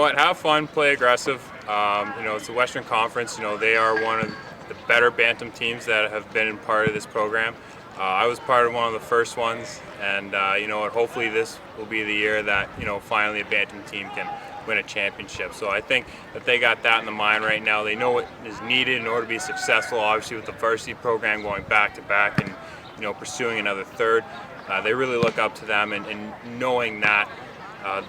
what, have fun, play aggressive. It's the Western Conference. They are one of the better Bantam teams that have been part of this program. I was part of one of the first ones, and hopefully this will be the year that finally a Bantam team can win a championship. So I think that they got that in the mind right now. They know what is needed in order to be successful. Obviously, with the varsity program going back to back and pursuing another third, they really look up to them, and knowing that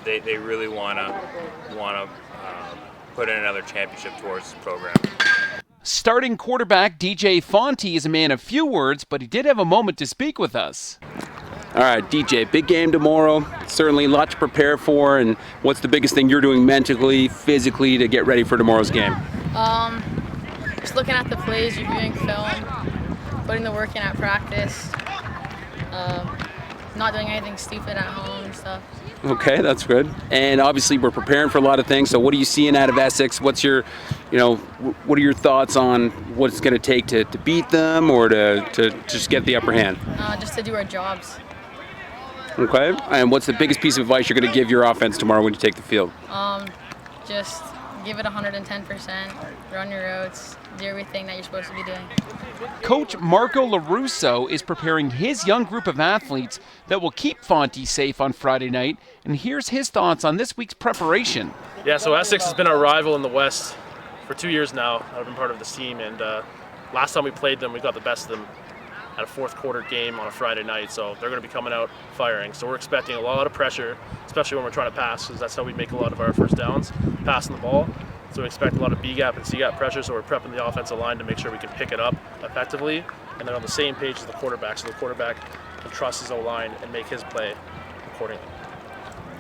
they really want to put in another championship towards this program. Starting quarterback DJ Fonte is a man of few words, but he did have a moment to speak with us. All right, DJ, big game tomorrow. Certainly a lot to prepare for, and what's the biggest thing you're doing mentally, physically to get ready for tomorrow's game? Just looking at the plays, reviewing film, putting the work in at practice, not doing anything stupid at home and stuff. Okay, that's good. And obviously we're preparing for a lot of things, so what are you seeing out of Essex? What's your, what are your thoughts on what it's going to take to beat them or to just get the upper hand? Just to do our jobs. Okay, and what's the biggest piece of advice you're going to give your offense tomorrow when you take the field? Just give it 110%, run your routes, do everything that you're supposed to be doing. Coach Marco LaRusso is preparing his young group of athletes that will keep Fonte safe on Friday night, and here's his thoughts on this week's preparation. Yeah, so Essex has been our rival in the West for 2 years now. I've been part of this team, and last time we played them, we got the best of them at a fourth quarter game on a Friday night, so they're going to be coming out firing. So we're expecting a lot of pressure, especially when we're trying to pass, because that's how we make a lot of our first downs, passing the ball. So we expect a lot of B-gap and C-gap pressure, so we're prepping the offensive line to make sure we can pick it up effectively, and then on the same page as the quarterback, so the quarterback can trust his O-line and make his play accordingly.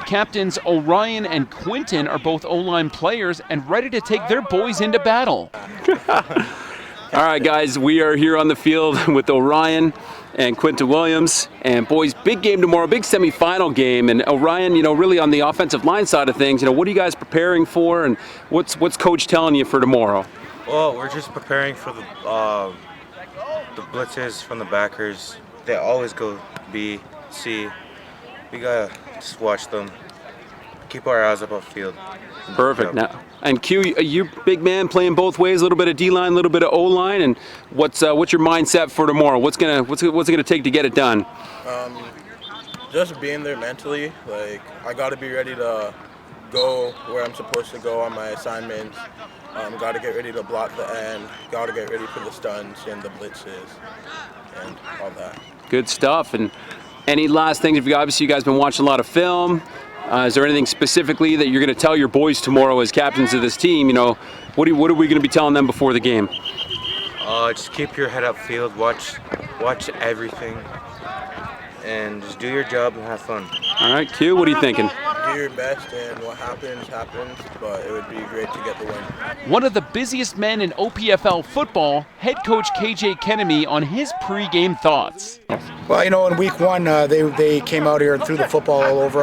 Captains Orion and Quinton are both O-line players and ready to take their boys into battle. All right, guys, we are here on the field with Orion and Quinton Williams. And boys, big game tomorrow, big semifinal game. And Orion, really on the offensive line side of things, what are you guys preparing for, and what's Coach telling you for tomorrow? Well, we're just preparing for the blitzes from the backers. They always go B, C. We gotta just watch them, keep our eyes up field. Perfect. Now, and Q, you big man playing both ways, a little bit of D-line, a little bit of O-line, and what's your mindset for tomorrow? What's it gonna take to get it done? Just being there mentally. Like, I gotta be ready to go where I'm supposed to go on my assignments. Gotta get ready to block the end. Gotta get ready for the stunts and the blitzes and all that. Good stuff. And any last things? Obviously, you guys been watching a lot of film. Is there anything specifically that you're going to tell your boys tomorrow as captains of this team? What are we going to be telling them before the game? Just keep your head upfield, watch everything, and just do your job and have fun. All right, Q, what are you thinking? Do your best, and what happens, but it would be great to get the win. One of the busiest men in OPFL football, head coach KJ Kenemy on his pre-game thoughts. Well, in week one, they came out here and threw the football all over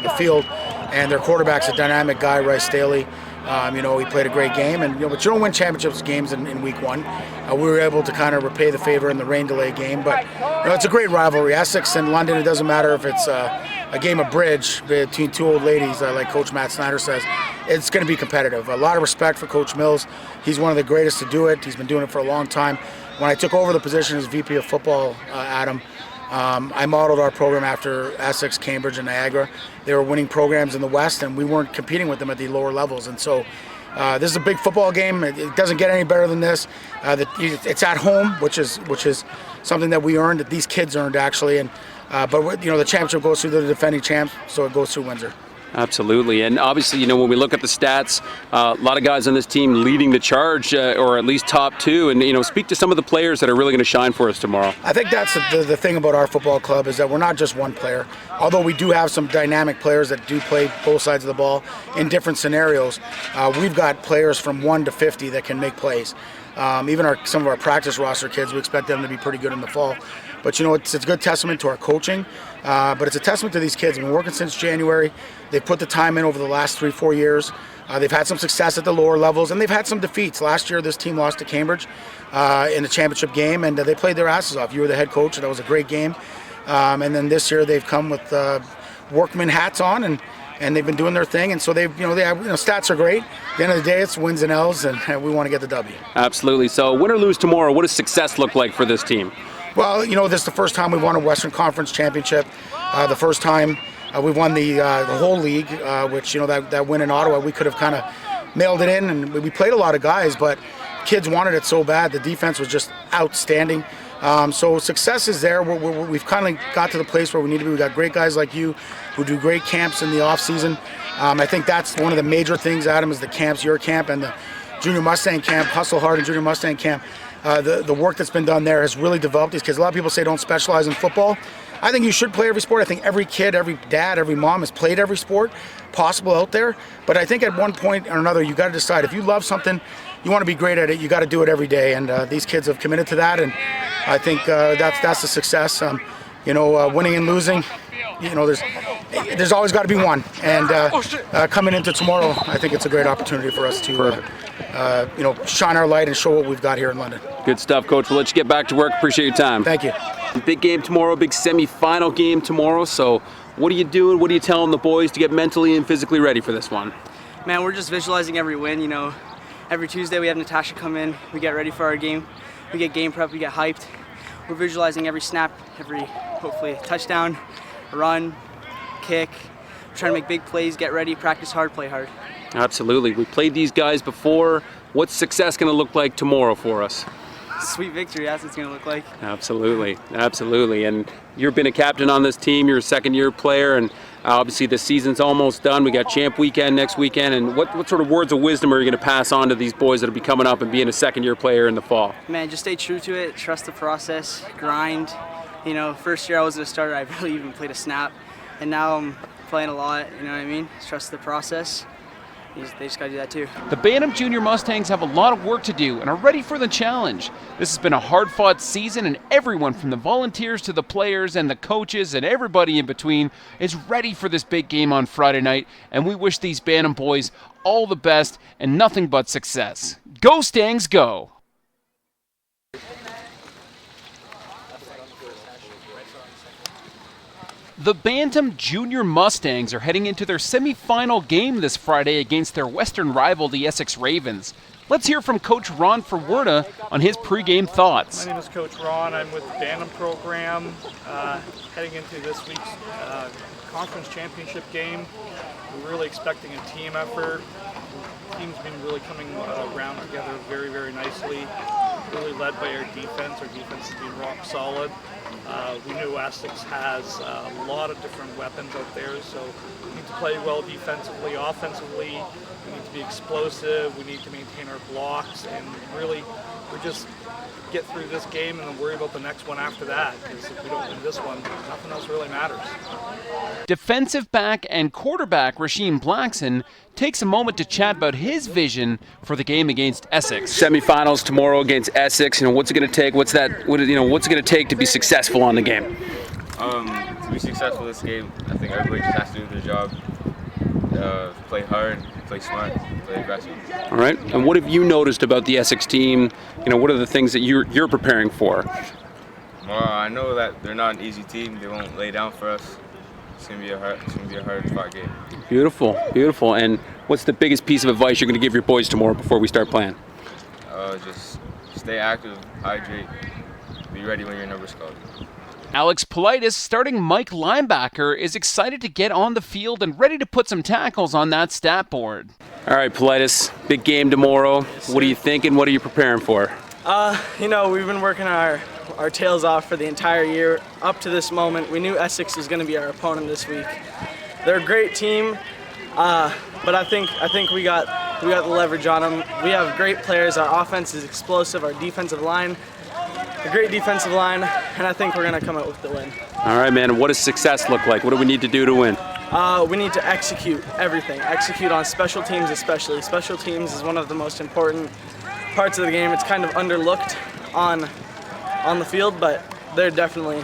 the field, and their quarterback's a dynamic guy, Rice Staley. He played a great game, and but you don't win championships games in week one. We were able to kind of repay the favor in the rain delay game, but it's a great rivalry. Essex and London, it doesn't matter if it's a game of bridge between two old ladies, like Coach Matt Snyder says. It's going to be competitive. A lot of respect for Coach Mills. He's one of the greatest to do it. He's been doing it for a long time. When I took over the position as VP of football, Adam, I modeled our program after Essex, Cambridge, and Niagara. They were winning programs in the West, and we weren't competing with them at the lower levels. And so this is a big football game. It doesn't get any better than this. It's at home, which is something that we earned, that these kids earned actually. And but the championship goes through the defending champ, so it goes through Windsor. Absolutely, and obviously, when we look at the stats, a lot of guys on this team leading the charge, or at least top two, and speak to some of the players that are really going to shine for us tomorrow. I think that's the thing about our football club, is that we're not just one player. Although we do have some dynamic players that do play both sides of the ball in different scenarios, we've got players from 1 to 50 that can make plays. Even some of our practice roster kids, we expect them to be pretty good in the fall. But it's a good testament to our coaching, but it's a testament to these kids. We've been working since January. They've put the time in over the last 3-4 years. They've had some success at the lower levels, and they've had some defeats. Last year, this team lost to Cambridge in the championship game, and they played their asses off. You were the head coach, and that was a great game. And then this year, they've come with workman hats on, and and they've been doing their thing, and so stats are great. At the end of the day, it's wins and L's, and we want to get the W. Absolutely. So win or lose tomorrow, what does success look like for this team? Well, this is the first time we've won a Western Conference championship. The first time we've won the whole league, which that win in Ottawa, we could have kind of mailed it in, and we played a lot of guys, but kids wanted it so bad. The defense was just outstanding. So success is there. We've kind of got to the place where we need to be. We've got great guys like you who do great camps in the off season. I think that's one of the major things, Adam, is the camps, your camp and the Junior Mustang camp, Hustle Hard and Junior Mustang camp. The work that's been done there has really developed these kids. A lot of people say don't specialize in football. I think you should play every sport. I think every kid, every dad, every mom has played every sport possible out there. But I think at one point or another, you got to decide if you love something, you want to be great at it, you got to do it every day. And these kids have committed to that, and I think that's the success. Winning and losing, there's always got to be one. And coming into tomorrow, I think it's a great opportunity for us to shine our light and show what we've got here in London. Good stuff, Coach. We'll let you get back to work. Appreciate your time. Thank you. Big game tomorrow, big semi-final game tomorrow. So what are you doing? What are you telling the boys to get mentally and physically ready for this one? Man, we're just visualizing every win. Every Tuesday we have Natasha come in. We get ready for our game. We get game prep. We get hyped. We're visualizing every snap, every hopefully touchdown, run, kick. We're trying to make big plays, get ready, practice hard, play hard. Absolutely. We played these guys before. What's success going to look like tomorrow for us? Sweet victory, that's what it's going to look like. Absolutely, absolutely. And you've been a captain on this team. You're a second-year player, and obviously the season's almost done. We got Champ Weekend next weekend. And what sort of words of wisdom are you going to pass on to these boys that'll be coming up and being a second-year player in the fall? Man, just stay true to it. Trust the process. Grind. First year I was a starter. I barely even played a snap, and now I'm playing a lot. You know what I mean? Just trust the process. They just got to do that too. The Bantam Junior Mustangs have a lot of work to do and are ready for the challenge. This has been a hard-fought season, and everyone from the volunteers to the players and the coaches and everybody in between is ready for this big game on Friday night, and we wish these Bantam boys all the best and nothing but success. Go Stangs, go! The Bantam Junior Mustangs are heading into their semi-final game this Friday against their Western rival, the Essex Ravens. Let's hear from Coach Ron Ferwerda on his pregame thoughts. My name is Coach Ron. I'm with the Bantam program, heading into this week's conference championship game. We're really expecting a team effort. The team's been really coming around together very, very nicely, really led by our defense. Our defense has been rock solid. We knew Essex has a lot of different weapons out there, so we need to play well defensively. Offensively, we need to be explosive. We need to maintain our blocks, and really, we just get through this game and then worry about the next one after that, because if we don't win this one, nothing else really matters. Defensive back and quarterback Rasheem Blackson takes a moment to chat about his vision for the game against Essex. Semifinals tomorrow against Essex. What's it going to take? What's it going to take to be successful on the game? To be successful in this game, I think everybody just has to do their job. Play hard, play smart, play aggressive. All right. And what have you noticed about the Essex team? What are the things that you're preparing for? Well, I know that they're not an easy team. They won't lay down for us. It's gonna be a hard fought game. Beautiful, beautiful. And what's the biggest piece of advice you're going to give your boys tomorrow before we start playing? Just stay active, hydrate, be ready when your number's called. Alex Politis, starting Mike linebacker, is excited to get on the field and ready to put some tackles on that stat board. All right, Politis, big game tomorrow. What are you thinking? What are you preparing for? We've been working our tails off for the entire year up to this moment. We knew Essex was going to be our opponent this week. They're a great team, but I think we got the leverage on them. We have great players. Our offense is explosive. Our defensive line, a great defensive line, and I think we're going to come out with the win. All right, man. What does success look like? What do we need to do to win? We need to execute everything. Execute on special teams especially. Special teams is one of the most important parts of the game. It's kind of underlooked on the field, but they're definitely,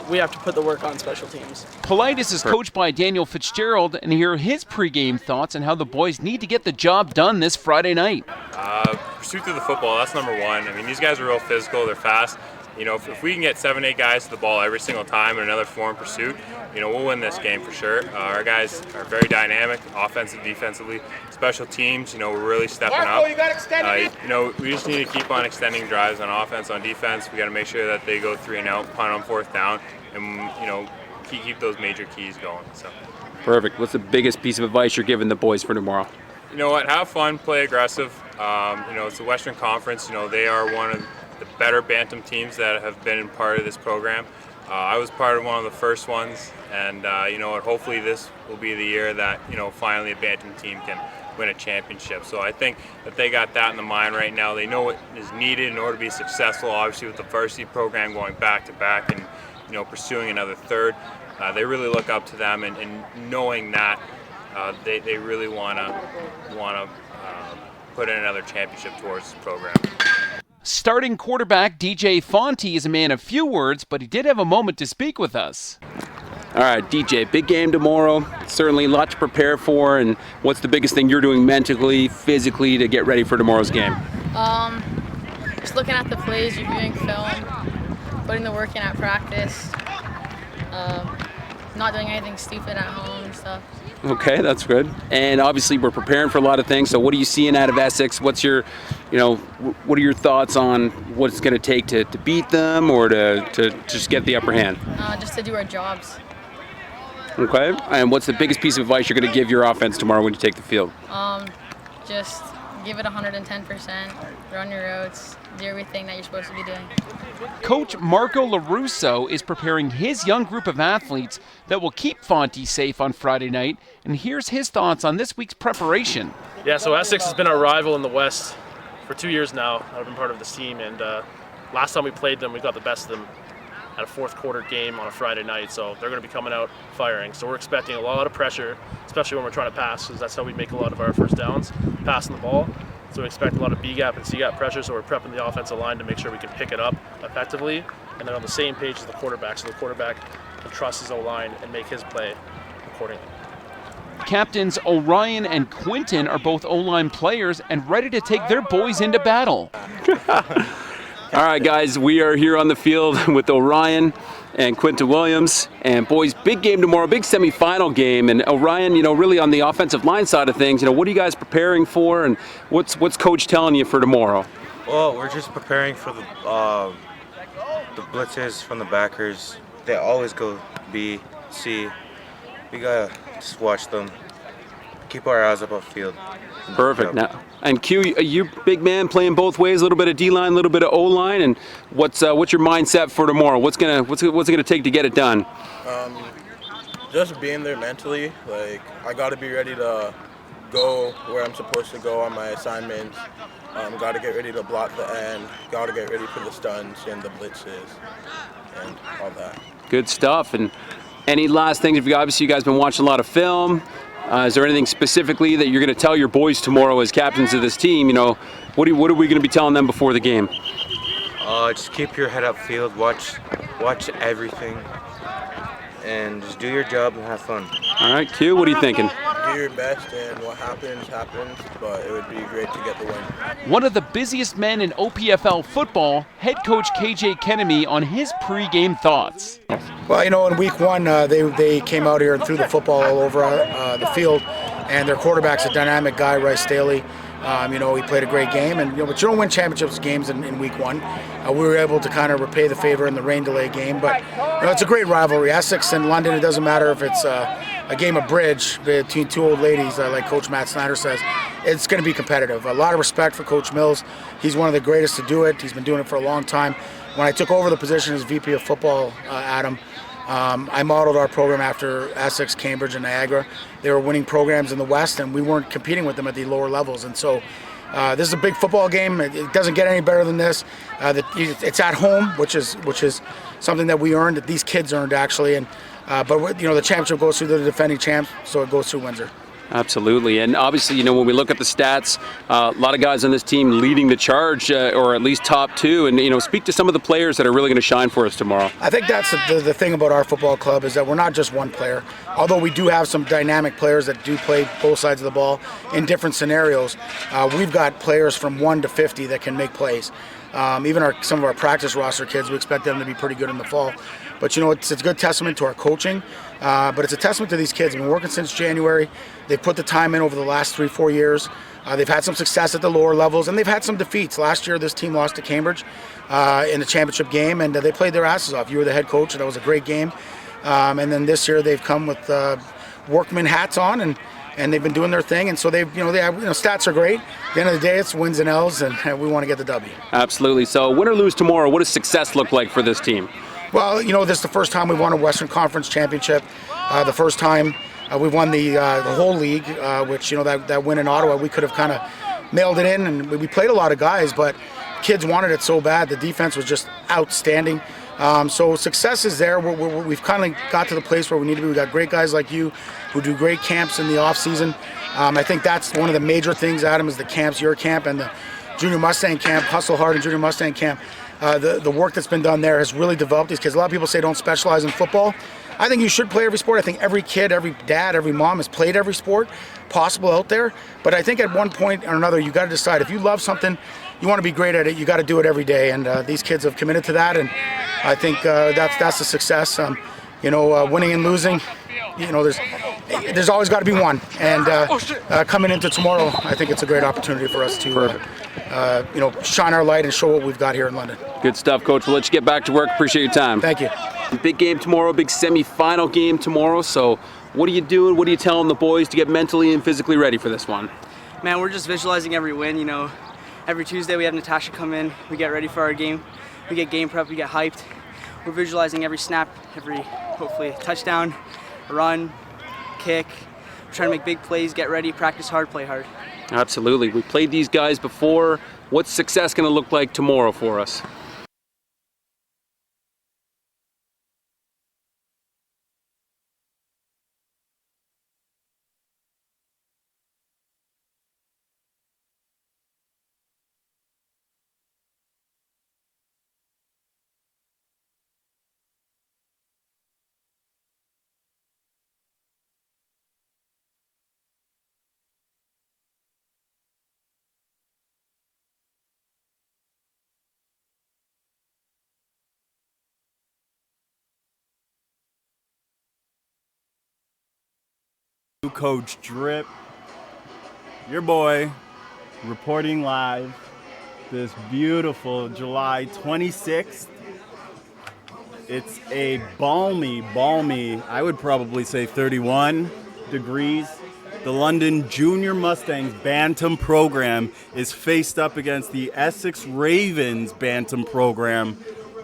we have to put the work on special teams. Politis is coached by Daniel Fitzgerald, and hear his pregame thoughts on how the boys need to get the job done this Friday night. Pursue through the football, that's number one. I mean, these guys are real physical, they're fast. you know, if we can get 7-8 guys to the ball every single time in another form pursuit, you know, we'll win this game for sure. Our guys are very dynamic, offensive, defensively, special teams. You know, we're really stepping up. You know, we just need to keep on extending drives on offense, on defense. We got to make sure that they go 3 and out, punt on 4th down, and you know, keep those major keys going. So. Perfect. What's the biggest piece of advice you're giving the boys for tomorrow? You know what? Have fun, play aggressive. You know, it's the Western Conference. You know, they are one of the better Bantam teams that have been part of this program. I was part of one of the first ones, and you know what? Hopefully this will be the year that, you know, finally a Bantam team can win a championship. So I think that they got that in the mind right now. They know what is needed in order to be successful. Obviously, with the varsity program going back to back and, you know, pursuing another third, they really look up to them, and knowing that they really want to put in another championship towards this program. Starting quarterback DJ Fonte is a man of few words, but he did have a moment to speak with us. All right, DJ, big game tomorrow. Certainly a lot to prepare for, and what's the biggest thing you're doing mentally, physically to get ready for tomorrow's game? Just looking at the plays, reviewing film, putting the work in at practice, not doing anything stupid at home and stuff. Okay, that's good. And obviously we're preparing for a lot of things, so what are you seeing out of Essex? What's your, you know, what are your thoughts on what it's going to take to beat them or to just get the upper hand? Just to do our jobs. Okay, and what's the biggest piece of advice you're going to give your offense tomorrow when you take the field? Just give it 110%, run your routes, do everything that you're supposed to be doing. Coach Marco LaRusso is preparing his young group of athletes that will keep Fonte safe on Friday night, and here's his thoughts on this week's preparation. Yeah, so Essex has been our rival in the West for 2 years now. I've been part of this team, and last time we played them, we got the best of them at a 4th quarter game on a Friday night, so they're going to be coming out firing. So we're expecting a lot of pressure, especially when we're trying to pass, because that's how we make a lot of our first downs, passing the ball. So we expect a lot of B-gap and C-gap pressure, so we're prepping the offensive line to make sure we can pick it up effectively, and they're on the same page as the quarterback, so the quarterback can trust his O-line and make his play accordingly. Captains Orion and Quinton are both O-line players and ready to take their boys into battle. All right, guys, we are here on the field with Orion and Quinton Williams. And boys, big game tomorrow, big semifinal game. And Orion, you know, really on the offensive line side of things, you know, what are you guys preparing for, and what's Coach telling you for tomorrow? Well, we're just preparing for the blitzes from the backers. They always go B, C. We gotta just watch them, keep our eyes up field. Perfect. Now, and Q, you big man playing both ways, a little bit of D-line, a little bit of O-line, and what's your mindset for tomorrow? What's it gonna take to get it done? Just being there mentally. Like, I gotta be ready to go where I'm supposed to go on my assignments. Gotta get ready to block the end. Gotta get ready for the stunts and the blitzes and all that. Good stuff. And any last things? Obviously, you guys been watching a lot of film. Is there anything specifically that you're going to tell your boys tomorrow as captains of this team? You know, what are we going to be telling them before the game? Just keep your head upfield, watch everything, and just do your job and have fun. All right, Q, what are you thinking? Do your best, and what happens, but it would be great to get the win. One of the busiest men in OPFL football, head coach KJ Kenemy on his pre-game thoughts. Well, you know, in week 1, they came out here and threw the football all over the field, and their quarterback's a dynamic guy, Rice Staley. You know, he played a great game, and but you don't win championships games in week 1. We were able to kind of repay the favor in the rain delay game, but you know, it's a great rivalry. Essex and London, it doesn't matter if it's a game of bridge between two old ladies, like Coach Matt Snyder says. It's going to be competitive. A lot of respect for Coach Mills. He's one of the greatest to do it. He's been doing it for a long time. When I took over the position as VP of football, Adam, I modeled our program after Essex, Cambridge, and Niagara. They were winning programs in the West, and we weren't competing with them at the lower levels. And so this is a big football game. It doesn't get any better than this. It's at home, which is something that we earned, that these kids earned actually. And but you know, the championship goes through the defending champs, so it goes through Windsor. Absolutely, and obviously, you know, when we look at the stats, a lot of guys on this team leading the charge, or at least top 2, and you know, speak to some of the players that are really going to shine for us tomorrow. I think that's the thing about our football club, is that we're not just one player. Although we do have some dynamic players that do play both sides of the ball in different scenarios, we've got players from 1 to 50 that can make plays. Even some of our practice roster kids, we expect them to be pretty good in the fall. But it's a good testament to our coaching, but it's a testament to these kids. They've been working since January. They've put the time in over the last 3-4 years. They've had some success at the lower levels, and they've had some defeats. Last year, this team lost to Cambridge in the championship game, and they played their asses off. You were the head coach, and that was a great game. And then this year, they've come with workman hats on, and they've been doing their thing. And so they have, stats are great. At the end of the day, it's wins and L's, and we want to get the W. Absolutely. So win or lose tomorrow, what does success look like for this team? Well, this is the first time we've won a Western Conference championship. The first time we've won the whole league, which, that win in Ottawa, we could have kind of mailed it in. And we played a lot of guys, but kids wanted it so bad. The defense was just outstanding. So success is there. We've kind of got to the place where we need to be. We've got great guys like you who do great camps in the off season. I think that's one of the major things, Adam, is the camps, your camp and the Junior Mustang camp, Hustle Hard and Junior Mustang camp. The work that's been done there has really developed these kids. A lot of people say don't specialize in football. I think you should play every sport. I think every kid, every dad, every mom has played every sport possible out there. But I think at one point or another, you got to decide if you love something, you want to be great at it, you got to do it every day. And these kids have committed to that, and I think that's a success. Winning and losing, there's always got to be one. And coming into tomorrow, I think it's a great opportunity for us to shine our light and show what we've got here in London. Good stuff, Coach. We'll let you get back to work. Appreciate your time. Thank you. Big game tomorrow, big semi-final game tomorrow. So what are you doing? What are you telling the boys to get mentally and physically ready for this one? Man, we're just visualizing every win. Every Tuesday we have Natasha come in. We get ready for our game. We get game prep. We get hyped. We're visualizing every snap, every hopefully touchdown, run, kick. We're trying to make big plays, get ready, practice hard, play hard. Absolutely. We played these guys before. What's success going to look like tomorrow for us? Coach Drip, your boy, reporting live this beautiful July 26th. It's a balmy, I would probably say 31 degrees. The London Junior Mustangs Bantam program is faced up against the Essex Ravens Bantam program.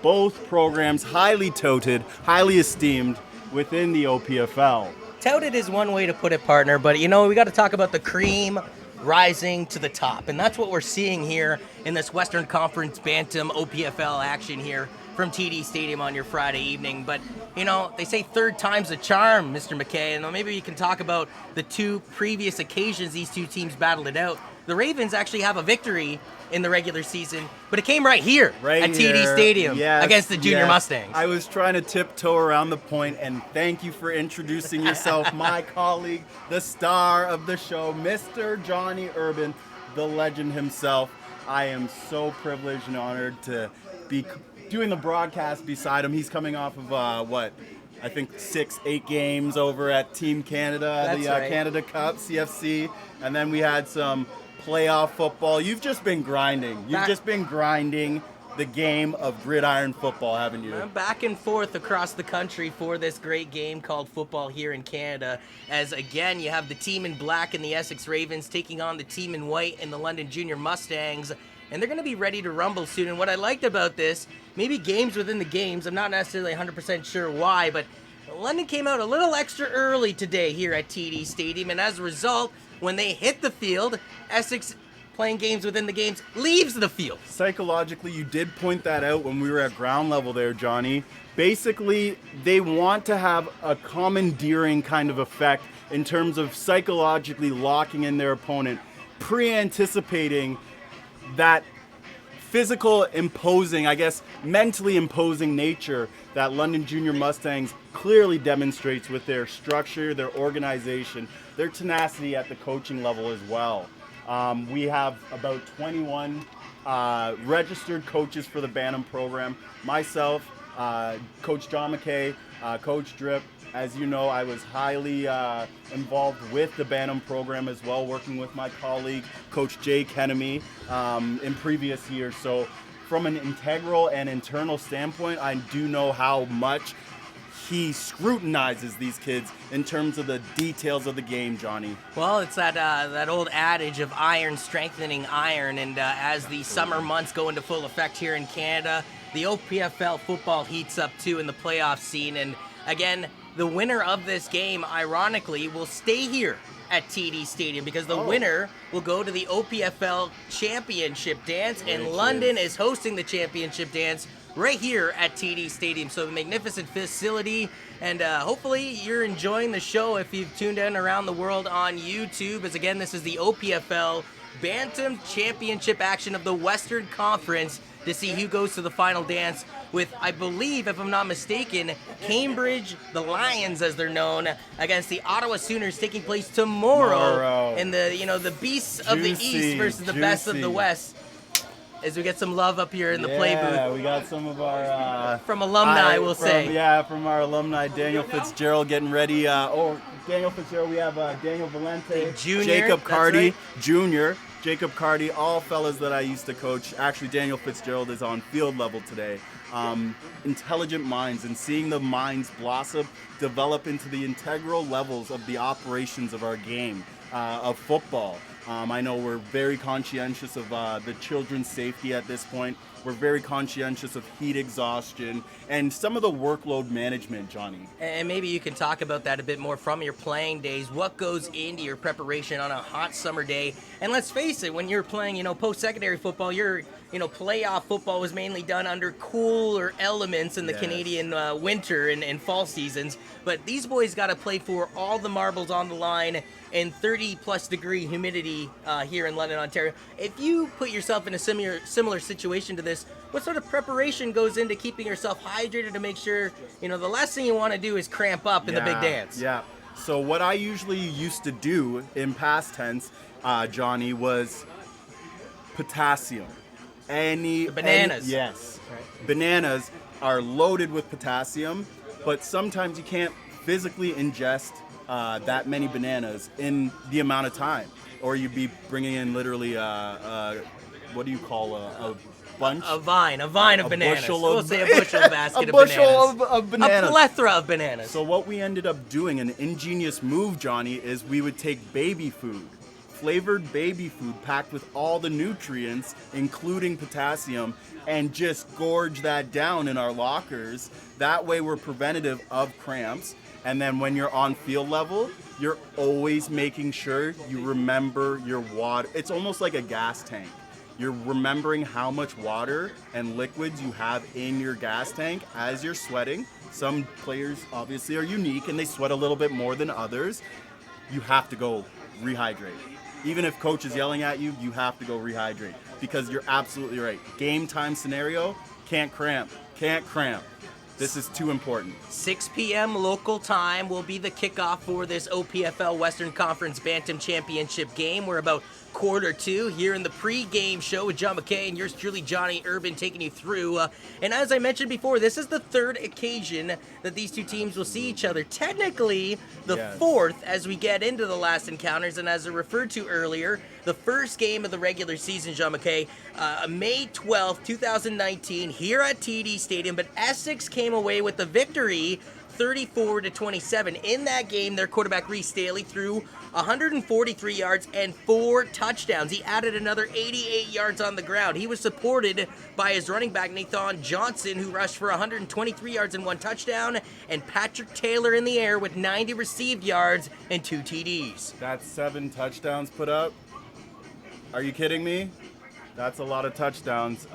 Both programs highly touted, highly esteemed within the OPFL. Touted is one way to put it, partner, but we got to talk about the cream rising to the top, and that's what we're seeing here in this Western Conference Bantam OPFL action here from TD Stadium on your Friday evening. But they say third time's a charm, Mr. McKay, and maybe you can talk about the two previous occasions these two teams battled it out. The Ravens actually have a victory in the regular season, but it came right here at TD Stadium against the Junior Mustangs. I was trying to tiptoe around the point, and thank you for introducing yourself, my colleague, the star of the show, Mr. Johnny Urban, the legend himself. I am so privileged and honored to be doing the broadcast beside him. He's coming off of I think 6-8 games over at Team Canada, That's right. Canada Cup, CFC, and then we had some playoff football. You've just been grinding. You've just been grinding the game of gridiron football, haven't you? Back and forth across the country for this great game called football here in Canada, as again you have the team in black and the Essex Ravens taking on the team in white and the London Junior Mustangs, and they're going to be ready to rumble soon. And what I liked about this, maybe games within the games, I'm not necessarily 100% sure why, but London came out a little extra early today here at TD Stadium, and as a result, when they hit the field, Essex, playing games within the games, leaves the field. Psychologically, you did point that out when we were at ground level there, Johnny. Basically, they want to have a commandeering kind of effect in terms of psychologically locking in their opponent, pre-anticipating that physical imposing, I guess, mentally imposing nature that London Junior Mustangs clearly demonstrates with their structure, their organization, their tenacity at the coaching level as well. We have about 21 registered coaches for the Bantam program. Myself, Coach John McKay, Coach Drip. As you know, I was highly involved with the Bantam program as well, working with my colleague, Coach Jay Kenemy, in previous years. So from an integral and internal standpoint, I do know how much he scrutinizes these kids in terms of the details of the game, Johnny. Well, it's that old adage of iron strengthening iron, and as the summer months go into full effect here in Canada, the OPFL football heats up too in the playoff scene, and again, the winner of this game, ironically, will stay here at TD Stadium because the winner will go to the OPFL Championship Dance, and London is hosting the Championship Dance right here at TD Stadium. So a magnificent facility, and hopefully you're enjoying the show if you've tuned in around the world on YouTube, as again, this is the OPFL Bantam Championship action of the Western Conference to see who goes to the final dance with, I believe, if I'm not mistaken, Cambridge, the Lions as they're known, against the Ottawa Sooners, taking place tomorrow. In the, the beasts of the East versus the best of the West. As we get some love up here in the play booth. Yeah, we got some of our... from alumni, we'll say. Yeah, from our alumni, Daniel Fitzgerald getting ready. Daniel Fitzgerald, we have Daniel Valente, Junior, Jacob Cardy, right. Junior, Jacob Cardy, all fellas that I used to coach. Actually, Daniel Fitzgerald is on field level today. Intelligent minds, and seeing the minds blossom, develop into the integral levels of the operations of our game of football. I know we're very conscientious of the children's safety at this point. We're very conscientious of heat exhaustion and some of the workload management, Johnny. And maybe you can talk about that a bit more from your playing days. What goes into your preparation on a hot summer day? And let's face it, when you're playing, post-secondary football, playoff football was mainly done under cooler elements in the Canadian winter and fall seasons. But these boys got to play for all the marbles on the line in 30-plus degree humidity here in London, Ontario. If you put yourself in a similar situation to this, what sort of preparation goes into keeping yourself hydrated to make sure, the last thing you want to do is cramp up in the big dance? Yeah. So what I usually used to do in past tense, Johnny, was potassium. Bananas. Yes. Right. Bananas are loaded with potassium, but sometimes you can't physically ingest that many bananas in the amount of time, or you'd be bringing in literally what do you call a bunch? A vine of bananas. We'll say a bushel basket of bananas. Of bananas. A plethora of bananas. So what we ended up doing, an ingenious move, Johnny, is we would take baby food, flavored baby food packed with all the nutrients, including potassium, and just gorge that down in our lockers. That way we're preventative of cramps. And then when you're on field level, you're always making sure you remember your water. It's almost like a gas tank. You're remembering how much water and liquids you have in your gas tank as you're sweating. Some players obviously are unique and they sweat a little bit more than others. You have to go rehydrate. Even if coach is yelling at you, you have to go rehydrate, because you're absolutely right. Game time scenario, can't cramp. This is too important. 6 p.m. local time will be the kickoff for this OPFL Western Conference Bantam Championship game. We're about quarter two here in the pre-game show with John McKay and yours truly, Johnny Urban, taking you through. And as I mentioned before, this is the third occasion that these two teams will see each other. Technically, the fourth as we get into the last encounters. And as I referred to earlier, the first game of the regular season, John McKay, May 12th, 2019, here at TD Stadium. But Essex came away with the victory 34-27. In that game, their quarterback Reese Staley threw 143 yards and 4 touchdowns. He added another 88 yards on the ground. He was supported by his running back Nathan Johnson, who rushed for 123 yards and 1 touchdown, and Patrick Taylor in the air with 90 received yards and 2 TDs. That's 7 touchdowns put up. Are you kidding me? That's a lot of touchdowns.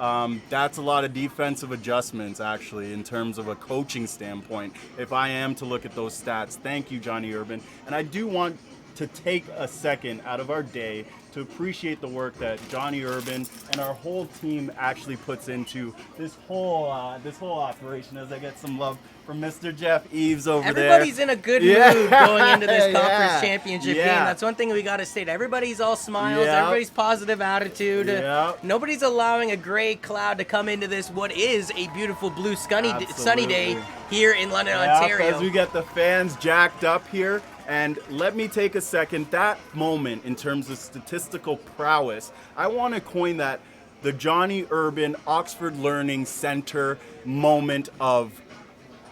That's a lot of defensive adjustments, actually, in terms of a coaching standpoint, if I am to look at those stats. Thank you, Johnny Urban. And I do want to take a second out of our day to appreciate the work that Johnny Urban and our whole team actually puts into this whole operation. As I get some love from Mr. Jeff Eves over there. Everybody's in a good mood going into this conference championship game. That's one thing we got to state. Everybody's all smiles. Everybody's positive attitude. Nobody's allowing a gray cloud to come into this, what is a beautiful blue sunny day here in London, Ontario. As we get the fans jacked up here. And let me take a second, that moment in terms of statistical prowess, I want to coin that the Johnny Urban Oxford Learning Center moment of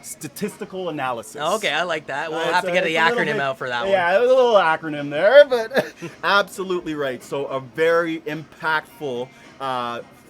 statistical analysis. Okay, I like that. We'll have to get the acronym out for that one. Yeah, a little acronym there, but absolutely right. So a very impactful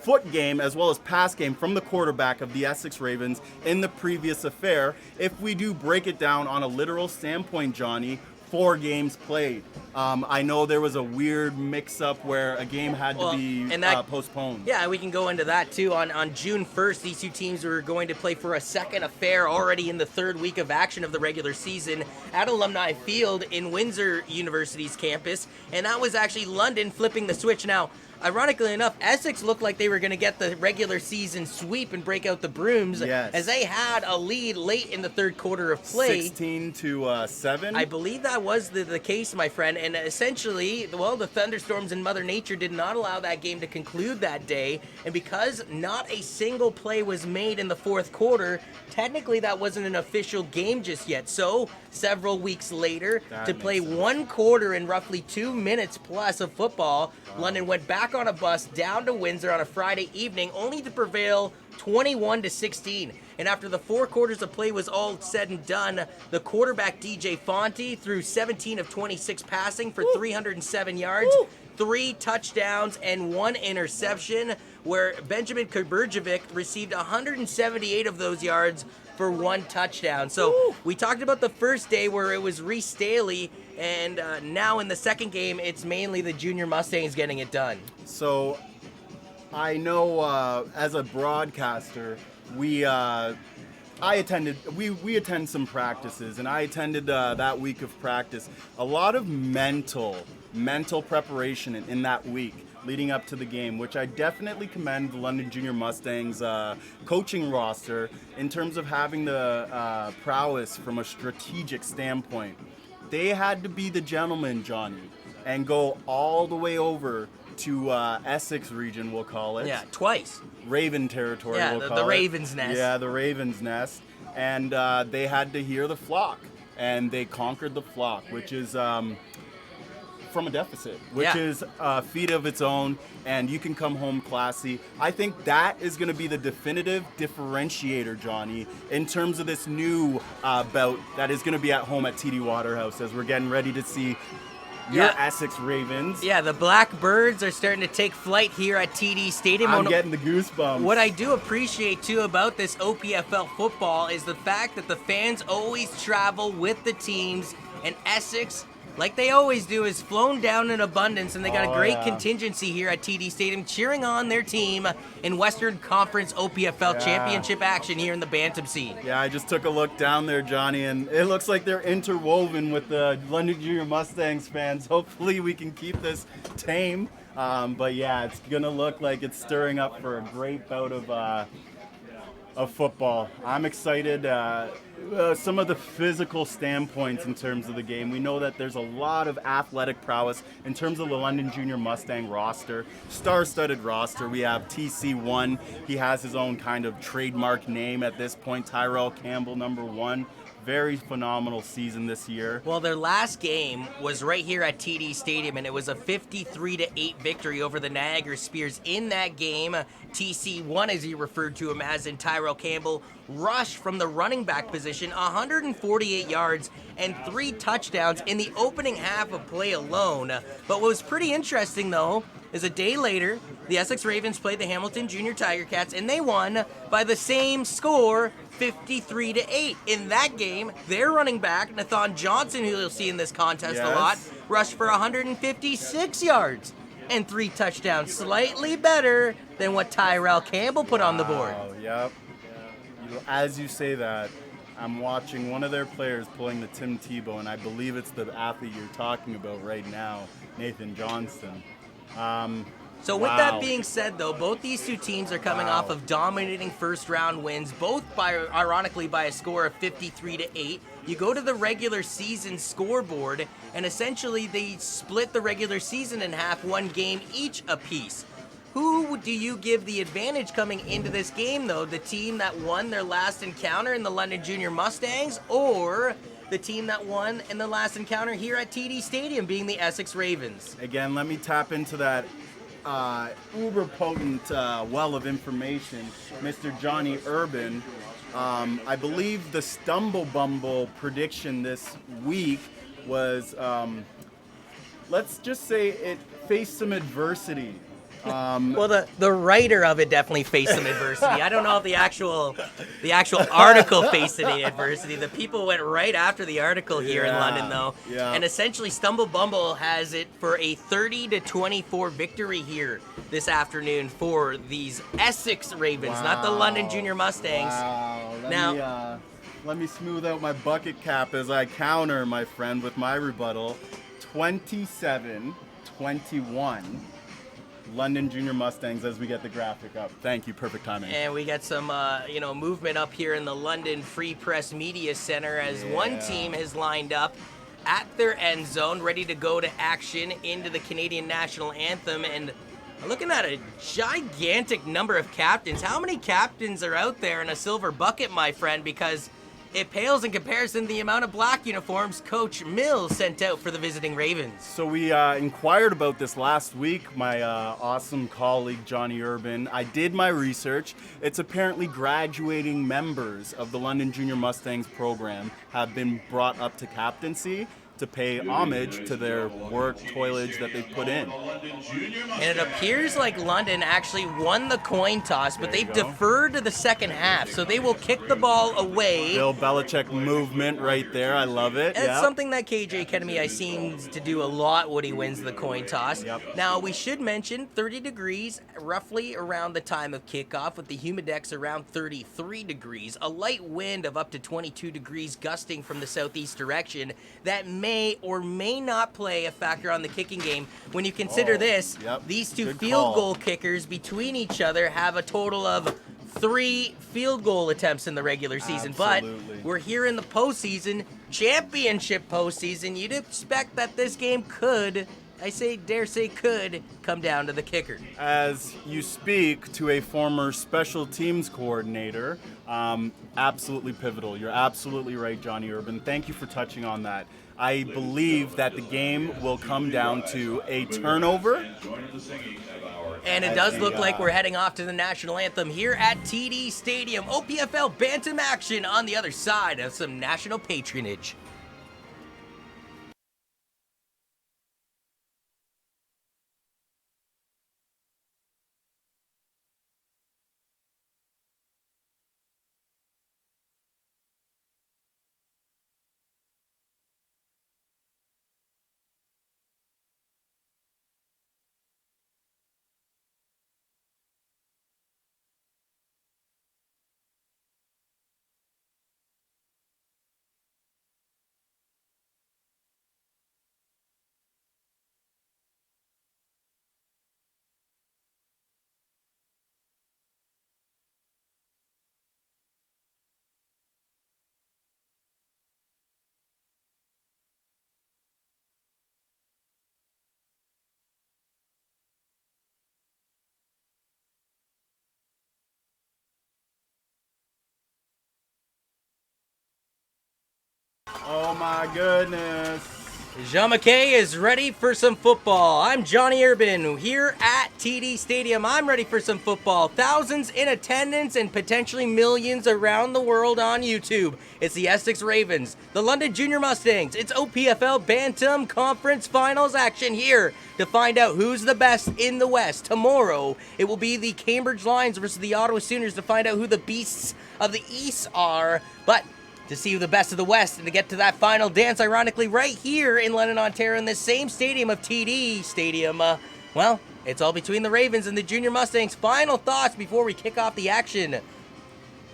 foot game as well as pass game from the quarterback of the Essex Ravens in the previous affair. If we do break it down on a literal standpoint, Johnny, 4 games played. I know there was a weird mix-up where a game had to be postponed. Yeah, we can go into that too. On June 1st, these two teams were going to play for a second affair already in the 3rd week of action of the regular season at Alumni Field in Windsor University's campus, and that was actually London flipping the switch. Now, ironically enough, Essex looked like they were going to get the regular season sweep and break out the brooms as they had a lead late in the 3rd quarter of play. 16-7? I believe that was the case, my friend. And essentially, well, the thunderstorms and Mother Nature did not allow that game to conclude that day. And because not a single play was made in the 4th quarter, technically that wasn't an official game just yet. So several weeks later, to play 1 quarter in roughly 2 minutes plus of football, London went back on a bus down to Windsor on a Friday evening, only to prevail 21-16. And after the 4 quarters of play was all said and done, the quarterback DJ Fonte threw 17 of 26 passing for 307 yards, 3 touchdowns, and 1 interception, where Benjamin Kuburjevic received 178 of those yards for 1 touchdown. So we talked about the first day where it was Reese Staley, and now in the second game, it's mainly the Junior Mustangs getting it done. So I know as a broadcaster, we attend some practices, and I attended that week of practice. A lot of mental preparation in that week leading up to the game, which I definitely commend the London Junior Mustangs coaching roster in terms of having the prowess from a strategic standpoint. They had to be the gentlemen, Johnny, and go all the way over to Essex region, we'll call it. Yeah, twice. Raven territory, we'll call it. The Raven's Nest. Yeah, the Raven's Nest. And they had to hear the flock, and they conquered the flock, which is from a deficit, which is a feat of its own, and you can come home classy. I think that is going to be the definitive differentiator, Johnny, in terms of this new bout that is going to be at home at TD Waterhouse as we're getting ready to see your Essex Ravens. Yeah, the Blackbirds are starting to take flight here at TD Stadium. I'm getting the goosebumps. What I do appreciate, too, about this OPFL football is the fact that the fans always travel with the teams, and Essex, like they always do, is flown down in abundance, and they got a great contingency here at TD Stadium cheering on their team in Western Conference OPFL Championship action here in the Bantam scene. Yeah, I just took a look down there, Johnny, and it looks like they're interwoven with the London Junior Mustangs fans. Hopefully we can keep this tame, but yeah, it's gonna look like it's stirring up for a great bout of football. I'm excited. Some of the physical standpoints in terms of the game. We know that there's a lot of athletic prowess in terms of the London Junior Mustang roster. Star-studded roster. We have TC1. He has his own kind of trademark name at this point. Tyrell Campbell, #1. Very phenomenal season this year. Well, their last game was right here at TD Stadium, and it was a 53-8 victory over the Niagara Spears. In that game, TC1, as he referred to him as, in Tyrell Campbell, rushed from the running back position 148 yards and 3 touchdowns in the opening half of play alone. But what was pretty interesting, though, is a day later, the Essex Ravens played the Hamilton Junior Tiger Cats, and they won by the same score, 53-8. In that game, their running back, Nathan Johnson, who you'll see in this contest a lot, rushed for 156 yards and 3 touchdowns, slightly better than what Tyrell Campbell put on the board. Yep. As you say that, I'm watching one of their players pulling the Tim Tebow, and I believe it's the athlete you're talking about right now, Nathan Johnston. So with that being said, though, both these two teams are coming off of dominating first-round wins, both ironically by a score of 53-8. You go to the regular season scoreboard, and essentially they split the regular season in half, one game each apiece. Who do you give the advantage coming into this game, though? The team that won their last encounter in the London Junior Mustangs, or the team that won in the last encounter here at TD Stadium, being the Essex Ravens? Again, let me tap into that uber potent well of information, Mr. Johnny Urban. I believe the Stumble Bumble prediction this week was, let's just say it faced some adversity. Well, the writer of it definitely faced some adversity. I don't know if the actual article faced any adversity. The people went right after the article here in London, though. Yeah. And essentially, Stumble Bumble has it for a 30-24 victory here this afternoon for these Essex Ravens, not the London Junior Mustangs. Wow. Let me smooth out my bucket cap as I counter, my friend, with my rebuttal. 27-21. London Junior Mustangs as we get the graphic up. Thank you, perfect timing. And we got some, movement up here in the London Free Press Media Center as one team has lined up at their end zone, ready to go to action into the Canadian National Anthem. And looking at a gigantic number of captains. How many captains are out there in a silver bucket, my friend? Because it pales in comparison to the amount of black uniforms Coach Mills sent out for the visiting Ravens. So we inquired about this last week, my awesome colleague Johnny Urban. I did my research. It's apparently graduating members of the London Junior Mustangs program have been brought up to captaincy to pay homage to their work, toilage that they've put in. And it appears like London actually won the coin toss, but they've deferred to the second half, so they will kick the ball away. Bill Belichick movement right there. I love it. It's something that KJ Academy seems to do a lot when he wins the coin toss. Now, we should mention 30 degrees roughly around the time of kickoff, with the humidex around 33 degrees. A light wind of up to 22 degrees gusting from the southeast direction that may or may not play a factor on the kicking game. When you consider these two field goal kickers between each other have a total of 3 field goal attempts in the regular season. Absolutely. But we're here in the postseason, championship postseason. You'd expect that this game could, dare say could, come down to the kicker. As you speak to a former special teams coordinator, absolutely pivotal. You're absolutely right, Johnny Urban. Thank you for touching on that. I believe that the game will come down to a turnover. And it does look like we're heading off to the national anthem here at TD Stadium. OPFL Bantam action on the other side of some national patronage. Oh my goodness. Jean McKay is ready for some football. I'm Johnny Urban here at TD Stadium. I'm ready for some football. Thousands in attendance and potentially millions around the world on YouTube. It's the Essex Ravens, the London Junior Mustangs. It's OPFL Bantam Conference Finals action here to find out who's the best in the West. Tomorrow, it will be the Cambridge Lions versus the Ottawa Sooners to find out who the beasts of the East are. But to see who the best of the West and to get to that final dance, ironically, right here in London, Ontario, in this same stadium of TD Stadium. Well, it's all between the Ravens and the Junior Mustangs. Final thoughts before we kick off the action.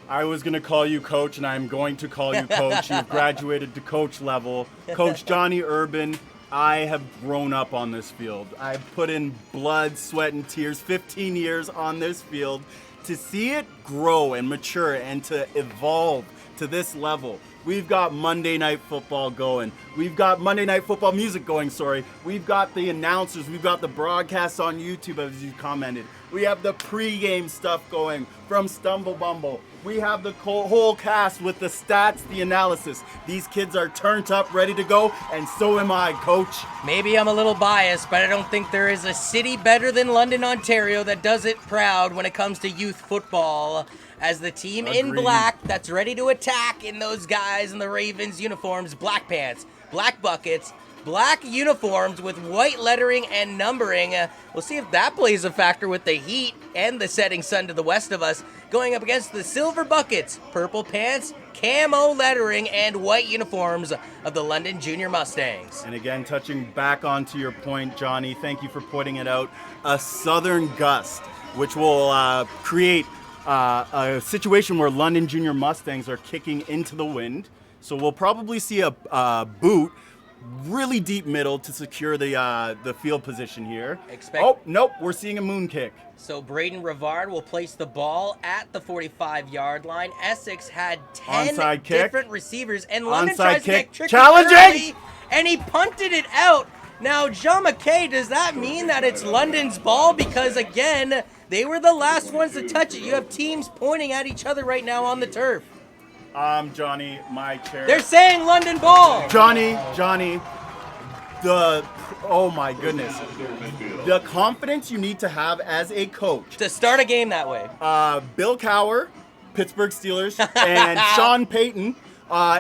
I was going to call you coach, and I'm going to call you coach. You've graduated to coach level. Coach Johnny Urban, I have grown up on this field. I've put in blood, sweat, and tears, 15 years on this field. To see it grow and mature and to evolve to this level. We've got Monday Night Football going. We've got Monday Night Football music going, sorry. We've got the announcers. We've got the broadcasts on YouTube, as you commented. We have the pregame stuff going from Stumble Bumble. We have the whole cast with the stats, the analysis. These kids are turned up, ready to go, and so am I, Coach. Maybe I'm a little biased, but I don't think there is a city better than London, Ontario that does it proud when it comes to youth football. As the team in Agreed. black that's ready to attack in those guys in the Ravens uniforms, black pants, black buckets, black uniforms with white lettering and numbering. We'll see if that plays a factor with the heat and the setting sun to the west of us, going up against the silver buckets, purple pants, camo lettering, and white uniforms of the London Junior Mustangs. And again, touching back onto your point, Johnny, thank you for pointing it out. A southern gust, which will create a situation where London Junior Mustangs are kicking into the wind. So we'll probably see a boot really deep middle to secure the field position here. Oh, nope, we're seeing a moon kick. So Braden Rivard will place the ball at the 45-yard line. Essex had 10 Onside kick. different receivers, and London Onside tries kick. to get tricky Challenging! early, and he punted it out. Now, Jean McKay, does that mean that it's London's ball? Because, again, they were the last ones to touch it. You have teams pointing at each other right now on the turf. Johnny, my chair. They're saying London ball. Johnny, oh my goodness. The confidence you need to have as a coach. To start a game that way. Bill Cowher, Pittsburgh Steelers, and Sean Payton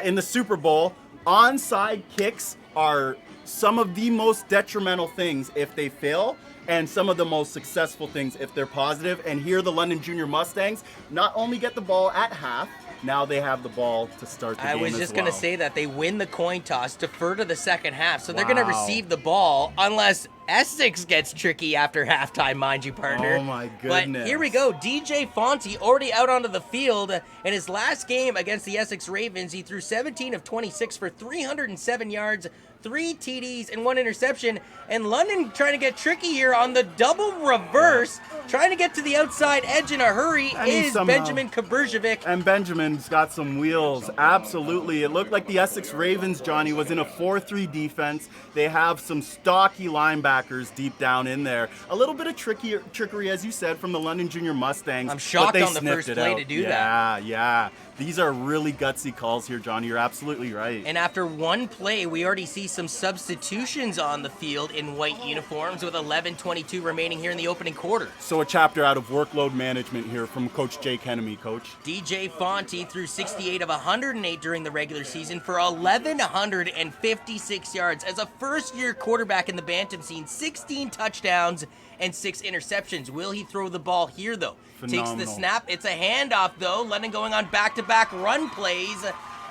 in the Super Bowl. Onside kicks are some of the most detrimental things if they fail, and some of the most successful things if they're positive. And here the London Junior Mustangs not only get the ball at half, now they have the ball to start the game as well. I was just going to say that they win the coin toss, defer to the second half, so they're going to receive the ball unless Essex gets tricky after halftime, mind you, partner. Oh my goodness. But here we go. DJ Fonte already out onto the field. In his last game against the Essex Ravens, he threw 17 of 26 for 307 yards, 3 TDs, and 1 interception. And London trying to get tricky here on the double reverse, trying to get to the outside edge in a hurry is Benjamin Kabrzovic. And Benjamin's got some wheels, absolutely. It looked like the Essex Ravens, Johnny, was in a 4-3 defense. They have some stocky linebackers deep down in there. A little bit of trickery, as you said, from the London Junior Mustangs. I'm shocked on the first play to do that. Yeah. These are really gutsy calls here, Johnny. You're absolutely right. And after one play, we already see some substitutions on the field in white uniforms with 11:22 remaining here in the opening quarter. So a chapter out of workload management here from Coach Jake Hennemy, Coach. DJ Fonte threw 68 of 108 during the regular season for 1,156 yards. As a first-year quarterback in the Bantam scene, 16 touchdowns and 6 interceptions. Will he throw the ball here, though? Phenomenal. Takes the snap. It's a handoff, though. London going on back-to-back run plays.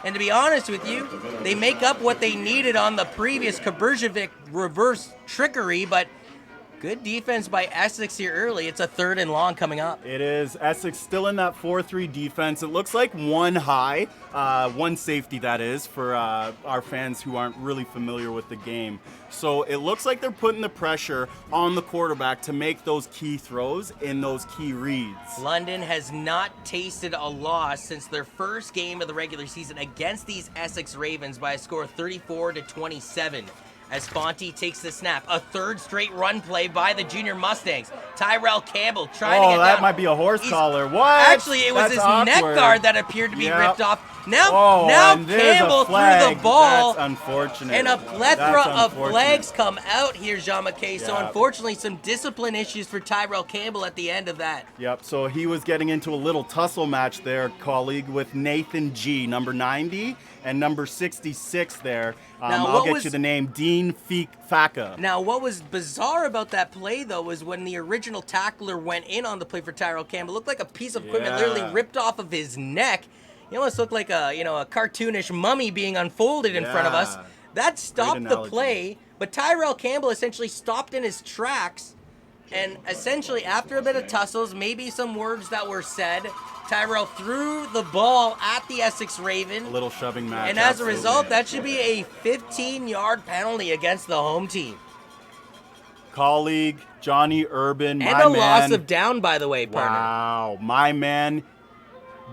And to be honest with you, they make up what they needed on the previous Kabrzovic reverse trickery, but good defense by Essex here early. It's a 3rd and long coming up. It is. Essex still in that 4-3 defense. It looks like one high, one safety that is, for our fans who aren't really familiar with the game. So it looks like they're putting the pressure on the quarterback to make those key throws in those key reads. London has not tasted a loss since their first game of the regular season against these Essex Ravens by a score of 34-27. As Fonte takes the snap. A 3rd straight run play by the Junior Mustangs. Tyrell Campbell trying to get down. Oh, that might be a horse collar. What? Actually, it was That's his awkward. neck guard that appeared to be ripped off. Now and there's Campbell a flag. threw the ball. That's unfortunate. And a plethora of flags come out here, Jean McKay. So unfortunately, some discipline issues for Tyrell Campbell at the end of that. Yep, so he was getting into a little tussle match there, colleague, with Nathan G, number 90, and number 66 there. I'll get you the name, Dean Faka. Now, what was bizarre about that play, though, was when the original tackler went in on the play for Tyrell Campbell, it looked like a piece of equipment literally ripped off of his neck. He almost looked like a cartoonish mummy being unfolded in front of us. That stopped the play, but Tyrell Campbell essentially stopped in his tracks, And essentially, after a bit of tussles, maybe some words that were said, Tyrell threw the ball at the Essex Raven. A little shoving match. And as absolutely. a result, that should be a 15-yard penalty against the home team. Colleague Johnny Urban, And my a man. loss of down, by the way, partner. Wow, my man.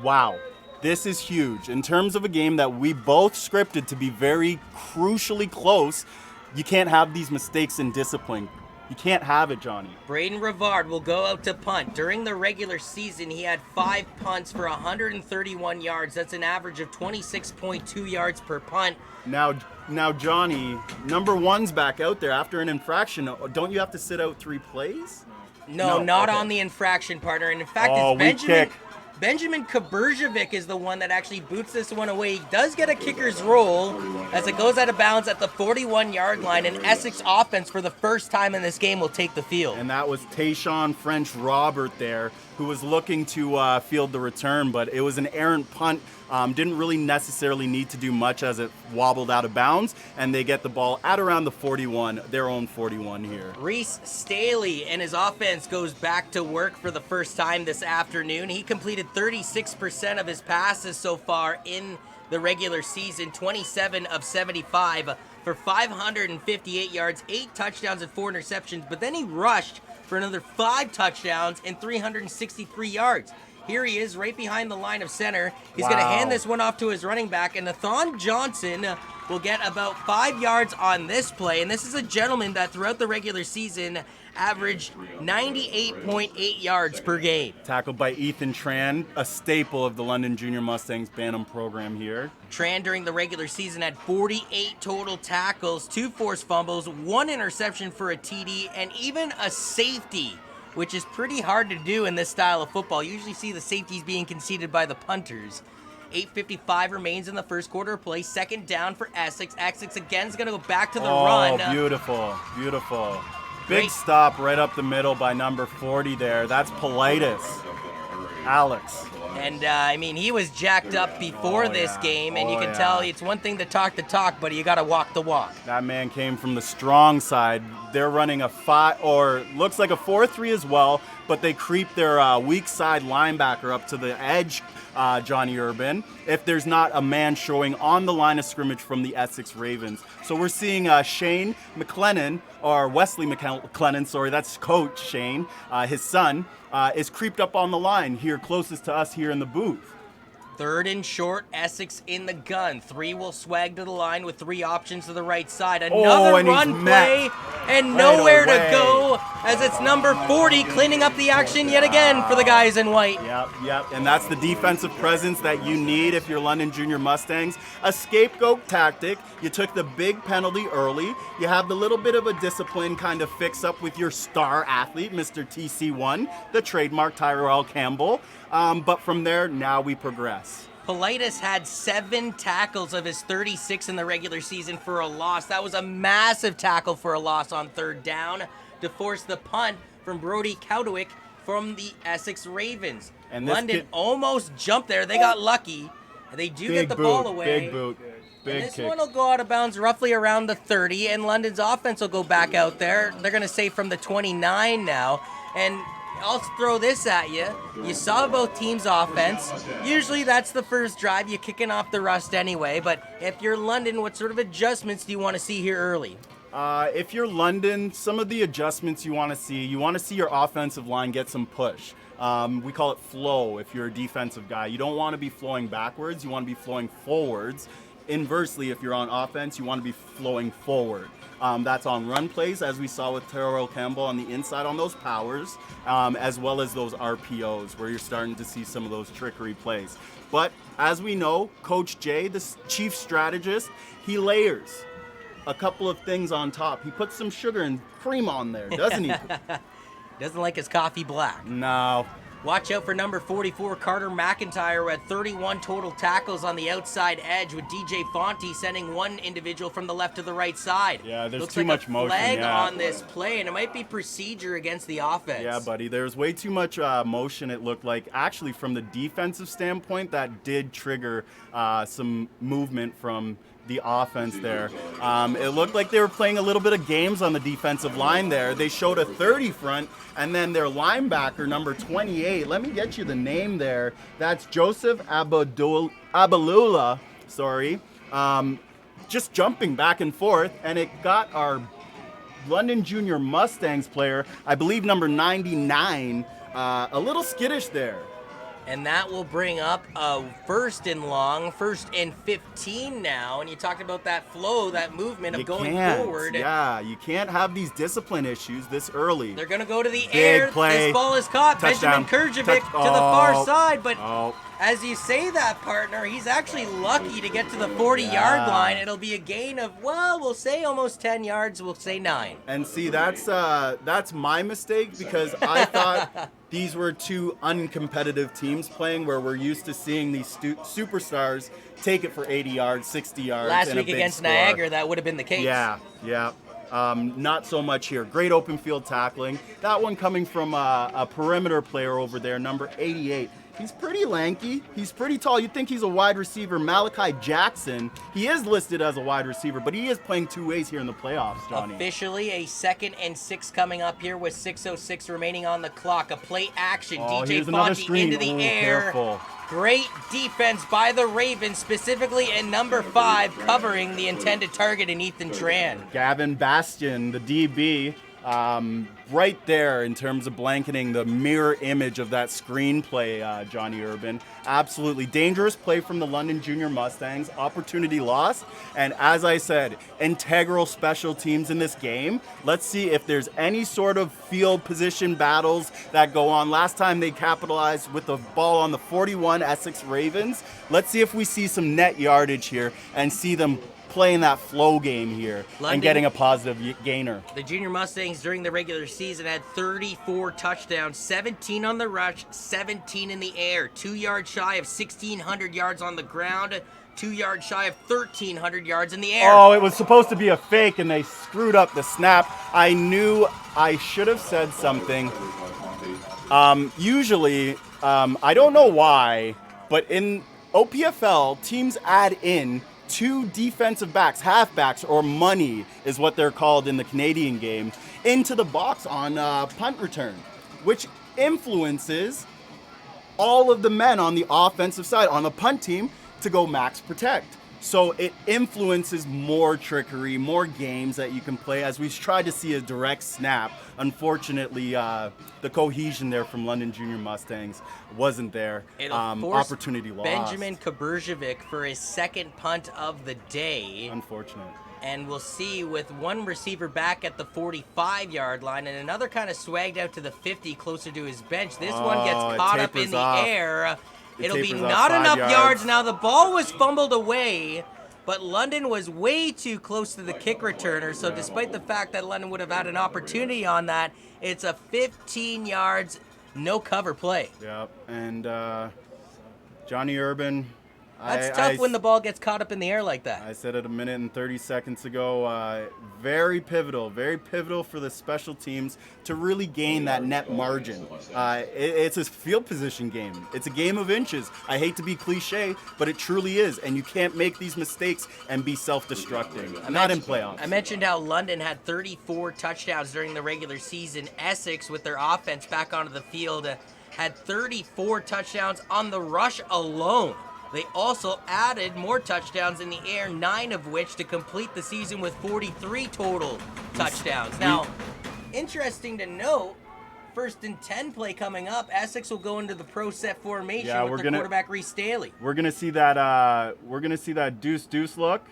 Wow. This is huge. In terms of a game that we both scripted to be very crucially close, you can't have these mistakes in discipline. You can't have it, Johnny. Braden Rivard will go out to punt. During the regular season, he had 5 punts for 131 yards. That's an average of 26.2 yards per punt. Now, Johnny, number one's back out there after an infraction. Don't you have to sit out 3 plays? No, not okay. on the infraction, partner. And in fact, weak kick. Benjamin Kaberzovic is the one that actually boots this one away. He does get a kicker's roll as it goes out of bounds at the 41-yard line, and Essex offense for the first time in this game will take the field. And that was Tayshawn French Robert there, who was looking to field the return, but it was an errant punt. Didn't really necessarily need to do much as it wobbled out of bounds, and they get the ball at around the 41, their own 41 here. Reese Staley and his offense goes back to work for the first time this afternoon. He completed 36% of his passes so far in the regular season, 27 of 75 for 558 yards, 8 touchdowns and 4 interceptions, but then he rushed for another 5 touchdowns and 363 yards. Here he is right behind the line of center. He's going to hand this one off to his running back, and Nathan Johnson will get about 5 yards on this play. And this is a gentleman that throughout the regular season averaged 98.8 yards per game. Tackled by Ethan Tran, a staple of the London Junior Mustangs Bantam program here. Tran during the regular season had 48 total tackles, 2 forced fumbles, 1 interception for a TD, and even a safety, which is pretty hard to do in this style of football. You usually see the safeties being conceded by the punters. 8:55 remains in the first quarter of play. Second down for Essex. Essex again is going to go back to the run. Oh, beautiful, beautiful. Big stop right up the middle by number 40 there. That's Politis. Alex. And, I mean, he was jacked up before this game, and you can tell it's one thing to talk, but you got to walk the walk. That man came from the strong side. They're running a 5, or looks like a 4-3 as well, but they creep their weak side linebacker up to the edge, Johnny Urban, if there's not a man showing on the line of scrimmage from the Essex Ravens. So we're seeing Shane McLennan, or Wesley McLennan, sorry, that's Coach Shane, his son, is creeped up on the line here closest to us here in the booth. Third and short, Essex in the gun. 3 will swag to the line with 3 options to the right side. Another run play and nowhere to go as it's number 40 cleaning up the action yet again for the guys in white. Yep. And that's the defensive presence that you need if you're London Junior Mustangs. A scapegoat tactic. You took the big penalty early. You have the little bit of a discipline kind of fix up with your star athlete, Mr. TC1, the trademark Tyrell Campbell. But from there, now we progress. Politis had 7 tackles of his 36 in the regular season for a loss. That was a massive tackle for a loss on third down to force the punt from Brody Kautowick from the Essex Ravens. And London almost jumped there. They got lucky. They do get the ball away. Big boot. Big This kick. one will go out of bounds roughly around the 30, and London's offense will go back out there. They're going to say from the 29 now. And I'll throw this at you. You saw both teams' offense. Usually that's the first drive. You're kicking off the rust anyway. But if you're London, what sort of adjustments do you want to see here early? If you're London, some of the adjustments you want to see your offensive line get some push. We call it flow if you're a defensive guy. You don't want to be flowing backwards. You want to be flowing forwards. Inversely, if you're on offense, you want to be flowing forward. That's on run plays, as we saw with Tyrell Campbell on the inside on those powers, as well as those RPOs, where you're starting to see some of those trickery plays. But as we know, Coach Jay, the chief strategist, he layers a couple of things on top. He puts some sugar and cream on there, doesn't he? Doesn't like his coffee black. No. Watch out for number 44, Carter McIntyre, who had 31 total tackles on the outside edge, with DJ Fonte sending one individual from the left to the right side. Yeah, there's Looks too like much a motion. flag Yeah. on this play, and it might be procedure against the offense. Yeah, buddy, there's way too much motion, it looked like. Actually, from the defensive standpoint, that did trigger some movement from the offense there. It looked like they were playing a little bit of games on the defensive line there. They showed a 30 front, and then their linebacker, number 28, let me get you the name there. That's Joseph Abalula, just jumping back and forth, and it got our London Junior Mustangs player, I believe number 99, a little skittish there. And that will bring up a first and 15 now. And you talked about that flow, that movement of going forward. Yeah, you can't have these discipline issues this early. They're going to go to the Big air. play. This ball is caught. Touchdown. Benjamin Kurjevic to the far side. But Oh. as you say that, partner, he's actually lucky to get to the 40-yard line. It'll be a gain of, well, we'll say almost 10 yards. We'll say 9. And see, that's my mistake, because I thought these were two uncompetitive teams playing, where we're used to seeing these superstars take it for 80 yards, 60 yards. Last and week a big against score. Niagara, that would have been the case. Yeah. Not so much here. Great open field tackling. That one coming from a perimeter player over there, number 88. He's pretty lanky. He's pretty tall. You'd think he's a wide receiver. Malachi Jackson. He is listed as a wide receiver, but he is playing two ways here in the playoffs, Johnny. Officially, a 2nd and 6 coming up here with 6:06 remaining on the clock. A play action. DJ Fonte into the air. Careful. Great defense by the Ravens, specifically in number 5, covering the intended target in Ethan Tran. Gavin Bastian, the DB, right there in terms of blanketing the mirror image of that screenplay, Johnny Urban. Absolutely dangerous play from the London Junior Mustangs. Opportunity lost. And as I said, integral special teams in this game. Let's see if there's any sort of field position battles that go on. Last time they capitalized with the ball on the 41 Essex Ravens. Let's see if we see some net yardage here and see them playing that flow game here and getting a positive gainer. The Junior Mustangs during the regular season had 34 touchdowns, 17 on the rush, 17 in the air, 2 yards shy of 1,600 yards on the ground, 2 yards shy of 1,300 yards in the air. Oh, it was supposed to be a fake, and they screwed up the snap. I knew I should have said something. Usually, I don't know why, but in OPFL, teams add in 2 defensive backs, halfbacks, or money is what they're called in the Canadian game, into the box on punt return, which influences all of the men on the offensive side, on the punt team, to go max protect. So it influences more trickery, more games that you can play, as we've tried to see a direct snap. Unfortunately, the cohesion there from London Junior Mustangs wasn't there. Opportunity lost. Benjamin Kurjevic for his 2nd punt of the day. Unfortunate. And we'll see, with one receiver back at the 45-yard line and another kind of swagged out to the 50 closer to his bench. This one gets caught up in the air. It'll be not enough yards. Now, the ball was fumbled away, but London was way too close to the kick returner. So despite the fact that London would have had an opportunity on that, it's a 15 yards, no cover play. Yep, and Johnny Urban. That's tough when the ball gets caught up in the air like that. I said it a minute and 30 seconds ago. Very pivotal for the special teams to really gain that net margin. It's a field position game. It's a game of inches. I hate to be cliche, but it truly is. And you can't make these mistakes and be self-destructing. Not in playoffs. I mentioned how London had 34 touchdowns during the regular season. Essex, with their offense back onto the field, had 34 touchdowns on the rush alone. They also added more touchdowns in the air, 9 of which to complete the season with 43 total touchdowns. Now, interesting to note, 1st and 10 play coming up. Essex will go into the pro set formation with their quarterback Reese Staley. We're gonna see that. Deuce look,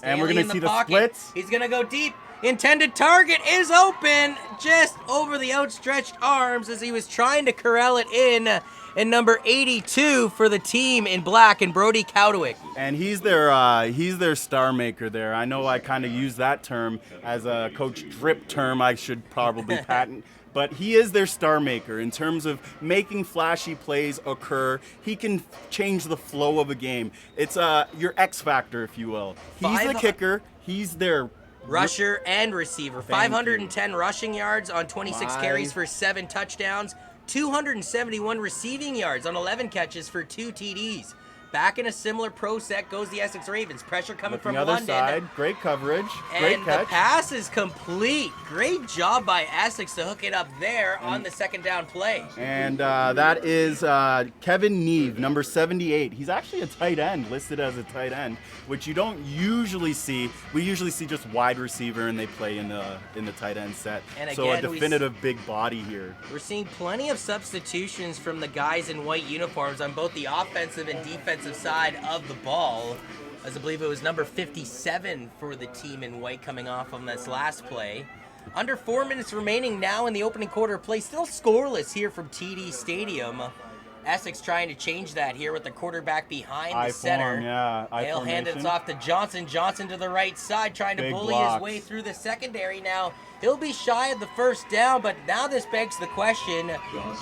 and we're gonna see the splits. He's gonna go deep. Intended target is open, just over the outstretched arms as he was trying to corral it in. And number 82 for the team in black, and Brody Cowdewick. And he's their star maker there. I know I kind of use that term as a Coach Drip term I should probably patent. But he is their star maker in terms of making flashy plays occur. He can change the flow of a game. It's your X factor, if you will. He's the kicker. He's their rusher and receiver. 510 rushing yards on 26 carries for 7 touchdowns. 271 receiving yards on 11 catches for 2 TDs. Back in a similar pro set goes the Essex Ravens. Pressure coming from the other London. side, great coverage, great And catch. the pass is complete. Great job by Essex to hook it up there on the second down play. And that is Kevin Neve, number 78. He's actually a tight end, listed as a tight end, which you don't usually see. We usually see just wide receiver, and they play in the tight end set. And so a again, definitive big body here. We're seeing plenty of substitutions from the guys in white uniforms on both the offensive and defensive side of the ball, as I believe it was number 57 for the team in white coming off on this last play. Under 4 minutes remaining now in the opening quarter of play, still scoreless here from TD Stadium. Essex trying to change that here with the quarterback behind the center. He'll hand it off to Johnson. Johnson to the right side, trying to bully his way through the secondary now. He'll be shy of the first down, but now this begs the question,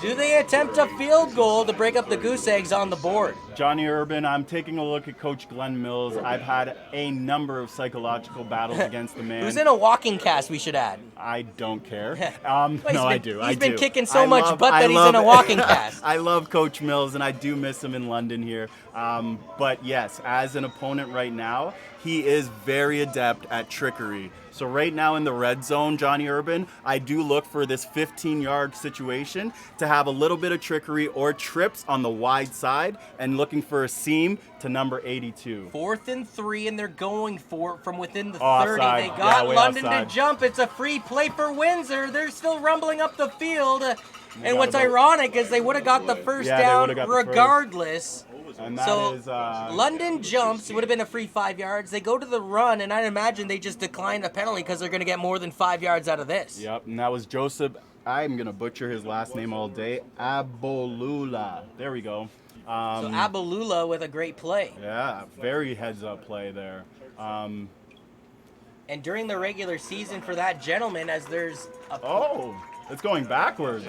do they attempt a field goal to break up the goose eggs on the board? Johnny Urban, I'm taking a look at Coach Glenn Mills. I've had a number of psychological battles against the man. Who's in a walking cast, we should add. I don't care. I do. He's been kicking so I much love- butt I that he's love- in a walking cast. I love Coach Mills, and I do miss him in London here. But yes, as an opponent right now, he is very adept at trickery. So right now in the red zone, Johnny Urban, I do look for this 15-yard situation to have a little bit of trickery or trips on the wide side and looking for a seam to number 82. 4th and 3, and they're going for it from within the 30. Offside. They got Yeah, way London offside. to jump. It's a free play for Windsor. They're still rumbling up the field. And got what's about- ironic is they would have got the first Yeah, they down would've got the first. regardless. And that So is, London jumps. It would have been a free 5 yards. They go to the run, and I'd imagine they just decline the penalty because they're going to get more than 5 yards out of this. Yep, and that was Joseph, I'm going to butcher his last name all day, Abolula. There we go. So Abolula with a great play. Yeah, very heads-up play there. And during the regular season for that gentleman, as there's a... Oh, it's going backwards.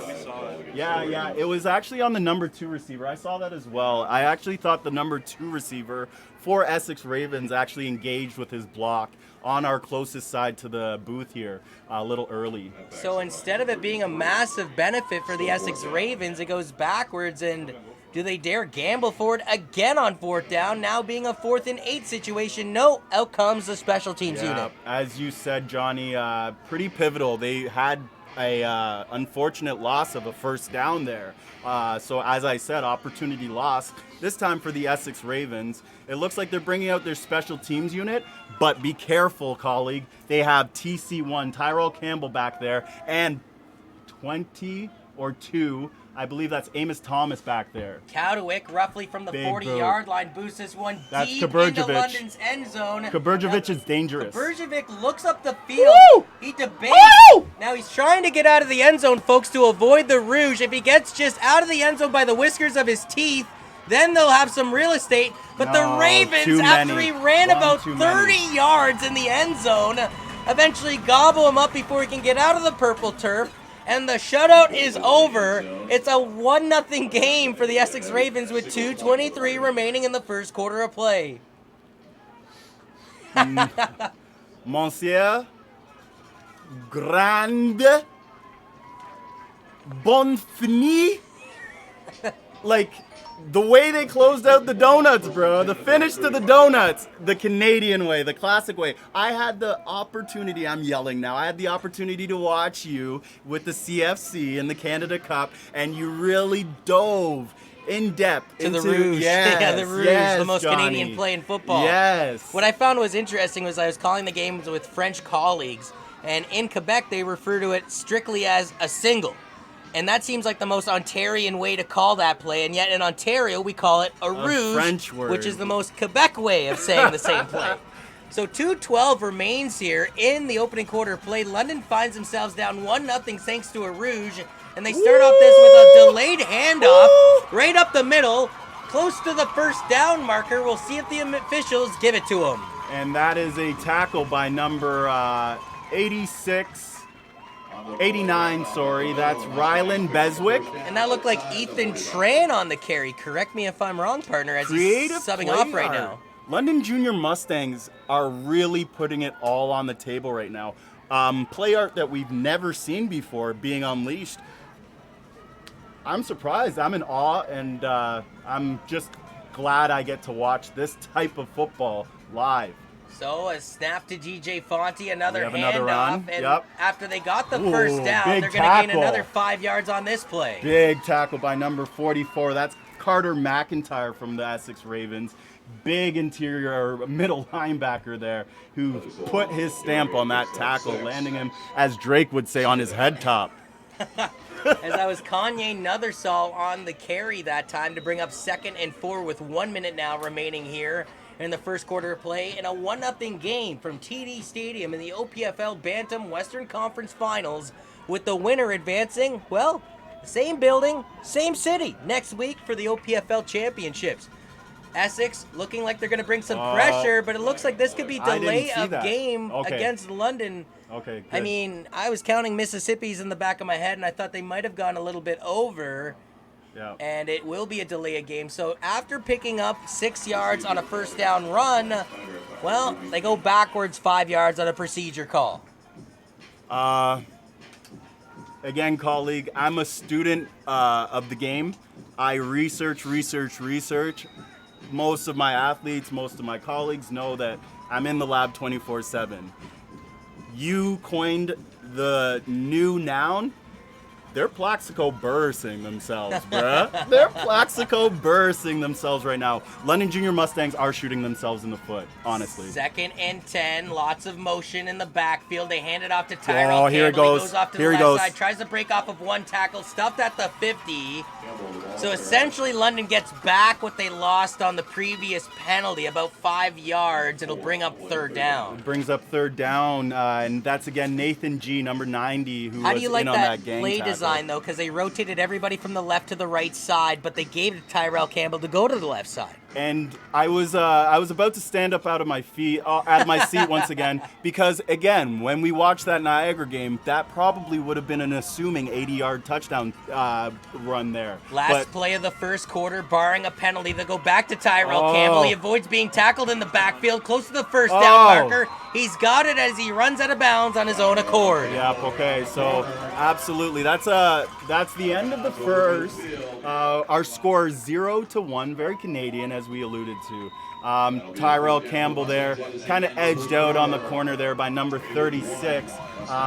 Yeah, it was actually on the number 2 receiver. I saw that as well. I actually thought the number 2 receiver for Essex Ravens actually engaged with his block on our closest side to the booth here a little early. So instead of it being a massive benefit for the Essex Ravens, it goes backwards, and do they dare gamble for it again on 4th down, now being a 4th and 8 situation? No, out comes the special teams unit. As you said, Johnny, pretty pivotal. They had a unfortunate loss of a first down there. So as I said, opportunity lost. This time for the Essex Ravens. It looks like they're bringing out their special teams unit, but be careful, colleague. They have TC1, Tyrell Campbell back there, and 20 or 2, I believe that's Amos Thomas back there. Cowdewick, roughly from the Big 40-yard line, boosts this one That's deep into Kaburjevic. London's end zone. Kaburjevic is dangerous. Kaburjevic looks up the field. Woo! He debates. Woo! Now he's trying to get out of the end zone, folks, to avoid the rouge. If he gets just out of the end zone by the whiskers of his teeth, then they'll have some real estate. But the No, Ravens, too after many. he ran One about too 30 many. yards in the end zone, eventually gobble him up before he can get out of the purple turf. And the shutout is over. It's a 1-0 game for the Essex Ravens with 2:23 remaining in the first quarter of play. Monsieur, grande, bon fini. Like, the way they closed out the donuts, bro. The finish to the donuts. The Canadian way, the classic way. I had the opportunity, I'm yelling now, I had the opportunity to watch you with the CFC and the Canada Cup, and you really dove in depth To the into, Rouge. Yes, Yeah, the Rouge, yes, the most Johnny. Canadian play in football. Yes. What I found was interesting was I was calling the games with French colleagues, and in Quebec they refer to it strictly as a single. And that seems like the most Ontarian way to call that play, and yet in Ontario we call it a rouge, French word. which is the most Quebec way of saying the same play. So 2:12 remains here in the opening quarter of play. London finds themselves down 1-0 thanks to a rouge, and they start off this with a delayed handoff right up the middle, close to the first down marker. We'll see if the officials give it to them. And that is a tackle by number 89, sorry. That's Rylan Beswick. And that looked like Ethan Tran on the carry. Correct me if I'm wrong, partner, as he's subbing play off right art. now. London Junior Mustangs are really putting it all on the table right now. Play art that we've never seen before being unleashed. I'm surprised. I'm in awe, and I'm just glad I get to watch this type of football live. So a snap to DJ Fonte, another We have another run. handoff, and Yep. after they got the Ooh, first down, big they're going to gain tackle. another 5 yards on this play. Big tackle by number 44. That's Carter McIntyre from the Essex Ravens. Big interior middle linebacker there who put his stamp on that tackle, landing him, as Drake would say, on his head top. As that was Kanye Nothersall on the carry that time to bring up 2nd and 4 with 1 minute now remaining here in the first quarter of play in a 1-0 game from TD Stadium in the OPFL Bantam Western Conference Finals, with the winner advancing, well, same building, same city, next week for the OPFL Championships. Essex looking like they're going to bring some pressure, but it looks like this could be delay of game against London. Okay, good. I mean, I was counting Mississippi's in the back of my head, and I thought they might have gone a little bit over. Yeah. And it will be a delay of game. So after picking up 6 yards on a first down run, well, they go backwards 5 yards on a procedure call. Again, colleague, I'm a student of the game. I research. Most of my athletes, most of my colleagues know that I'm in the lab 24/7. You coined the new noun. They're Plaxico bursting themselves, bruh. They're Plaxico bursting themselves right now. London Junior Mustangs are shooting themselves in the foot, honestly. 2nd and 10, lots of motion in the backfield. They hand it off to Tyrell Oh, here it Campbell. goes. He goes off to Here the he left goes. side, tries to break off of one tackle, stuffed at the 50. So essentially, London gets back what they lost on the previous penalty, about 5 yards. It'll bring up 3rd down. It brings up 3rd down, and that's again Nathan G, number 90, who How was do you like in on that that gang play tackle. design, though? Because they rotated everybody from the left to the right side, but they gave it to Tyrell Campbell to go to the left side. And I was about to stand up out of my seat once again, because again, when we watched that Niagara game, that probably would have been an assuming 80-yard touchdown run there. Last play of the first quarter, barring a penalty, they go back to Tyrell Campbell. He avoids being tackled in the backfield, close to the first down marker. He's got it as he runs out of bounds on his own accord. Yep. Okay. So absolutely, that's the end of the first. Our score 0-1, very Canadian, as we alluded to. Tyrell Campbell there, kind of edged out on the corner there by number 36.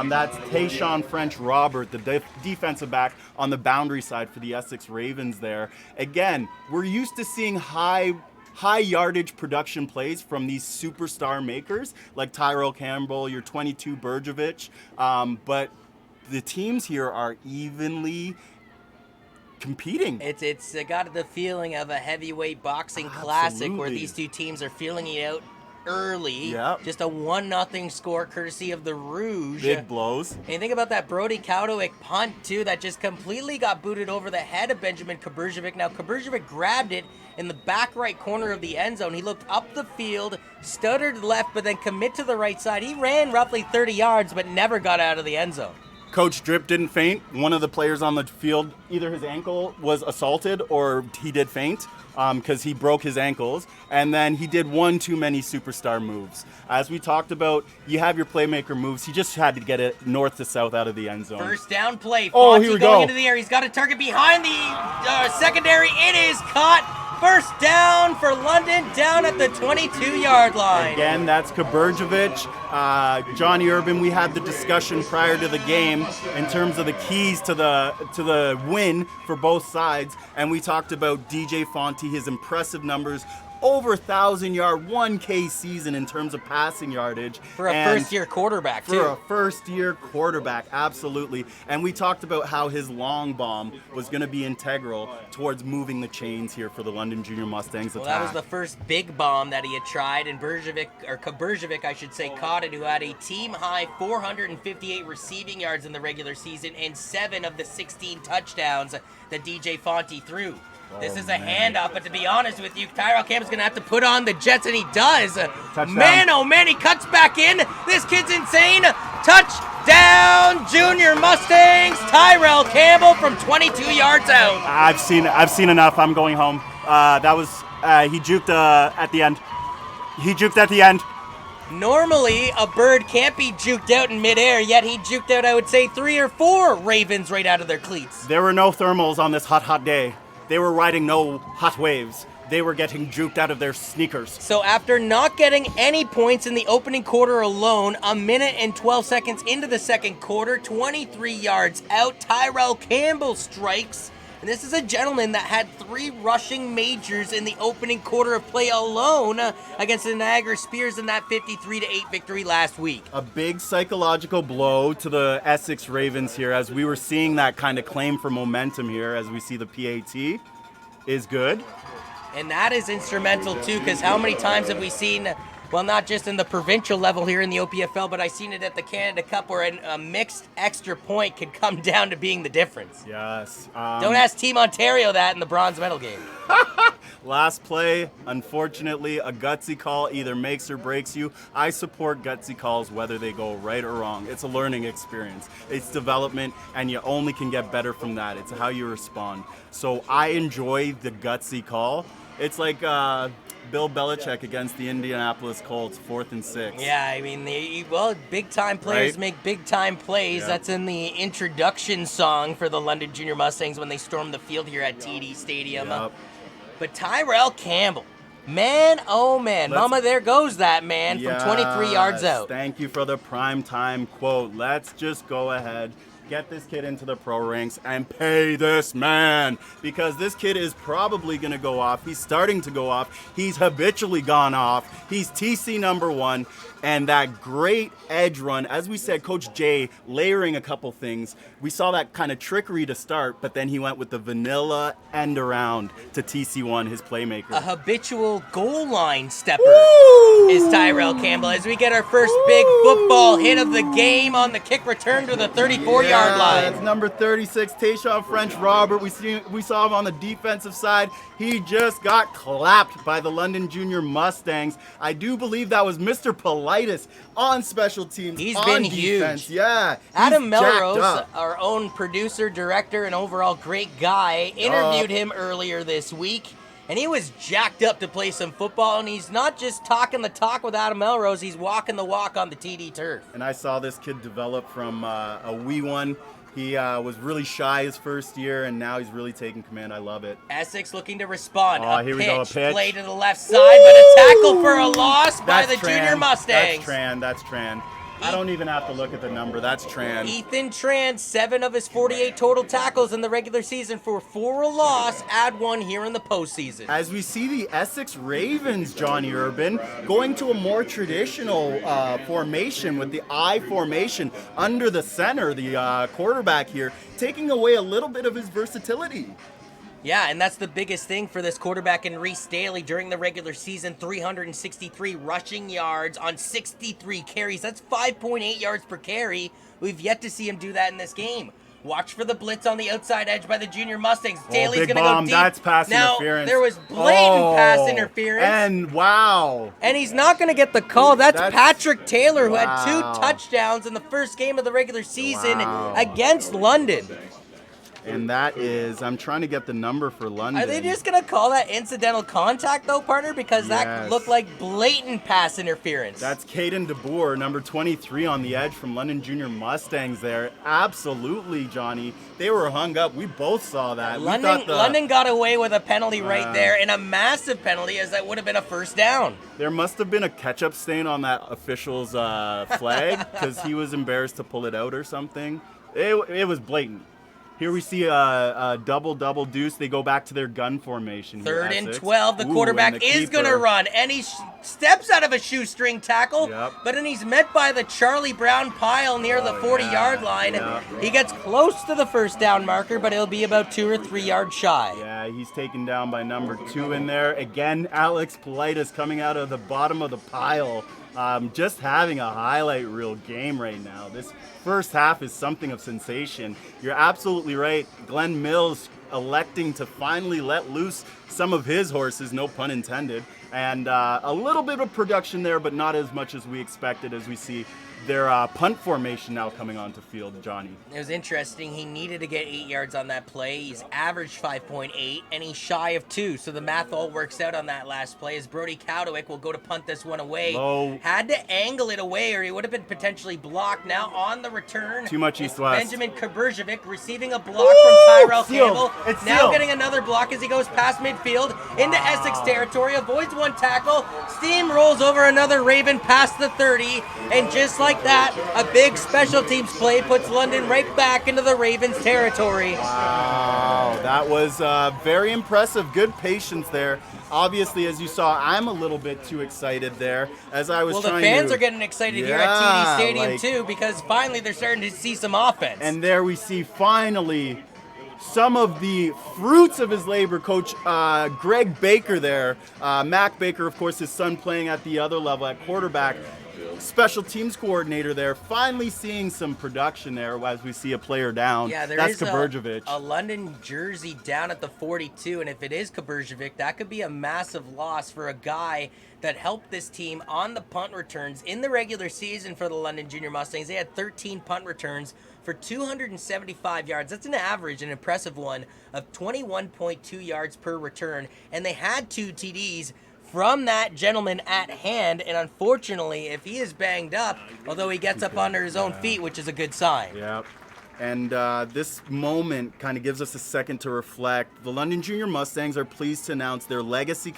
That's Tayshawn French Robert, the defensive back on the boundary side for the Essex Ravens there. Again, we're used to seeing high yardage production plays from these superstar makers like Tyrell Campbell, your 22 Bergevich, but the teams here are evenly competing. It's got the feeling of a heavyweight boxing classic where Absolutely. these two teams are feeling it out early. Yep. Just a 1-0 score courtesy of the Rouge. Big blows. And you think about that Brody Kautovic punt, too, that just completely got booted over the head of Benjamin Kaburjevic. Now, Kaburjevic grabbed it in the back right corner of the end zone. He looked up the field, stuttered left, but then commit to the right side. He ran roughly 30 yards, but never got out of the end zone. Coach Drip didn't faint. One of the players on the field, either his ankle was assaulted or he did faint because he broke his ankles. And then he did one too many superstar moves. As we talked about, you have your playmaker moves. He just had to get it north to south out of the end zone. First down play. Oh, Fonte here we going go. into the air. He's got a target behind the secondary. It is caught. First down for London, down at the 22-yard line. Again, that's Kaburjevic. Johnny Urban, we had the discussion prior to the game in terms of the keys to the win for both sides, and we talked about DJ Fonte, his impressive numbers, over 1,000-yard, 1K season in terms of passing yardage. For a first-year quarterback, too. For a first-year quarterback, absolutely. And we talked about how his long bomb was going to be integral towards moving the chains here for the London Junior Mustangs Well, attack. that was the first big bomb that he had tried, and Kaburjevic, I should say, caught it, who had a team-high 458 receiving yards in the regular season and 7 of the 16 touchdowns that DJ Fonte threw. This is a handoff, but to be honest with you, Tyrell Campbell's going to have to put on the Jets, and he does. Touchdown. Man, oh man, he cuts back in. This kid's insane. Touchdown, Junior Mustangs. Tyrell Campbell from 22 yards out. I've seen enough. I'm going home. That was he juked at the end. He juked at the end. Normally, a bird can't be juked out in midair, yet he juked out, I would say, 3 or 4 ravens right out of their cleats. There were no thermals on this hot day. They were riding no hot waves. they were getting juked out of their sneakers. So after not getting any points in the opening quarter alone, a minute and 12 seconds into the second quarter, 23 yards out, Tyrell Campbell strikes. And this is a gentleman that had 3 rushing majors in the opening quarter of play alone against the Niagara Spears in that 53-8 victory last week. A big psychological blow to the Essex Ravens here, as we were seeing that kind of claim for momentum here, as we see the PAT is good. And that is instrumental too, because how many times have we seen, well, not just in the provincial level here in the OPFL, but I've seen it at the Canada Cup where a mixed extra point could come down to being the difference. Yes. Don't ask Team Ontario that in the bronze medal game. Last play, unfortunately, a gutsy call either makes or breaks you. I support gutsy calls whether they go right or wrong. It's a learning experience. It's development, and you only can get better from that. It's how you respond. So I enjoy the gutsy call. It's like Bill Belichick against the Indianapolis Colts, 4th and 6. Yeah, I mean, big-time players make big-time plays. Yeah. That's in the introduction song for the London Junior Mustangs when they stormed the field here at TD Stadium. Yep. But Tyrell Campbell, man, oh man, mama, there goes that man from 23 yards out. Thank you for the prime time quote. Let's just go ahead, get this kid into the pro ranks and pay this man, because this kid is probably going to go off. He's starting to go off. He's habitually gone off. He's TC #1, and that great edge run, as we said, Coach Jay layering a couple things. We saw that kind of trickery to start, but then he went with the vanilla end around to TC1, his playmaker. A habitual goal line stepper is Tyrell Campbell as we get our first big football hit of the game on the kick return to the 34-yard line. That's number 36, Tayshawn French Robert. We saw him on the defensive side. He just got clapped by the London Junior Mustangs. I do believe that was Mr. Politis on special teams. He's on been defense. huge. Yeah. Adam he's Melrose, jacked up. our own producer, director, and overall great guy, interviewed him earlier this week. And he was jacked up to play some football, and he's not just talking the talk with Adam Melrose, he's walking the walk on the TD turf. And I saw this kid develop from a wee one. He was really shy his first year, and now he's really taking command. I love it. Essex looking to respond. Oh, here we go, a pitch. Play to the left side, but a tackle for a loss by the Junior Mustangs. That's Tran. I don't even have to look at the number. That's Tran. Ethan Tran, 7 of his 48 total tackles in the regular season for 4 a loss. Add 1 here in the postseason. As we see the Essex Ravens, Johnny Urban, going to a more traditional formation with the I formation under the center, the quarterback here, taking away a little bit of his versatility. Yeah, and that's the biggest thing for this quarterback in Reese Daly during the regular season. 363 rushing yards on 63 carries. That's 5.8 yards per carry. We've yet to see him do that in this game. Watch for the blitz on the outside edge by the Junior Mustangs. Daly's going to go deep. That's pass interference. Now, there was blatant pass interference. And wow. And he's not going to get the call. That's Patrick Taylor, who had 2 touchdowns in the first game of the regular season against London. And that is, I'm trying to get the number for London. Are they just going to call that incidental contact, though, partner? Because that looked like blatant pass interference. That's Caden DeBoer, number 23 on the edge from London Junior Mustangs there. Absolutely, Johnny. They were hung up. We both saw that. London got away with a penalty right there, and a massive penalty, as that would have been a first down. There must have been a ketchup stain on that official's flag because he was embarrassed to pull it out or something. It was blatant. Here we see a double deuce. They go back to their gun formation. 3rd and 12. The quarterback is going to run, and he steps out of a shoestring tackle, but then he's met by the Charlie Brown pile near the 40-yard line. He gets close to the first down marker, but he'll be about 2 or 3 yards shy. Yeah, he's taken down by number 2 in there. Again, Alex Politis coming out of the bottom of the pile. Just having a highlight reel game right now. This first half is something of sensation. You're absolutely right. Glenn Mills electing to finally let loose some of his horses, no pun intended. And a little bit of production there, but not as much as we expected, as we see their punt formation now coming onto field, Johnny. It was interesting. He needed to get 8 yards on that play. He's averaged 5.8, and he's shy of 2. So the math all works out on that last play as Brody Cowdewick will go to punt this one away. Low. Had to angle it away or he would have been potentially blocked. Now on the return. Too much east-west. Benjamin Kaburjevic receiving a block from Tyrell Sealed. Campbell. It's now sealed. getting another block as he goes past midfield into Essex territory. Avoids one tackle. Steamrolls over another Raven past the 30. And just like that, a big special teams play puts London right back into the Ravens territory. Wow, that was very impressive. Good patience there. Obviously, as you saw, I'm a little bit too excited there as I was trying to... Well, the fans are getting excited here at TD Stadium too because finally they're starting to see some offense. And there we see finally some of the fruits of his labor. Coach Greg Baker there, Mac Baker, of course, his son playing at the other level at quarterback. Special teams coordinator there, finally seeing some production there as we see a player down. Yeah, That's is Kaburjevic. a London jersey down at the 42, and if it is Kaburjevic, that could be a massive loss for a guy that helped this team on the punt returns in the regular season for the London Junior Mustangs. They had 13 punt returns for 275 yards. That's an average, an impressive one, of 21.2 yards per return, and they had 2 TDs from that gentleman at hand, and unfortunately, if he is banged up, although he gets up under his own feet, which is a good sign. Yep. And this moment kind of gives us a second to reflect. The London Junior Mustangs are pleased to announce their legacy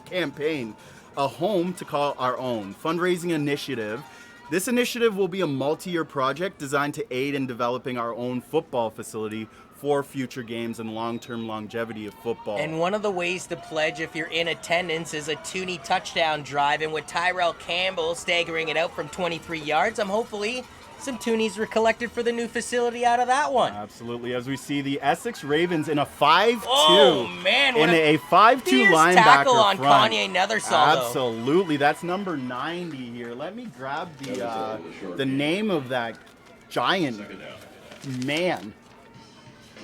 campaign, A Home to Call Our Own, fundraising initiative. This initiative will be a multi-year project designed to aid in developing our own football facility for future games and long-term longevity of football. And one of the ways to pledge if you're in attendance is a Toonie touchdown drive, and with Tyrell Campbell staggering it out from 23 yards, hopefully some Toonies were collected for the new facility out of that one. Absolutely, as we see the Essex Ravens in a 5-2. Oh man, what in a 5-2 linebacker tackle on front. Kanye Nethersall. Absolutely, that's number 90 here. Let me grab the name of that giant man.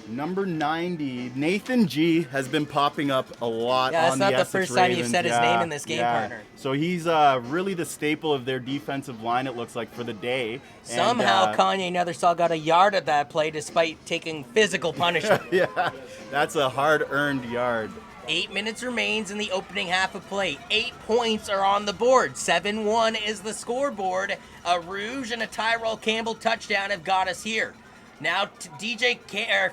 Number 90, Nathan G has been popping up a lot on the Essex Ravens. Yeah, that's not the first time you've said his name in this game, partner. So he's really the staple of their defensive line, it looks like, for the day. Somehow Kanye Nethersall got a yard at that play despite taking physical punishment. Yeah, that's a hard-earned yard. 8 minutes remains in the opening half of play. 8 points are on the board. 7-1 is the scoreboard. A Rouge and a Tyrell Campbell touchdown have got us here. Now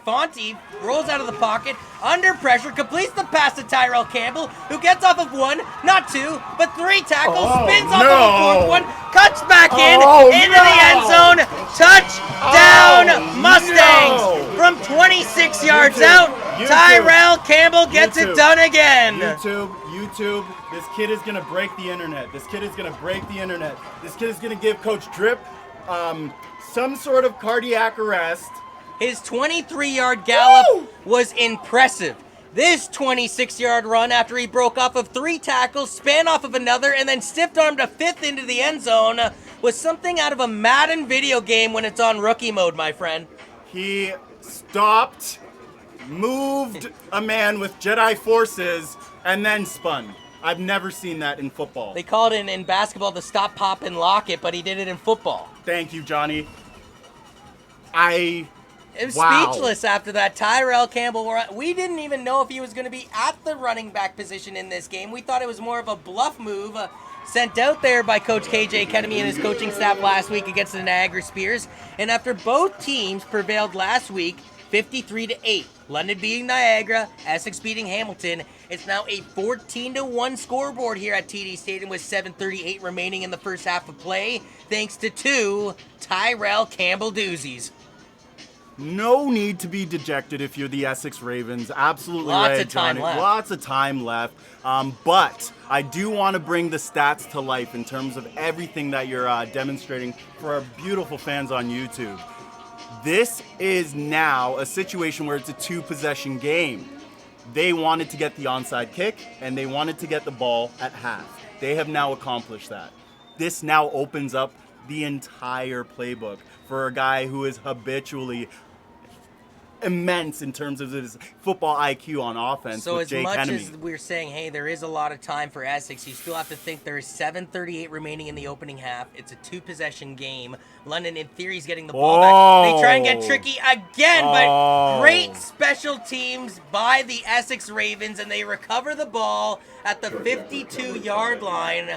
Fonte rolls out of the pocket, under pressure, completes the pass to Tyrell Campbell, who gets off of 1, not 2, but 3 tackles, spins off of the 4th one, cuts back into the end zone. Touchdown Mustangs from 26 yards out. Tyrell Campbell gets it done again. YouTube, this kid is going to break the internet. This kid is going to give Coach Drip some sort of cardiac arrest. His 23-yard gallop was impressive. This 26-yard run after he broke off of 3 tackles, span off of another, and then stiff-armed a 5th into the end zone was something out of a Madden video game when it's on rookie mode, my friend. He stopped, moved a man with Jedi forces, and then spun. I've never seen that in football. They call it in basketball the stop, pop, and lock it, but he did it in football. Thank you, Johnny. It was speechless after that. Tyrell Campbell, we didn't even know if he was going to be at the running back position in this game. We thought it was more of a bluff move sent out there by Coach KJ Kenemy and his coaching staff last week against the Niagara Spears. And after both teams prevailed last week, 53-8, London beating Niagara, Essex beating Hamilton, it's now a 14-1 scoreboard here at TD Stadium with 7:38 remaining in the first half of play, thanks to 2 Tyrell Campbell doozies. No need to be dejected if you're the Essex Ravens. Absolutely right, Johnny. Lots of time left. But I do want to bring the stats to life in terms of everything that you're demonstrating for our beautiful fans on YouTube. This is now a situation where it's a 2-possession game. They wanted to get the onside kick, and they wanted to get the ball at half. They have now accomplished that. This now opens up the entire playbook for a guy who is habitually immense in terms of his football IQ on offense. So with as Jake much Hennemy. as we're saying, hey, there is a lot of time for Essex, you still have to think there is 7:38 remaining in the opening half. It's a 2-possession game. London, in theory, is getting the ball back. They try and get tricky again, but great special teams by the Essex Ravens, and they recover the ball at the 52-yard line.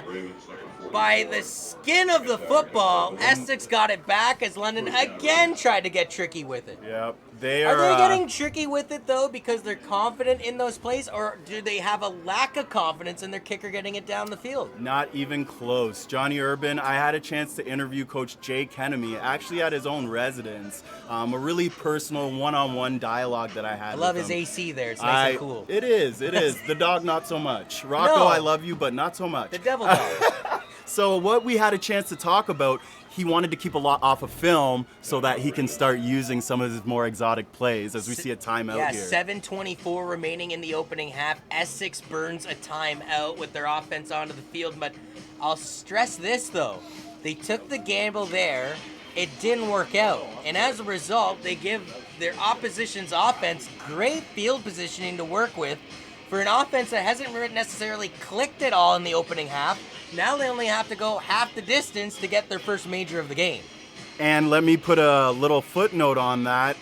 By the skin of the football, Essex got it back as London again tried to get tricky with it. Yep. Are they getting tricky with it, though, because they're confident in those plays, or do they have a lack of confidence in their kicker getting it down the field? Not even close. Johnny Urban, I had a chance to interview Coach Jake Hennemy, actually at his own residence. A really personal one-on-one dialogue that I had I love with his him. AC there. It's nice and cool. It is. The dog, not so much. Rocco, No. I love you, but not so much. The devil dog. So what we had a chance to talk about, he wanted to keep a lot off of film so that he can start using some of his more exotic plays as we see a timeout Yeah, here. 7:24 remaining in the opening half. Essex burns a timeout with their offense onto the field, but I'll stress this, though. They took the gamble there. It didn't work out. And as a result, they give their opposition's offense great field positioning to work with. For an offense that hasn't necessarily clicked at all in the opening half, now they only have to go half the distance to get their first major of the game. And let me put a little footnote on that.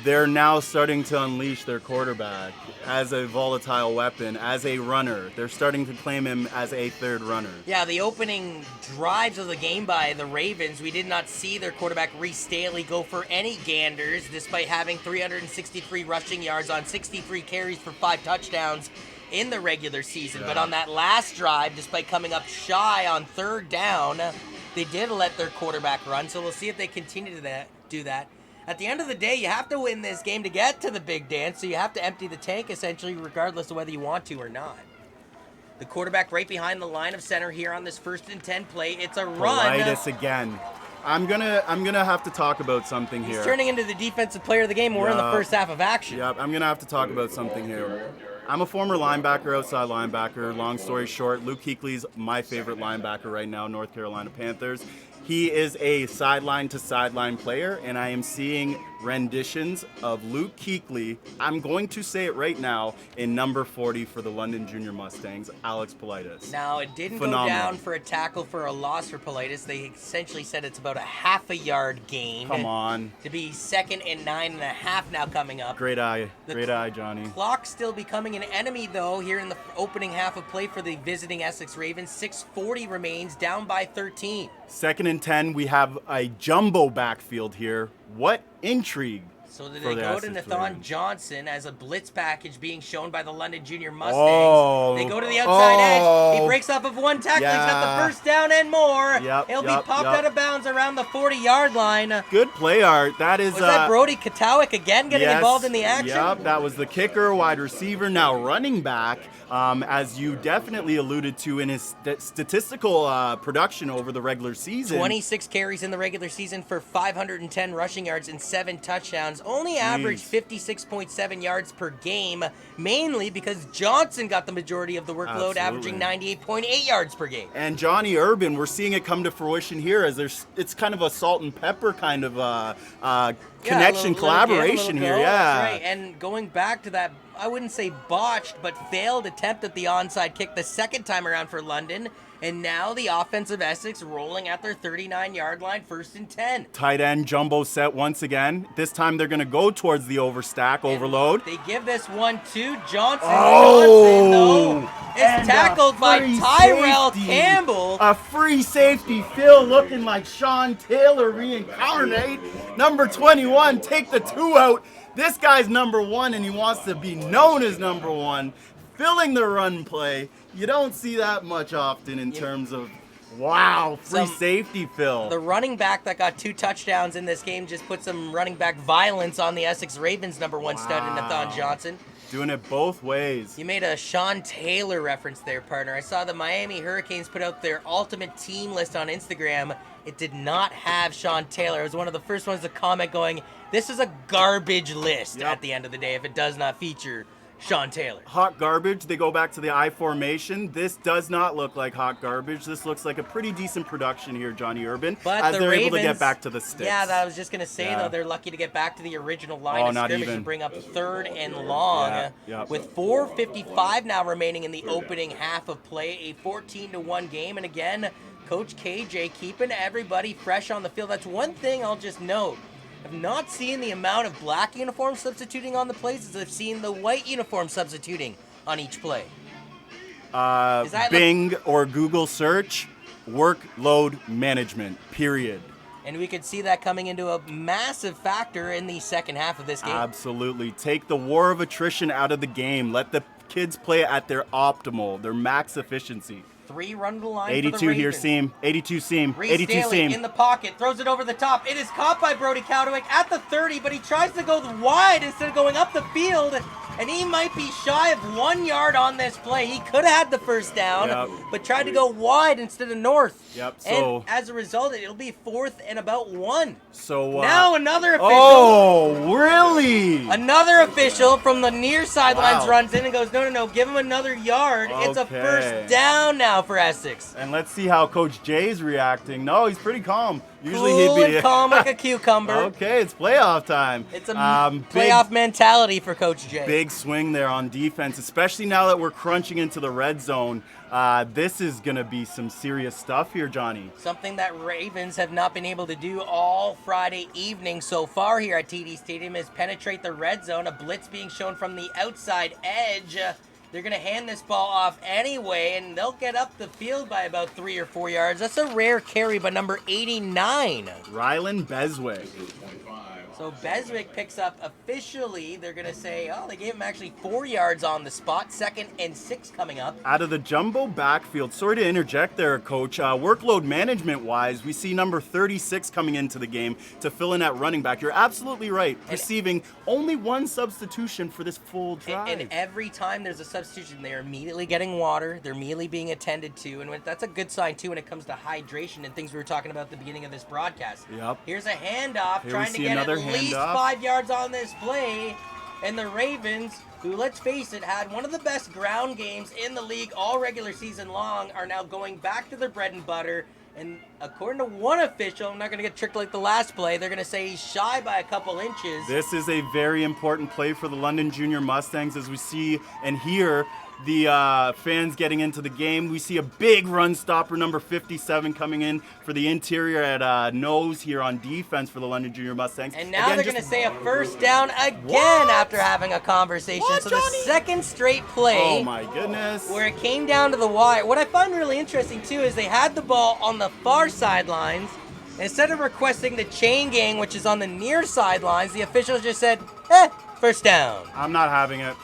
They're now starting to unleash their quarterback as a volatile weapon, as a runner. They're starting to claim him as a third runner. Yeah, the opening drives of the game by the Ravens, we did not see their quarterback Reese Staley go for any ganders, despite having 363 rushing yards on 63 carries for 5 touchdowns in the regular season. But on that last drive, despite coming up shy on 3rd down, they did let their quarterback run. So we'll see if they continue to do that. At the end of the day, you have to win this game to get to the big dance, so you have to empty the tank, essentially, regardless of whether you want to or not. The quarterback right behind the line of center here on this 1st and 10 play. It's a run. Politis again. I'm gonna have to talk about something here. He's turning into the defensive player of the game. We're in the first half of action. Yep, I'm gonna have to talk about something here. I'm a former linebacker, outside linebacker. Long story short, Luke Kuechly's my favorite linebacker right now, North Carolina Panthers. He is a sideline-to-sideline player, and I am seeing renditions of Luke Kuechly. I'm going to say it right now, in number 40 for the London Junior Mustangs, Alex Politis. Now, it didn't Phenomenal. go down for a tackle for a loss for Politis. They essentially said it's about a half a yard gain. Come on. To be 2nd and 9.5 now coming up. Great eye, Johnny. Clock still becoming an enemy, though, here in the opening half of play for the visiting Essex Ravens. 6:40 remains, down by 13. 2nd and 10, we have a jumbo backfield here. What intrigue. So they for the go to Essex Nathan Ravens. Johnson as a blitz package being shown by the London Junior Mustangs. Oh. They go to the outside edge. He breaks off of one tackle. Yeah. He's got the first down and more. He'll be yep, popped yep. out of bounds around the 40-yard line. Good play art. That is Was that Brody Kotowik again getting yes, involved in the action? Yep, that was the kicker, wide receiver, now running back. As you definitely alluded to in his statistical production over the regular season. 26 carries in the regular season for 510 rushing yards and 7 touchdowns. Only averaged 56.7 yards per game, mainly because Johnson got the majority of the workload, averaging 98.8 yards per game. And Johnny Urban, we're seeing it come to fruition here as it's kind of a salt and pepper kind of connection, collaboration here. Yeah. That's right. And going back to that, I wouldn't say botched, but failed attempt at the onside kick the second time around for London. And now the offensive Essex rolling at their 39-yard line, 1st and 10. Tight end jumbo set once again. This time they're going to go towards the overload. They give this one to Johnson. Oh! Johnson, though, is tackled by Tyrell Campbell. A free safety, Phil looking like Sean Taylor reincarnate. Number 21, take the 2 out. This guy's number 1, and he wants to be known as number 1. Filling the run play. You don't see that much often in terms of, wow, free safety, Phil. The running back that got 2 touchdowns in this game just put some running back violence on the Essex Ravens number 1 stud, Nathan Johnson. Doing it both ways. You made a Sean Taylor reference there, partner. I saw the Miami Hurricanes put out their ultimate team list on Instagram. It did not have Sean Taylor. It was one of the first ones to comment going, this is a garbage list at the end of the day if it does not feature Sean Taylor. Hot garbage. They go back to the I formation. This does not look like hot garbage. This looks like a pretty decent production here, Johnny Urban, But as the they're Ravens, able to get back to the sticks. Yeah, I was just going to say, Yeah. though, they're lucky to get back to the original line of not scrimmage even. and bring up 3rd and long. Yeah, yep. With 4:55 now remaining in the opening half of play, a 14-1 game. And again, Coach KJ keeping everybody fresh on the field. That's one thing I'll just note. I've not seen the amount of black uniforms substituting on the plays as I've seen the white uniform substituting on each play. Is that Bing or Google search, workload management, period. And we could see that coming into a massive factor in the second half of this game. Absolutely. Take the war of attrition out of the game. Let the kids play at their optimal, their max efficiency. 3 run to the line 82 for the here, Ravens. seam. 82 seam. Reese 82 Daly seam. in the pocket, throws it over the top. It is caught by Brody Cowdewick at the 30, but he tries to go wide instead of going up the field, and he might be shy of 1 yard on this play. He could have had the first down, but tried to go wide instead of north. Yep. So and as a result, it'll be 4th and about 1. So now another official. Oh, really? Another official from the near sidelines Wow. runs in and goes, no, give him another yard. It's a Okay. first down now for Essex. And let's see how Coach Jay's reacting. No, he's pretty calm. Usually Cool he'd be and calm like a cucumber. Okay, it's playoff time. It's a playoff mentality for Coach Jay. Big swing there on defense, especially now that we're crunching into the red zone. This is going to be some serious stuff here, Johnny. Something that Ravens have not been able to do all Friday evening so far here at TD Stadium is penetrate the red zone. A blitz being shown from the outside edge. They're going to hand this ball off anyway, and they'll get up the field by about 3 or 4 yards. That's a rare carry by number 89. Rylan Beswick. So Beswick picks up officially, they're going to say, they gave him actually 4 yards on the spot. 2nd and 6 coming up. Out of the jumbo backfield, sorry to interject there, Coach. Workload management-wise, we see number 36 coming into the game to fill in at running back. You're absolutely right, receiving only 1 substitution for this full drive. And every time there's a substitution, they're immediately getting water. They're immediately being attended to. And that's a good sign, too, when it comes to hydration and things we were talking about at the beginning of this broadcast. Yep. Here's a handoff, Here trying we to see get another at least handoff. 5 yards on this play. And the Ravens, who, let's face it, had one of the best ground games in the league all regular season long, are now going back to their bread and butter. And according to one official, I'm not going to get tricked like the last play, they're going to say he's shy by a couple inches. This is a very important play for the London Junior Mustangs as we see and hear the fans getting into the game. We see a big run stopper, number 57, coming in for the interior at nose here on defense for the London Junior Mustangs. And now they're going to say a first down again after having a conversation. So the second straight play. Oh my goodness. Where it came down to the wire. What I find really interesting too is they had the ball on the far sidelines. Instead of requesting the chain gang, which is on the near sidelines, the officials just said, first down. I'm not having it.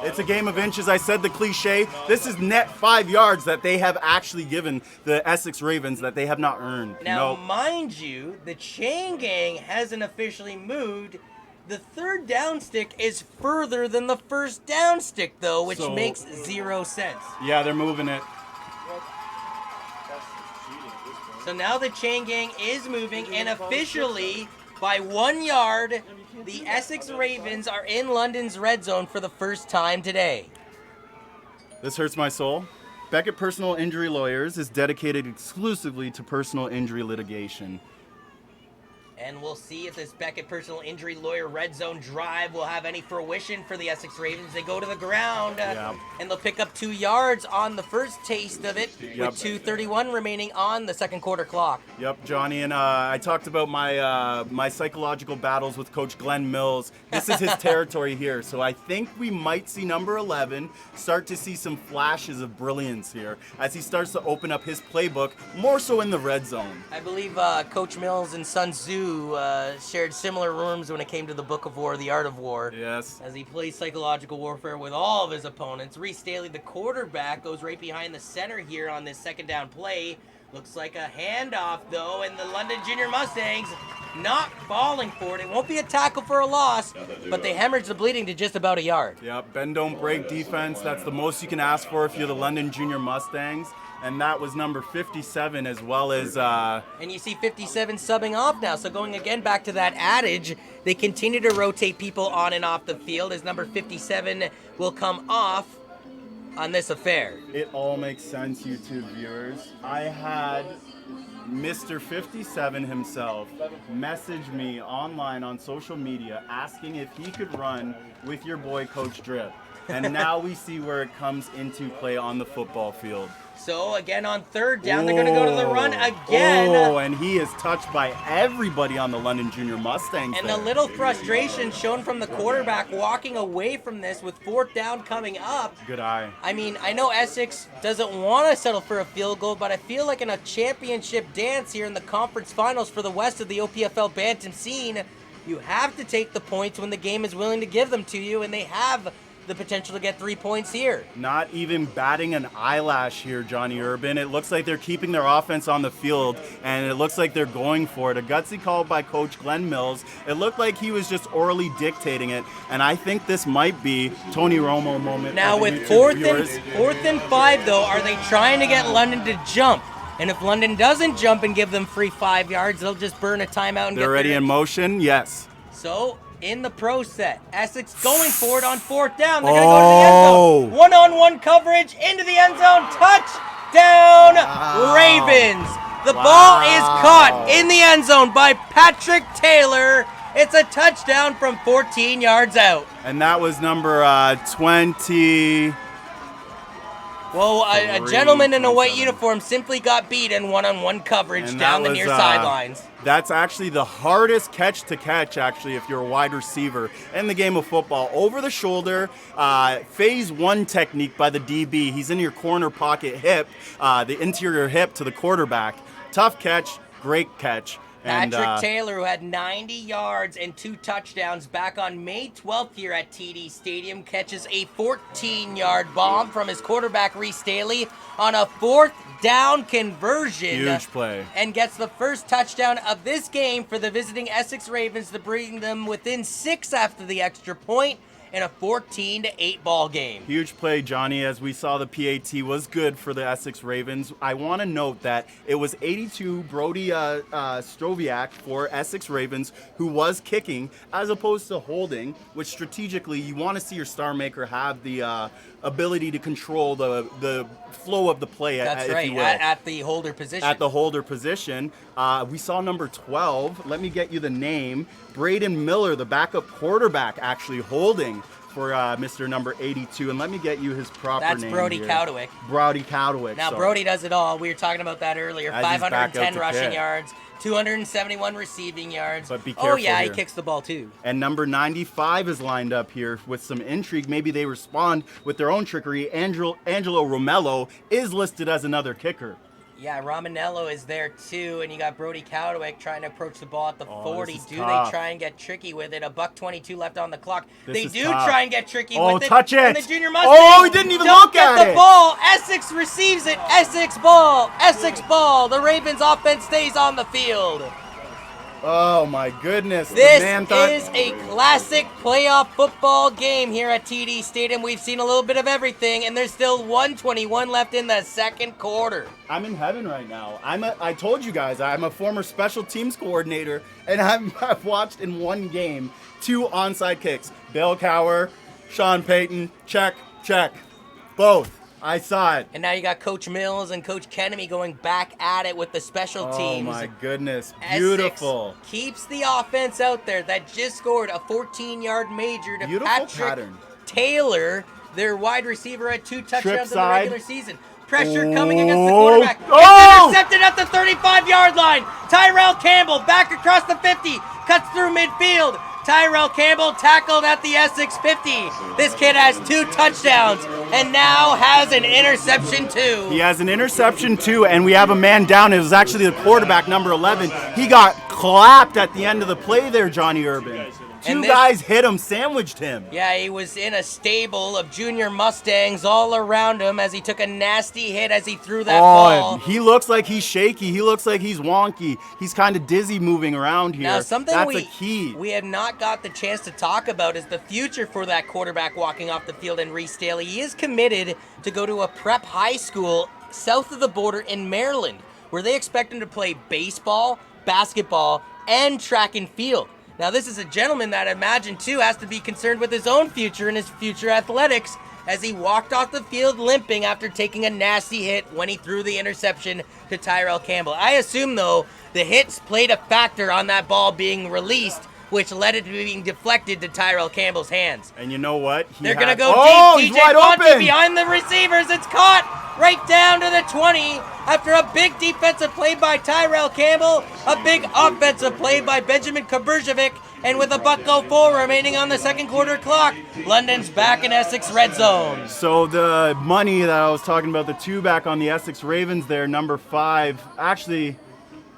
It's a game of inches. I said the cliche. This is net 5 yards that they have actually given the Essex Ravens that they have not earned. Now, Nope. mind you, the chain gang hasn't officially moved. The third down stick is further than the first down stick, though, which So- makes 0 sense. Yeah, they're moving it. So now the chain gang is moving, and officially, by 1 yard, the Essex Ravens are in London's red zone for the first time today. This hurts my soul. Beckett Personal Injury Lawyers is dedicated exclusively to personal injury litigation. And we'll see if this Beckett Personal Injury Lawyer red zone drive will have any fruition for the Essex Ravens. They go to the ground, and they'll pick up 2 yards on the first taste of it, with 2:31 remaining on the second quarter clock. Yep, Johnny, and I talked about my psychological battles with Coach Glenn Mills. This is his territory here, so I think we might see number 11 start to see some flashes of brilliance here as he starts to open up his playbook, more so in the red zone. I believe Coach Mills and Sun Tzu shared similar rooms when it came to the Book of War, The Art of War. Yes. As he plays psychological warfare with all of his opponents. Reese Daly, the quarterback, goes right behind the center here on this second down play. Looks like a handoff, though, and the London Junior Mustangs not falling for it. It won't be a tackle for a loss, but they hemorrhage the bleeding to just about a yard. Yep, bend don't break defense. That's the most you can ask for if you're the London Junior Mustangs. And that was number 57 as well as... And you see 57 subbing off now. So going again back to that adage, they continue to rotate people on and off the field as number 57 will come off on this affair. It all makes sense, YouTube viewers. I had Mr. 57 himself message me online on social media asking if he could run with your boy Coach Drip. And now we see where it comes into play on the football field. So again on third down, they're going to go to the run again. Oh, and he is touched by everybody on the London Junior Mustangs. And a little frustration shown from the quarterback walking away from this with fourth down coming up. Good eye. I mean, I know Essex doesn't want to settle for a field goal, but I feel like in a championship dance here in the conference finals for the west of the OPFL Bantam scene, you have to take the points when the game is willing to give them to you, and they have the potential to get 3 points here. Not even batting an eyelash here, Johnny Urban. It looks like they're keeping their offense on the field, and it looks like they're going for it. A gutsy call by Coach Glenn Mills. It looked like he was just orally dictating it, and I think this might be Tony Romo moment. Now with fourth and 5, though, are they trying to get London to jump? And if London doesn't jump and give them free 5 yards, they'll just burn a timeout and they're already in motion. Yes. So in the pro set, Essex going for it on fourth down. They're going to go to the end zone. One-on-one coverage into the end zone. Touchdown, Ravens. The ball is caught in the end zone by Patrick Taylor. It's a touchdown from 14 yards out. And that was number 20. Well, a gentleman in a white uniform simply got beat in one-on-one coverage And down that the near was, sidelines. That's actually the hardest catch to catch, actually, if you're a wide receiver in the game of football. Over the shoulder, phase one technique by the DB. He's in your corner pocket hip, the interior hip to the quarterback. Tough catch, great catch. Patrick Taylor, who had 90 yards and 2 touchdowns back on May 12th here at TD Stadium, catches a 14-yard bomb from his quarterback, Reese Staley, on a fourth down conversion. Huge play. And gets the first touchdown of this game for the visiting Essex Ravens to bring them within 6 after the extra point in a 14-8 ball game. Huge play, Johnny. As we saw, the PAT was good for the Essex Ravens. I want to note that it was 82 Brody Stroviak for Essex Ravens who was kicking as opposed to holding, which strategically you want to see your star maker have the ability to control the flow of the play. That's if right, you will. at the holder position. At the holder position. We saw number 12. Let me get you the name. Braden Miller, the backup quarterback, actually holding for Mr. number 82. And let me get you his proper name. That's Brody Cowdewick. Brody Cowdewick. Now, Brody does it all. We were talking about that earlier. As he's back out 510 to rushing kick. yards, 271 receiving yards. But be careful he here. kicks the ball too. And number 95 is lined up here with some intrigue. Maybe they respond with their own trickery. Angelo Romello is listed as another kicker. Yeah, Romanello is there too, and you got Brody Cowdewick trying to approach the ball at the 40. This is Do tough. they try and get tricky with it? $1:22 left on the clock. This They is do tough. try and get tricky Oh, with it. touch it. And the Junior Mustangs Oh, he didn't even don't look get at the it. ball. Essex receives it. Essex ball. Essex ball. The Ravens offense stays on the field. Oh my goodness. This the man thought, is a classic playoff football game here at TD Stadium. We've seen a little bit of everything, and there's still 1:21 left in the second quarter. I'm in heaven right now. I told you guys, I'm a former special teams coordinator, and I've watched in one game 2 onside kicks. Bill Cower, Sean Payton, check. Both. I saw it. And now you got Coach Mills and Coach Kennedy going back at it with the special teams. Oh my goodness. Essex Beautiful. keeps the offense out there that just scored a 14-yard major to Beautiful Patrick pattern. Taylor, their wide receiver, had 2 touchdowns in the side. regular season. Pressure coming against the quarterback. Oh! It's intercepted at the 35-yard line. Tyrell Campbell back across the 50. Cuts through midfield. Tyrell Campbell tackled at the Essex 50. This kid has 2 touchdowns and now has an interception too. He has an interception too, and we have a man down. It was actually the quarterback, number 11. He got clapped at the end of the play there, Johnny Urban. Two guys hit him, sandwiched him. Yeah, he was in a stable of junior Mustangs all around him as he took a nasty hit as he threw that ball. He looks like he's shaky. He looks like he's wonky. He's kind of dizzy moving around here. Now, something That's a key. we have not got the chance to talk about is the future for that quarterback walking off the field in Reese Staley. He is committed to go to a prep high school south of the border in Maryland, where they expect him to play baseball, basketball, and track and field. Now, this is a gentleman that I imagine, too, has to be concerned with his own future and his future athletics as he walked off the field limping after taking a nasty hit when he threw the interception to Tyrell Campbell. I assume, though, the hits played a factor on that ball being released, which led it to being deflected to Tyrell Campbell's hands. And you know what? They're going to go deep. DJ Fonte behind the receivers. It's caught right down to the 20 after a big defensive play by Tyrell Campbell, a big offensive play by Benjamin Kaberjevic, and with a $1.04 remaining on the second quarter clock, London's back in Essex red zone. So the money that I was talking about, the two back on the Essex Ravens there, number 5, actually,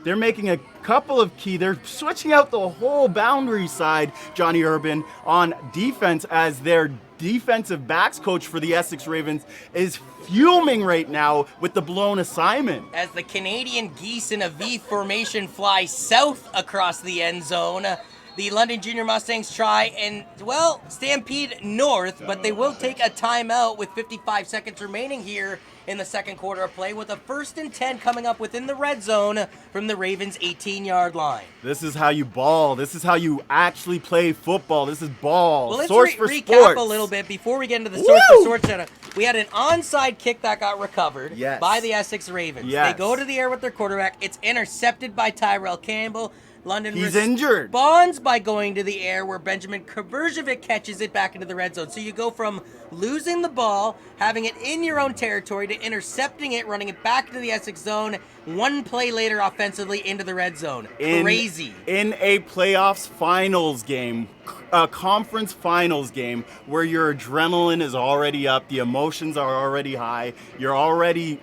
they're making a couple of key. They're switching out the whole boundary side, Johnny Urban, on defense as their defensive backs coach for the Essex Ravens is fuming right now with the blown assignment. As the Canadian geese in a V formation fly south across the end zone, the London Junior Mustangs try and, well, stampede north, but they will take a timeout with 55 seconds remaining here in the second quarter of play, with a 1st and 10 coming up within the red zone from the Ravens' 18-yard line. This is how you ball. This is how you actually play football. This is ball. Well, let's Source for recap sports. a little bit before we get into the Source for Sports Center. We had an onside kick that got recovered by the Essex Ravens. Yes. They go to the air with their quarterback. It's intercepted by Tyrell Campbell. London injured. Responds by going to the air where Benjamin Kaberjevic catches it back into the red zone. So you go from losing the ball, having it in your own territory, to intercepting it, running it back into the Essex zone, one play later offensively into the red zone. Crazy. In a playoffs finals game, a conference finals game where your adrenaline is already up, the emotions are already high, you're already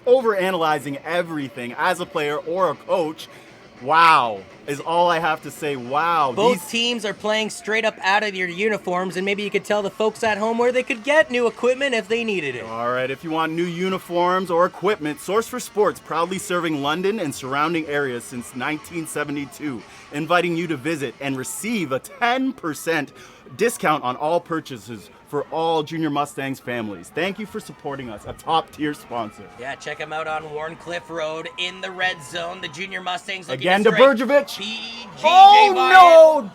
overanalyzing everything as a player or a coach. Wow, is all I have to say. Wow. Both teams are playing straight up out of your uniforms, and maybe you could tell the folks at home where they could get new equipment if they needed it. All right, if you want new uniforms or equipment, Source for Sports, proudly serving London and surrounding areas since 1972, inviting you to visit and receive a 10% discount on all purchases for all Junior Mustangs families. Thank you for supporting us, a top-tier sponsor. Yeah, check them out on Warncliffe Road in the red zone. The Junior Mustangs looking Again to Bergevich. Oh,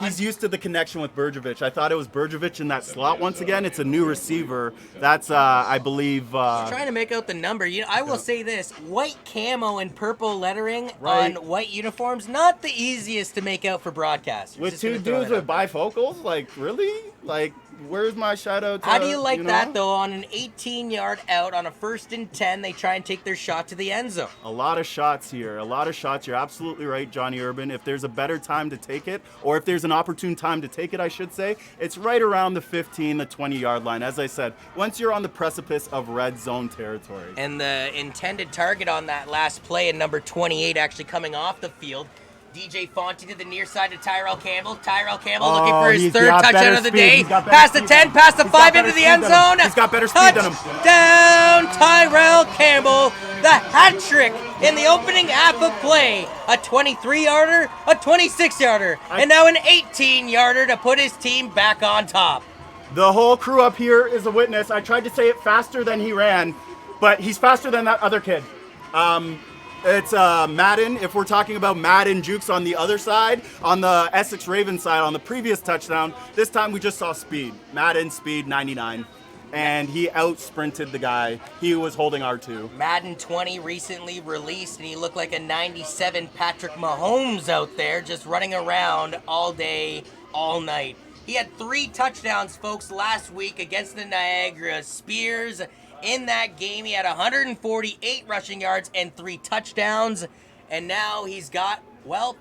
no! He's used to the connection with Bergevich. I thought it was Bergevich in that slot once again. It's a new receiver. That's, I believe... Just trying to make out the number. You know, I will say this. White camo and purple lettering on white uniforms, not the easiest to make out for broadcasters. With two dudes with bifocals? Like, really? Like, where's my shout out to, How do you like that, though? On an 18-yard out, on a 1st and 10, they try and take their shot to the end zone. A lot of shots here. A lot of shots. You're absolutely right, Johnny Urban. If there's a better time to take it, or if there's an opportune time to take it, I should say, it's right around the 15, the 20-yard line. As I said, once you're on the precipice of red zone territory. And the intended target on that last play, and number 28 actually coming off the field, DJ Fonte to the near side to Tyrell Campbell. Tyrell Campbell looking for his 3rd touchdown of the day. Past the 10, past the 5 into the end zone. He's got better speed than him. Touchdown, Tyrell Campbell. The hat trick in the opening half of play. A 23-yarder, a 26-yarder, and now an 18-yarder to put his team back on top. The whole crew up here is a witness. I tried to say it faster than he ran, but he's faster than that other kid. It's Madden. If we're talking about Madden Jukes on the other side, on the Essex Ravens side, on the previous touchdown, this time we just saw speed. Madden speed 99. And he out-sprinted the guy. He was holding R2. Madden 20 recently released, and he looked like a 97 Patrick Mahomes out there just running around all day, all night. He had 3 touchdowns, folks, last week against the Niagara Spears. In that game, he had 148 rushing yards and 3 touchdowns. And now he's got,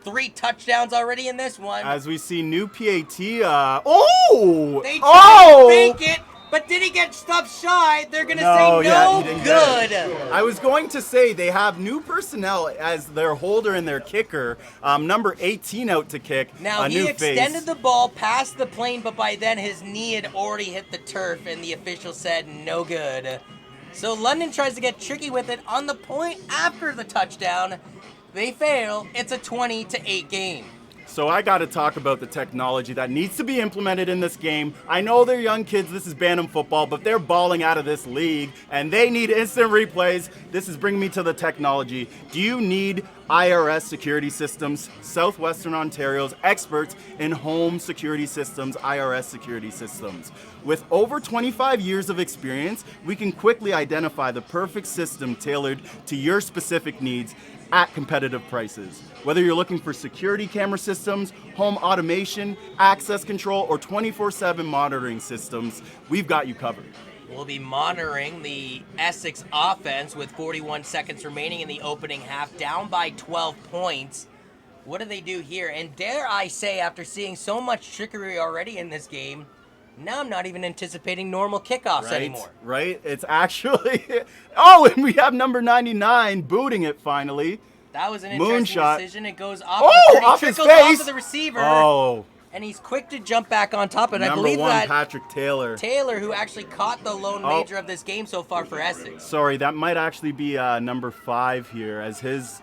3 touchdowns already in this one. As we see new PAT, They try to fake it. But did he get stuffed shy? They're going to No, say yeah, no he didn't get good. it. I was going to say they have new personnel as their holder and their kicker. Number 18 out to kick. Now, a he new extended face. the ball past the plane, but by then his knee had already hit the turf, and the official said no good. So London tries to get tricky with it on the point after the touchdown. They fail. It's a 20-8 game. So I got to talk about the technology that needs to be implemented in this game. I know they're young kids, this is Bantam football, but they're balling out of this league, and they need instant replays. This is bringing me to the technology. Do you need IRS security systems? Southwestern Ontario's experts in home security systems, IRS security systems. With over 25 years of experience, we can quickly identify the perfect system tailored to your specific needs at competitive prices. Whether you're looking for security camera systems, home automation, access control, or 24/7 monitoring systems, we've got you covered. We'll be monitoring the Essex offense with 41 seconds remaining in the opening half, down by 12 points. What do they do here? And dare I say, after seeing so much trickery already in this game, now I'm not even anticipating normal kickoffs anymore. Right? It's actually... Oh, and we have number 99 booting it finally. That was an interesting Moonshot. decision. It goes off Oh, the 30, off his trickles face. off of the receiver. Oh. And he's quick to jump back on top of it. I Number believe 1, that Patrick Taylor. Taylor, who actually caught the lone major of this game so far for Essex. Sorry, that might actually be number 5 here, as his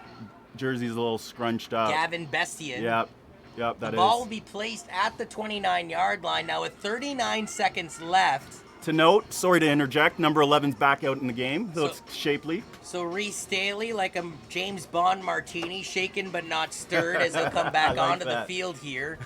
jersey's a little scrunched up. Gavin Bestian. Yep, that The is. ball will be placed at the 29-yard line now with 39 seconds left. To note, sorry to interject, number 11's back out in the game. Looks shapely. So Reese Staley, like a James Bond martini, shaken but not stirred as he'll come back onto the field here.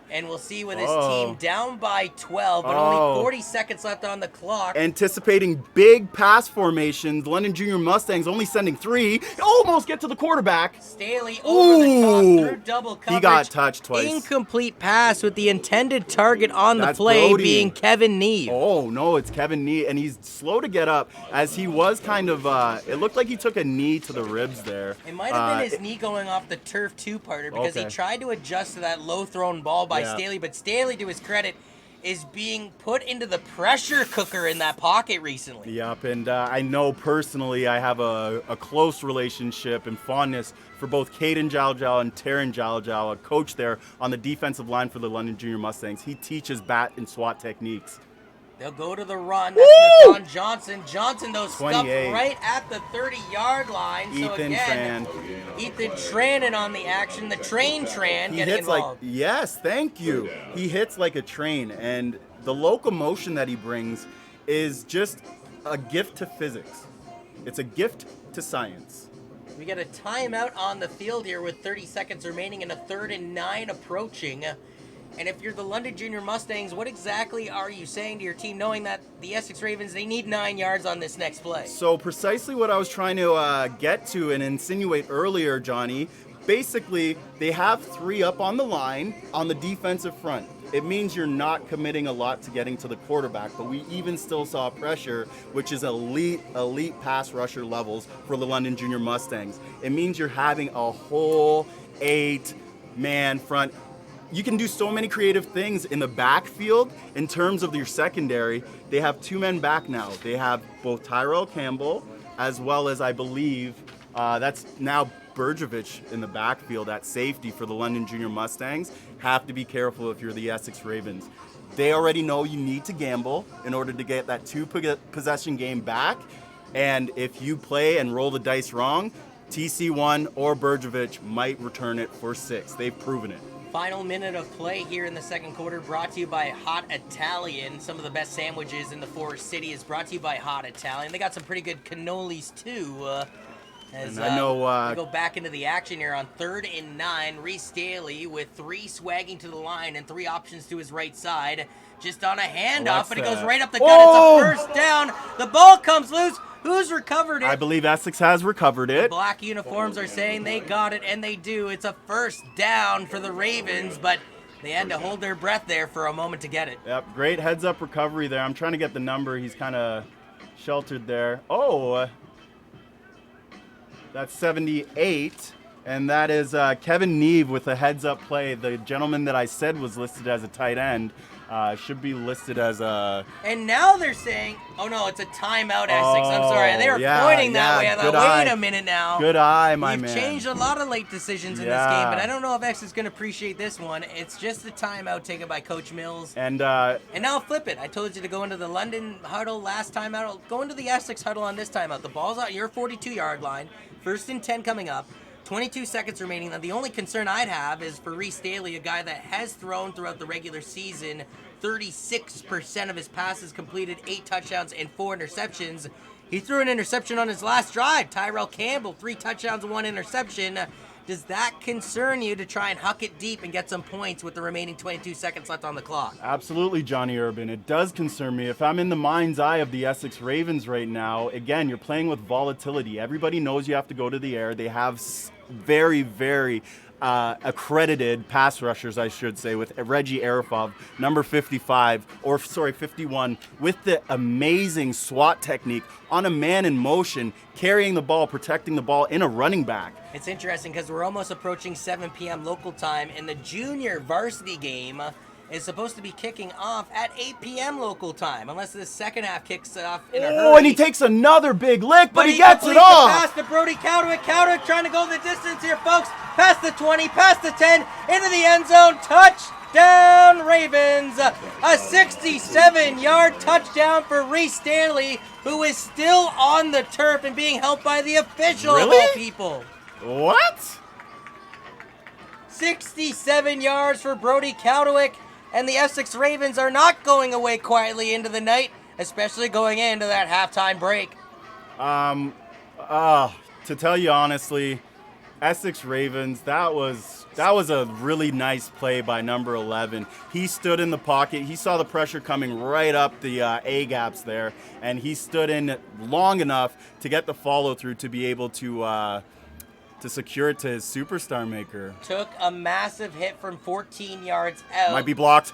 And we'll see with his team down by 12, but only 40 seconds left on the clock. Anticipating big pass formations, London Junior Mustangs only sending 3. Almost get to the quarterback. Staley over the top through double coverage. He got touched twice. Incomplete pass with the intended target on the play Brody. being Kevin Neve. Oh, no, it's Kevin Neve, and he's slow to get up as he was kind of, it looked like he took a knee to the ribs there. It might have been his knee going off the turf too, Parter, because he tried to adjust to that low thrown ball by Staley, but Staley, to his credit, is being put into the pressure cooker in that pocket recently. Yep, and I know personally I have a close relationship and fondness for both Caden Jalajal and Taryn Jalajal, a coach there on the defensive line for the London Junior Mustangs. He teaches bat and SWAT techniques. They'll go to the run. That's Nathan Johnson. Johnson, though, stuffed right at the 30-yard line. So again, Ethan Trannon on the action. The train Tran He getting hits involved. like, yes, thank you. He hits like a train, and the locomotion that he brings is just a gift to physics. It's a gift to science. We got a timeout on the field here with 30 seconds remaining and a 3rd and 9 approaching. And if you're the London Junior Mustangs, what exactly are you saying to your team, knowing that the Essex Ravens, they need 9 yards on this next play? So precisely what I was trying to get to and insinuate earlier, Johnny. Basically, they have 3 up on the line on the defensive front. It means you're not committing a lot to getting to the quarterback, but we even still saw pressure, which is elite pass rusher levels for the London Junior Mustangs. It means you're having a whole 8-man front. You can do so many creative things in the backfield in terms of your secondary. They have 2 men back now. They have both Tyrell Campbell as well as, I believe, that's now Bergevich in the backfield at safety for the London Junior Mustangs. Have to be careful if you're the Essex Ravens. They already know you need to gamble in order to get that 2-possession game back. And if you play and roll the dice wrong, TC1 or Bergevich might return it for 6. They've proven it. Final minute of play here in the second quarter, brought to you by Hot Italian. Some of the best sandwiches in the Forest City is brought to you by Hot Italian. They got some pretty good cannolis too. As I know, we go back into the action here on 3rd and 9. Reese Staley with 3 swagging to the line and 3 options to his right side. Just on a handoff, but it goes right up the gut. It's a first down. The ball comes loose. Who's recovered it? I believe Essex has recovered it. The black uniforms are saying they got it, and they do. It's a first down for the Ravens, but they had to hold their breath there for a moment to get it. Yep, great heads-up recovery there. I'm trying to get the number. He's kind of sheltered there. Oh, that's 78, and that is Kevin Neve with a heads-up play. The gentleman that I said was listed as a tight end. Should be listed as a. And now they're saying, oh no, it's a timeout, Essex. I'm sorry. They were yeah, pointing that way. I good thought, eye. wait a minute now. Good eye, my You've man. changed a lot of late decisions in this Yeah. game, but I don't know if Essex is going to appreciate this one. It's just a timeout taken by Coach Mills. And now I'll flip it. I told you to go into the London huddle last timeout. Go into the Essex huddle on this timeout. The ball's at your 42-yard line. 1st and 10 coming up. 22 seconds remaining. Now, the only concern I'd have is for Reese Daly, a guy that has thrown throughout the regular season 36% of his passes completed, 8 touchdowns and 4 interceptions. He threw an interception on his last drive. Tyrell Campbell, 3 touchdowns and 1 interception. Does that concern you to try and huck it deep and get some points with the remaining 22 seconds left on the clock? Absolutely, Johnny Urban. It does concern me. If I'm in the mind's eye of the Essex Ravens right now, again, you're playing with volatility. Everybody knows you have to go to the air. They have very, very accredited pass rushers, I should say, with Reggie Arafov, number 51, with the amazing SWAT technique on a man in motion, carrying the ball, protecting the ball in a running back. It's interesting because we're almost approaching 7 p.m. local time, and the junior varsity game is supposed to be kicking off at 8 p.m. local time, unless the second half kicks off in a hurry. Oh, and he takes another big lick, but he gets it completes the off. pass to Brody Cowdewick. Cowdewick trying to go the distance here, folks. Past the 20, past the 10, into the end zone. Touchdown, Ravens. A 67-yard touchdown for Reese Daly, who is still on the turf and being helped by the official of all people. What? 67 yards for Brody Cowdewick, and the Essex Ravens are not going away quietly into the night, especially going into that halftime break. To tell you honestly, Essex Ravens, that was a really nice play by number 11. He stood in the pocket. He saw the pressure coming right up the A-gaps there, and he stood in long enough to get the follow-through to be able to secure it to his superstar maker. Took a massive hit from 14 yards out. Might be blocked.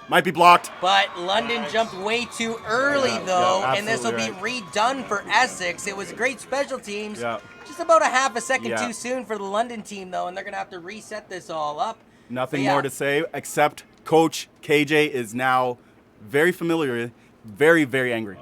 But London jumped way too early, though, and this will be absolutely redone for Essex. It was great special teams. Yeah. Just about a half a second Yeah. too soon for the London team, though, and they're going to have to reset this all up. Nothing But yeah. more to say except Coach KJ is now very familiar, very, very angry.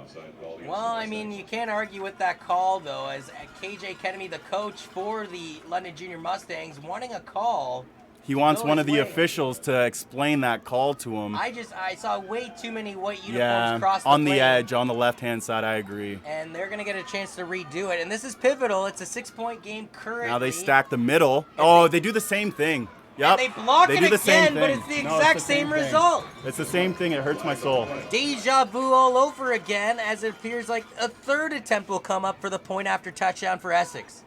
Well, I mean, you can't argue with that call, though, as KJ Kennedy, the coach for the London Junior Mustangs, wanting a call. He wants Go one his of the way. officials to explain that call to him. I saw way too many white uniforms Yeah, cross the on the plane, edge, on the left-hand side, I agree. and they're going to get a chance to redo it. And this is pivotal. It's a 6-point game currently. Now they stack the middle. Oh, they do the same thing. Yep. And they block They it do the same again, but thing. it's the No, exact the same thing. result. It's the same thing. It hurts my soul. Deja vu all over again, as it appears like a third attempt will come up for the point after touchdown for Essex.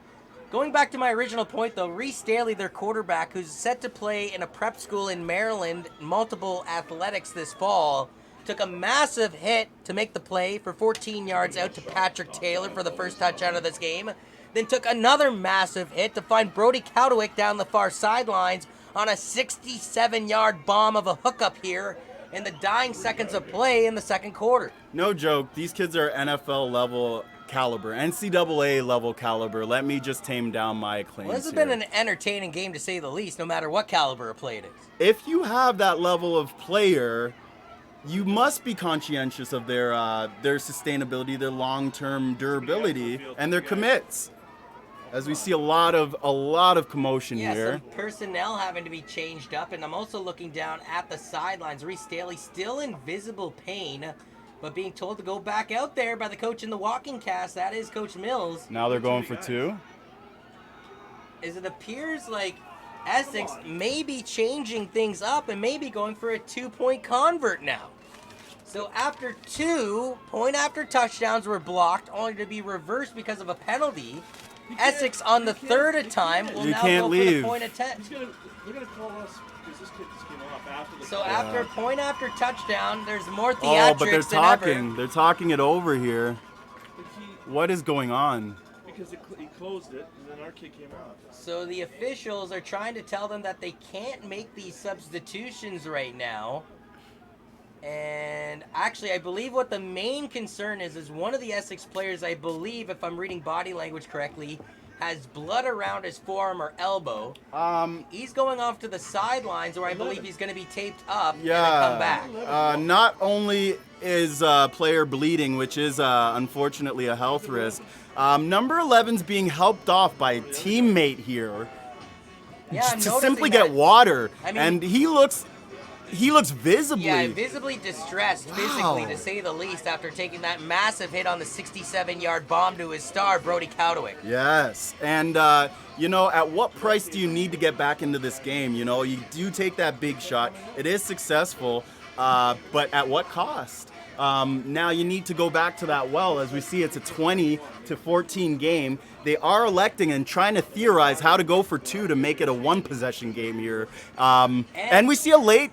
Going back to my original point, though, Reese Daly, their quarterback, who's set to play in a prep school in Maryland, multiple athletics this fall, took a massive hit to make the play for 14 yards out to Patrick Taylor for the first touchdown of this game. Then took another massive hit to find Brody Cowdewick down the far sidelines on a 67-yard bomb of a hookup here in the dying seconds of play in the second quarter. No joke. These kids are NFL level caliber, NCAA level caliber. Let me just tame down my claims. Well, this has here. been an entertaining game to say the least, no matter what caliber of play it is. If you have that level of player, you must be conscientious of their sustainability, their long-term durability, and their commits. As we see a lot of commotion here. Some personnel having to be changed up, and I'm also looking down at the sidelines. Reese Daly still in visible pain, but being told to go back out there by the coach in the walking cast. That is Coach Mills. Now they're going for 2. As it appears like Essex may be changing things up and maybe going for a 2-point convert now. So after 2 point after touchdowns were blocked, only to be reversed because of a penalty. Essex on the third time will now go for the point attempt. They're gonna call us because this kid just came off after the. So after point after touchdown, there's more Oh, theatrics but they're than ever. talking. They're talking it over here. What is going on? Because he closed it, and then our kid came out. So the officials are trying to tell them that they can't make these substitutions right now. And actually, I believe what the main concern is one of the Essex players, I believe, if I'm reading body language correctly, has blood around his forearm or elbow. He's going off to the sidelines where I believe he's going to be taped up and then come back. Not only is player bleeding, which is unfortunately a health risk, number 11's being helped off by a teammate here to simply get water. I mean, and he looks visibly... Yeah, visibly distressed physically, to say the least, after taking that massive hit on the 67-yard bomb to his star, Brody Cowdewick. Yes, and you know, at what price do you need to get back into this game? You know, you do take that big shot. It is successful, but at what cost? Now you need to go back to that well. As we see, it's a 20-14 game. They are electing and trying to theorize how to go for 2 to make it a 1-possession game here. And we see a late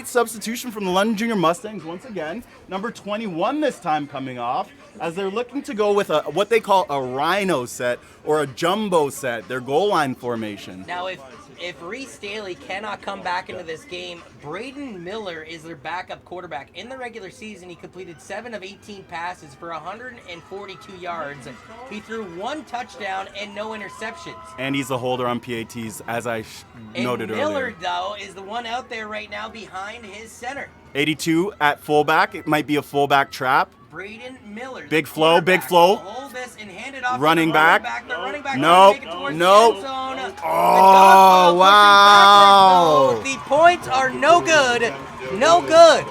substitution from the London Junior Mustangs once again. Number 21 this time coming off, as they're looking to go with what they call a rhino set or a jumbo set, their goal line formation. Now, if Reese Staley cannot come back into this game, Braden Miller is their backup quarterback. In the regular season, he completed 7 of 18 passes for 142 yards. He threw 1 touchdown and no interceptions. And he's a holder on PATs, as I noted earlier. Miller, though, is the one out there right now behind his center. 82 at fullback. It might be a fullback trap. Braden Miller. Big flow, big flow. Hold this and hand it off running to the back. The running back. Nope. Nope. Oh, wow. The points are no good. No good.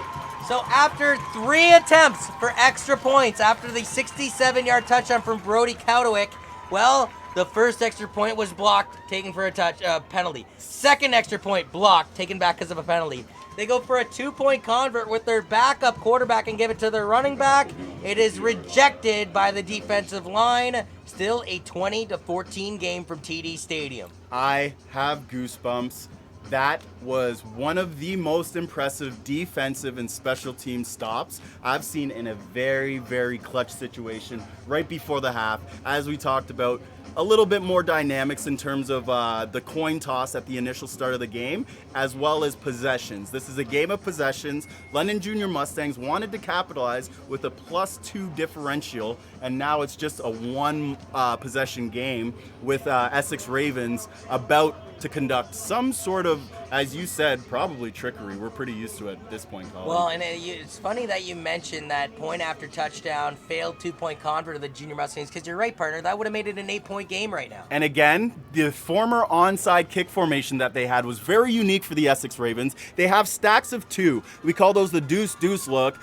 So after 3 attempts for extra points, after the 67-yard touchdown from Brody Cowdewick, well, the first extra point was blocked, taken for a penalty. Second extra point blocked, taken back because of a penalty. They go for a 2-point convert with their backup quarterback and give it to their running back. It is rejected by the defensive line. Still a 20-14 game from TD Stadium. I have goosebumps. That was one of the most impressive defensive and special team stops I've seen in a very, very clutch situation right before the half. As we talked about, a little bit more dynamics in terms of the coin toss at the initial start of the game, as well as possessions. This is a game of possessions. London Junior Mustangs wanted to capitalize with a +2 differential, and now it's just a 1 possession game with Essex Ravens about to conduct some sort of, as you said, probably trickery. We're pretty used to it at this point, Colin. Well, and it's funny that you mentioned that point after touchdown, failed 2-point convert of the Junior Mustangs, because you're right, partner, that would have made it an 8-point game right now. And again, the former onside kick formation that they had was very unique for the Essex Ravens. They have stacks of 2. We call those the deuce-deuce look.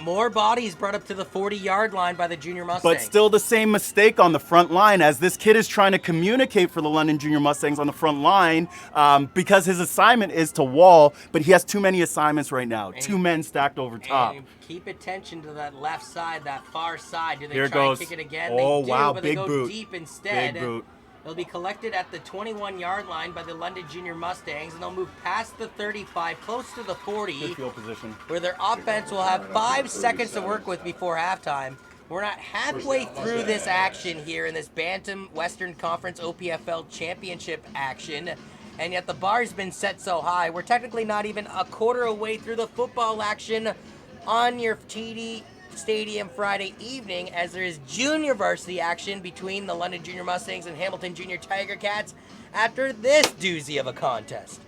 More bodies brought up to the 40-yard line by the Junior Mustangs. But still the same mistake on the front line, as this kid is trying to communicate for the London Junior Mustangs on the front line, because his assignment is to wall, but he has too many assignments right now. 2 men stacked over top. And keep attention to that left side, that far side. Do they Here try goes. and kick it again? Oh, they do, wow, but big they go boot. deep instead. Big boot. They'll be collected at the 21-yard line by the London Junior Mustangs, and they'll move past the 35, close to the 40, Good field position. where their offense will have 5 seconds to work with before halftime. We're not halfway through this action here in this Bantam Western Conference OPFL Championship action, and yet the bar's been set so high. We're technically not even a quarter away through the football action on your TD Stadium Friday evening, as there is junior varsity action between the London Junior Mustangs and Hamilton Junior Tiger Cats after this doozy of a contest.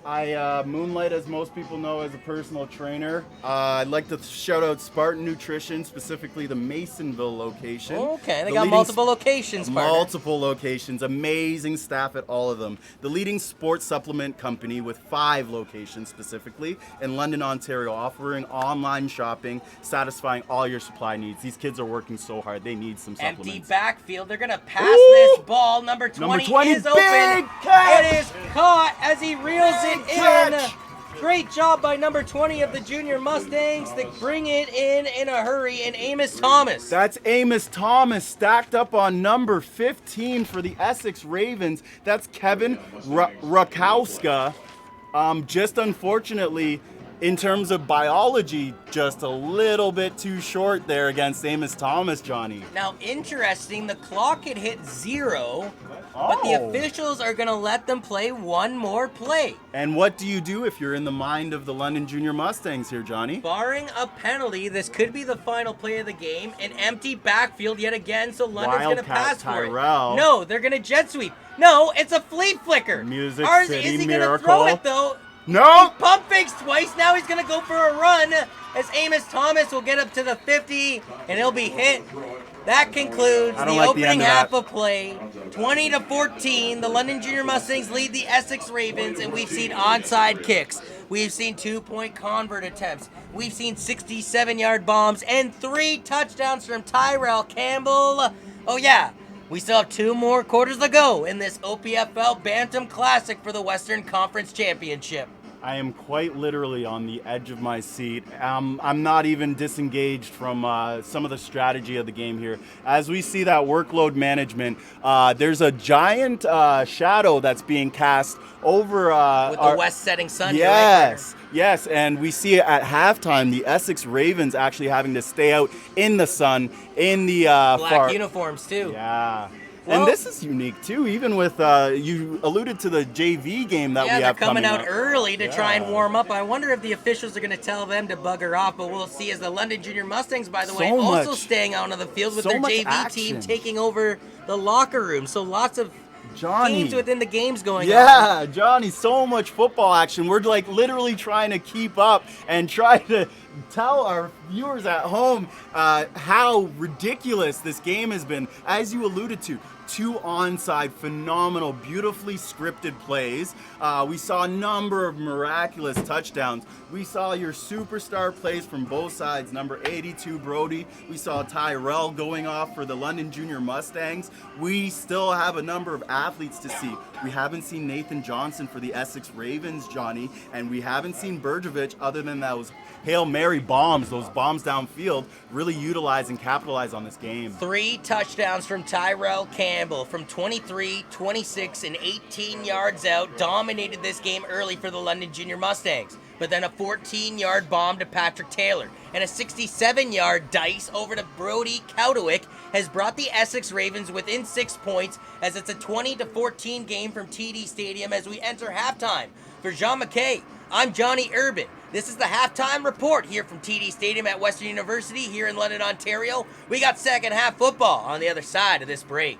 I moonlight, as most people know, as a personal trainer. I'd like to shout out Spartan Nutrition, specifically the Masonville location. Okay, they got multiple locations, partner. Multiple locations, amazing staff at all of them. The leading sports supplement company with 5 locations specifically in London, Ontario, offering online shopping, satisfying all your supply needs. These kids are working so hard, they need some supplements. Empty backfield, they're gonna pass this ball. Number 20 is open. It is caught as he reels it in. Great job by number 20 of the Junior Mustangs to bring it in a hurry, and Amos Thomas. That's Amos Thomas stacked up on number 15 for the Essex Ravens. That's Kevin Rakowska. Just unfortunately, in terms of biology, just a little bit too short there against Amos Thomas, Johnny. Now, interesting, the clock had hit 0, but the officials are going to let them play one more play. And what do you do if you're in the mind of the London Junior Mustangs here, Johnny? Barring a penalty, this could be the final play of the game. An empty backfield yet again, so London's going to pass for it. No, they're going to jet sweep. No, it's a flea flicker. Music Ours, City is he Miracle. going to throw it, though? No! He pump fakes twice. Now he's going to go for a run as Amos Thomas will get up to the 50, and he'll be hit. That concludes the opening half of play. 20-14, the London Junior Mustangs lead the Essex Ravens, and we've seen onside kicks. We've seen 2-point convert attempts. We've seen 67-yard bombs and 3 touchdowns from Tyrell Campbell. Oh yeah, we still have 2 more quarters to go in this OPFL Bantam Classic for the Western Conference Championship. I am quite literally on the edge of my seat. I'm not even disengaged from some of the strategy of the game here. As we see that workload management, there's a giant shadow that's being cast over with the west setting sun. Yes, yes, and we see it at halftime. The Essex Ravens actually having to stay out in the sun in the black uniforms too. Yeah. Well, and this is unique too, even with, you alluded to the JV game that we have coming out early to try and warm up. I wonder if the officials are going to tell them to bugger off, but we'll see as the London Junior Mustangs, by the way, also staying out on the field with their JV team taking over the locker room. So lots of teams within the games going on. Yeah, Johnny, so much football action. We're like literally trying to keep up and try to tell our viewers at home how ridiculous this game has been. As you alluded to, 2 onside, phenomenal, beautifully scripted plays. We saw a number of miraculous touchdowns. We saw your superstar plays from both sides. Number 82, Brody. We saw Tyrell going off for the London Junior Mustangs. We still have a number of athletes to see. We haven't seen Nathan Johnson for the Essex Ravens, Johnny, and we haven't seen Bergevich other than those Hail Mary bombs, those bombs downfield, really utilize and capitalize on this game. 3 touchdowns from Tyrell Campbell from 23, 26, and 18 yards out. Dominated this game early for the London Junior Mustangs. But then a 14-yard bomb to Patrick Taylor and a 67-yard dice over to Brody Kautowick has brought the Essex Ravens within 6 points as it's a 20-14 game from TD Stadium as we enter halftime. For Jean McKay, I'm Johnny Urban. This is the halftime report here from TD Stadium at Western University here in London, Ontario. We got second half football on the other side of this break.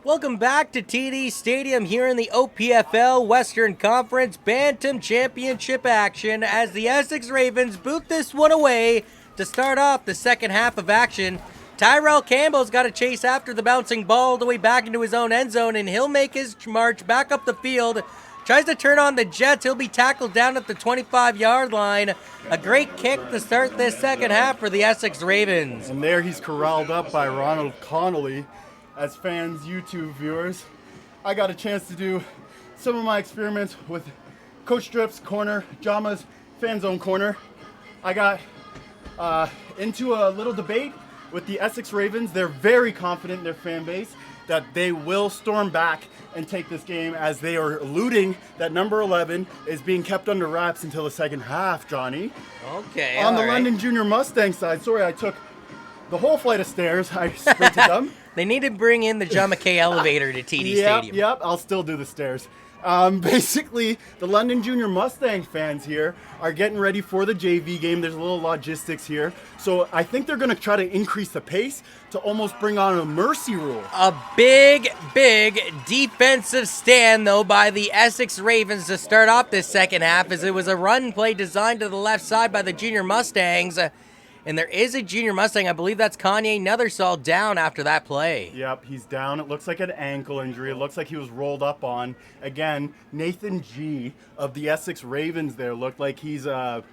Welcome back to TD Stadium here in the OPFL Western Conference Bantam Championship action as the Essex Ravens boot this one away to start off the second half of action. Tyrell Campbell's got to chase after the bouncing ball all the way back into his own end zone, and he'll make his march back up the field. Tries to turn on the Jets. He'll be tackled down at the 25-yard line. A great kick to start this second half for the Essex Ravens. And there he's corralled up by Ronald Connolly. As fans, YouTube viewers, I got a chance to do some of my experiments with Coach Drip's corner, Jama's fan zone corner. I got into a little debate with the Essex Ravens. They're very confident in their fan base that they will storm back and take this game, as they are alluding that number 11 is being kept under wraps until the second half, Johnny. Okay, On the right. London Junior Mustang side, sorry, I took the whole flight of stairs. I sprinted them. They need to bring in the John McKay elevator to TD Stadium. Yep, I'll still do the stairs. Basically, the London Junior Mustang fans here are getting ready for the JV game. There's a little logistics here. So I think they're going to try to increase the pace to almost bring on a mercy rule. A big defensive stand, though, by the Essex Ravens to start off this second half, as it was a run play designed to the left side by the Junior Mustangs. And there is a Junior Mustang. I believe that's Kanye Nethersall down after that play. Yep, he's down. It looks like an ankle injury. It looks like he was rolled up on. Again, Nathan G. of the Essex Ravens there looked like he is a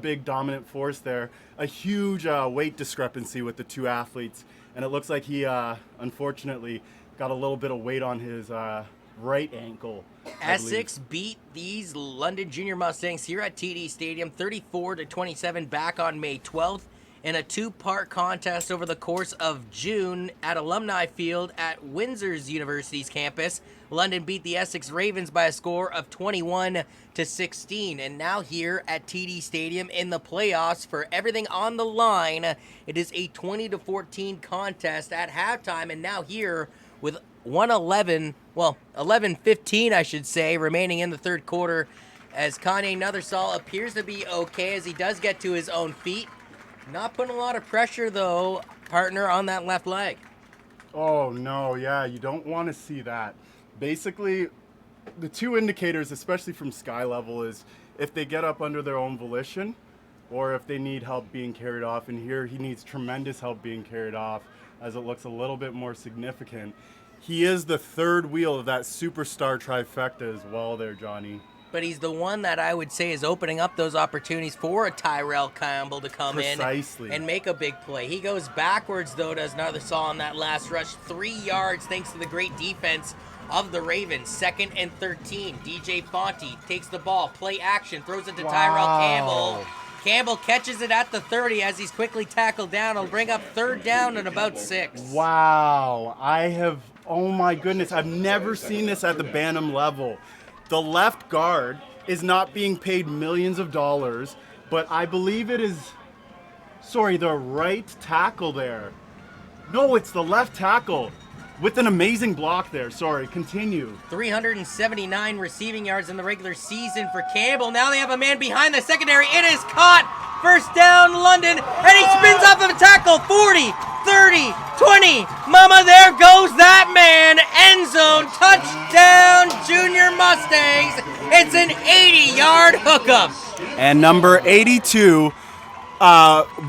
big dominant force there. A huge weight discrepancy with the two athletes. And it looks like he, unfortunately, got a little bit of weight on his right ankle. Essex beat these London Junior Mustangs here at TD Stadium 34-27 back on May 12th in a two-part contest over the course of June at Alumni Field at Windsor's University's campus. London beat the Essex Ravens by a score of 21-16. And now here at TD Stadium in the playoffs, for everything on the line, it is a 20-14 contest at halftime. And now here with 11:15, I should say, remaining in the third quarter, as Kanye Nethersall appears to be okay as he does get to his own feet. Not putting a lot of pressure, though, partner, on that left leg. Oh, no, yeah, you don't want to see that. Basically, the two indicators, especially from sky level, is if they get up under their own volition or if they need help being carried off. And here he needs tremendous help being carried off, as it looks a little bit more significant. He is the third wheel of that superstar trifecta as well there, Johnny. But he's the one that I would say is opening up those opportunities for a Tyrell Campbell to come Precisely. in and make a big play. He goes backwards, though, does Nethersall on that last rush. 3 yards thanks to the great defense of the Ravens. 2nd and 13. DJ Fonte takes the ball. Play action. Throws it to Tyrell Campbell. Campbell catches it at the 30 as he's quickly tackled down. He'll bring up 3rd down and about 6. Wow. Oh my goodness, I've never seen this at the Bantam level. The left guard is not being paid millions of dollars, but I believe it is, the right tackle there. No, it's the left tackle with an amazing block there. Continue. 379 receiving yards in the regular season for Campbell. Now they have a man behind the secondary. It is caught. First down, London, and he spins off of a tackle. 40, 30, 20. Mama, there goes that man. End zone, touchdown, Junior Mustangs. It's an 80-yard hookup. And number 82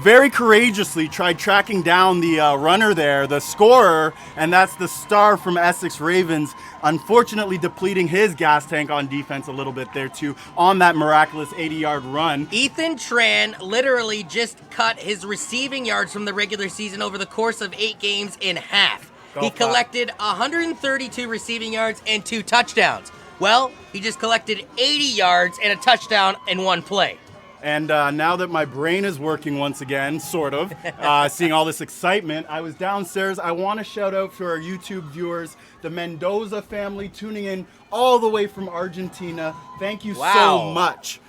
very courageously tried tracking down the runner there, the scorer, and that's the star from Essex Ravens, unfortunately depleting his gas tank on defense a little bit there too on that miraculous 80-yard run. Ethan Tran literally just cut his receiving yards from the regular season over the course of 8 games in half. He collected 132 receiving yards and 2 touchdowns. Well, he just collected 80 yards and a touchdown in 1 play. And now that my brain is working once again, sort of, seeing all this excitement, I was downstairs. I want to shout out to our YouTube viewers, the Mendoza family tuning in all the way from Argentina. Thank you so much.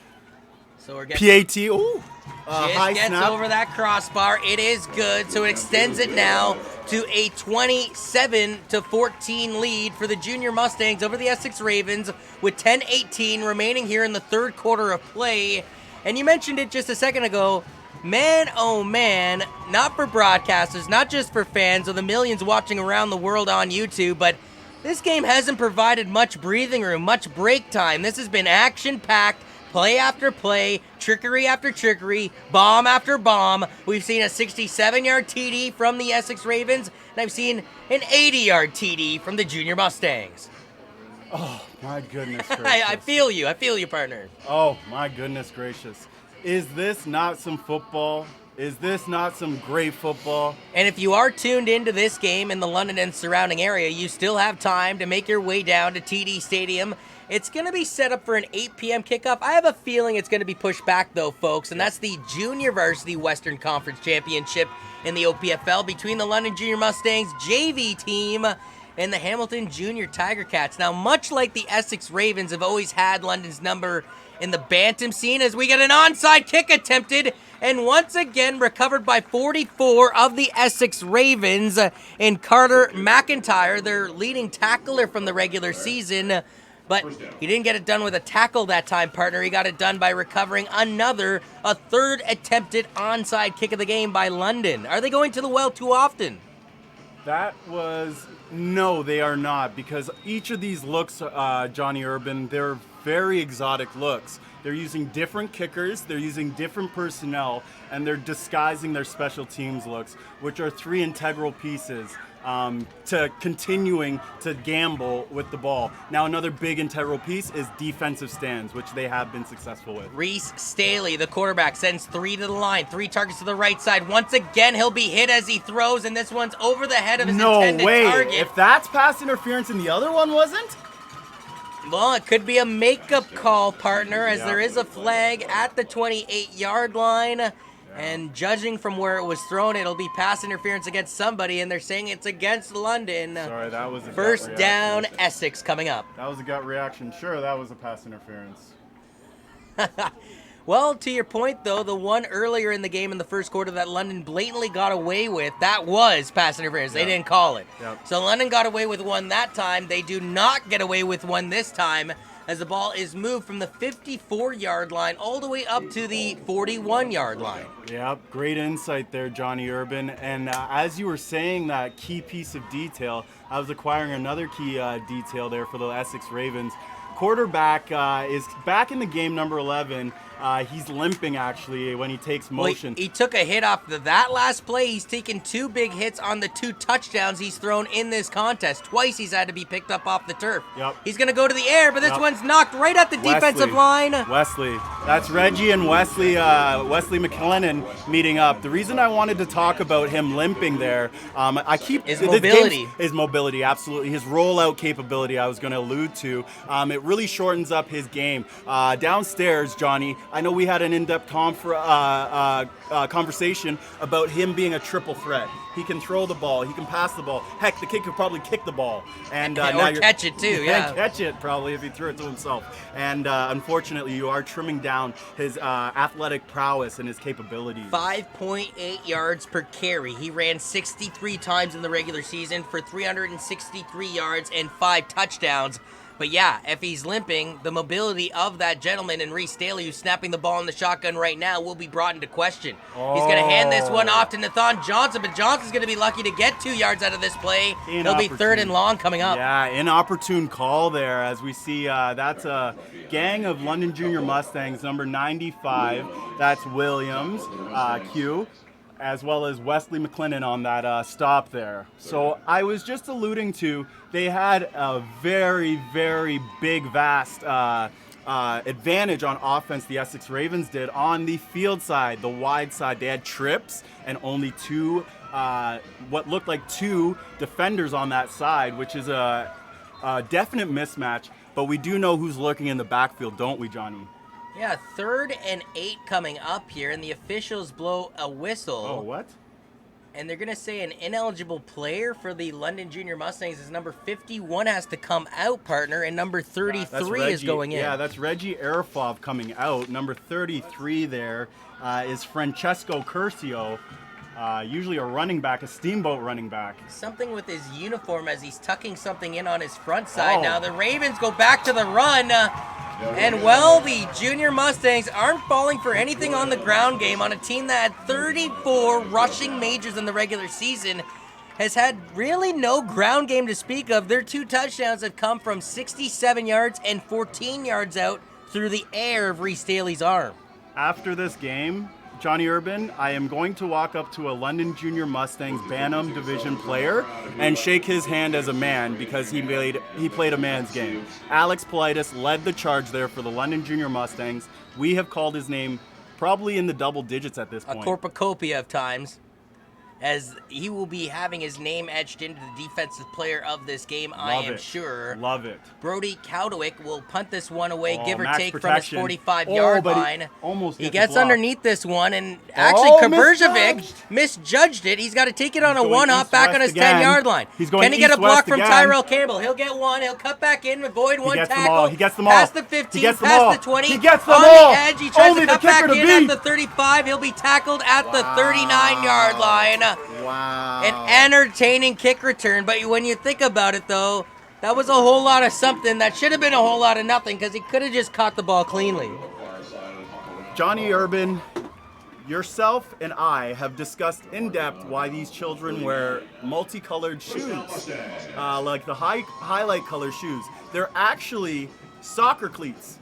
So we're getting... PAT, ooh. High gets snap. over that crossbar. It is good, so it extends it now to a 27-14 lead for the Junior Mustangs over the Essex Ravens with 10:18 remaining here in the third quarter of play. And you mentioned it just a second ago, Man, oh man, not for broadcasters, not just for fans or the millions watching around the world on YouTube, but this game hasn't provided much breathing room, much break time. This has been action-packed, play after play, trickery after trickery, bomb after bomb. We've seen a 67-yard TD from the Essex Ravens, and I've seen an 80-yard TD from the Junior Mustangs. Oh, my goodness gracious. I feel you, partner. Oh, my goodness gracious. Is this not some football? Is this not some great football? And if you are tuned into this game in the London and surrounding area, you still have time to make your way down to TD Stadium. It's going to be set up for an 8 p.m. kickoff. I have a feeling it's going to be pushed back, though, folks, and that's the Junior Varsity Western Conference Championship in the OPFL between the London Junior Mustangs JV team and the Hamilton Junior Tiger Cats. Now, much like the Essex Ravens have always had London's number in the Bantam scene, as we get an onside kick attempted and once again recovered by 44 of the Essex Ravens and Carter McIntyre, their leading tackler from the regular season. But he didn't get it done with a tackle that time, partner. He got it done by recovering a third attempted onside kick of the game by London. Are they going to the well too often? No, they are not, because each of these looks, Johnny Urban, they're very exotic looks. They're using different kickers, they're using different personnel, and they're disguising their special teams looks, which are three integral pieces to continuing to gamble with the ball. Now, another big integral piece is defensive stands, which they have been successful with. Reese Staley, the quarterback, sends 3 to the line, 3 targets to the right side. Once again, he'll be hit as he throws, and this one's over the head of his intended target. If that's pass interference and the other one wasn't? Well, it could be a makeup call, partner, as there is a flag at the 28-yard line. And judging from where it was thrown, it'll be pass interference against somebody, and they're saying it's against London. Sorry, that was a first down, Essex coming up. That was a gut reaction. Sure, that was a pass interference. Well, to your point, though, the one earlier in the game in the first quarter that London blatantly got away with, that was pass interference. They didn't call it. So London got away with one that time. They do not get away with one this time, as the ball is moved from the 54-yard line all the way up to the 41-yard line. Yep, great insight there, Johnny Urban. And as you were saying that key piece of detail, I was acquiring another key detail there for the Essex Ravens. Quarterback is back in the game, number 11. He's limping, actually, when he takes motion. Well, he took a hit off that last play. He's taken 2 big hits on the 2 touchdowns he's thrown in this contest. Twice he's had to be picked up off the turf. Yep. He's going to go to the air, but this one's knocked right at the defensive line. Wesley. That's Reggie and Wesley McLennan meeting up. The reason I wanted to talk about him limping there, His mobility. His mobility, absolutely. His rollout capability, I was going to allude to. It really shortens up his game. Downstairs, Johnny, I know we had an in-depth conversation about him being a triple threat. He can throw the ball. He can pass the ball. Heck, the kid could probably kick the ball. And now catch it, too, yeah. Catch it, probably, if he threw it to himself. And unfortunately, you are trimming down his athletic prowess and his capabilities. 5.8 yards per carry. He ran 63 times in the regular season for 363 yards and 5 touchdowns. But yeah, if he's limping, the mobility of that gentleman and Reese Staley, who's snapping the ball in the shotgun right now, will be brought into question. He's going to hand this one off to Nathan Johnson, but Johnson's going to be lucky to get 2 yards out of this play. It'll be 3rd and long coming up. Yeah, inopportune call there, as we see that's a gang of London Junior Mustangs, number 95. That's Williams, Q, as well as Wesley McLennan on that stop there. So I was just alluding to, they had a very, very big, vast advantage on offense, the Essex Ravens did, on the field side, the wide side. They had trips and only 2, what looked like 2 defenders on that side, which is a definite mismatch. But we do know who's lurking in the backfield, don't we, Johnny? Yeah, 3rd and 8 coming up here, and the officials blow a whistle. Oh, what? And they're going to say an ineligible player for the London Junior Mustangs is number 51 has to come out, partner, and number 33 is going in. Yeah, that's Reggie Arafov coming out. Number 33 there is Francesco Curcio, usually a running back, a steamboat running back. Something with his uniform as he's tucking something in on his front side. Now the Ravens go back to the run. And well, the Junior Mustangs aren't falling for anything on the ground game on a team that had 34 rushing majors in the regular season, has had really no ground game to speak of. Their 2 touchdowns have come from 67 yards and 14 yards out through the air of Reese Daly's arm. After this game, Johnny Urban, I am going to walk up to a London Junior Mustangs Bantam Division player and shake his hand as a man because he played a man's game. Alex Politis led the charge there for the London Junior Mustangs. We have called his name probably in the double digits at this point. A cornucopia of times, as he will be having his name etched into the defensive player of this game, I am sure. Love it. Brody Cowdewick will punt this one away, give or max take protection. from his 45-yard line. He gets block. underneath this one, and actually Kaberzovic misjudged it. He's got to take it on a one-hop back on his 10-yard line. He's going Can he get a block from again. Tyrell Campbell? He'll get one. He'll cut back in, avoid one tackle. He gets them all. Past the 15, past the 20. He gets them on all. the edge, he tries Only to cut the kicker back to in beat. at the 35. He'll be tackled at the 39-yard line. Wow. An entertaining kick return, but when you think about it, though, that was a whole lot of something that should have been a whole lot of nothing because he could have just caught the ball cleanly. Johnny Urban, yourself and I have discussed in depth why these children wear multicolored shoes, like the highlight color shoes. They're actually soccer cleats.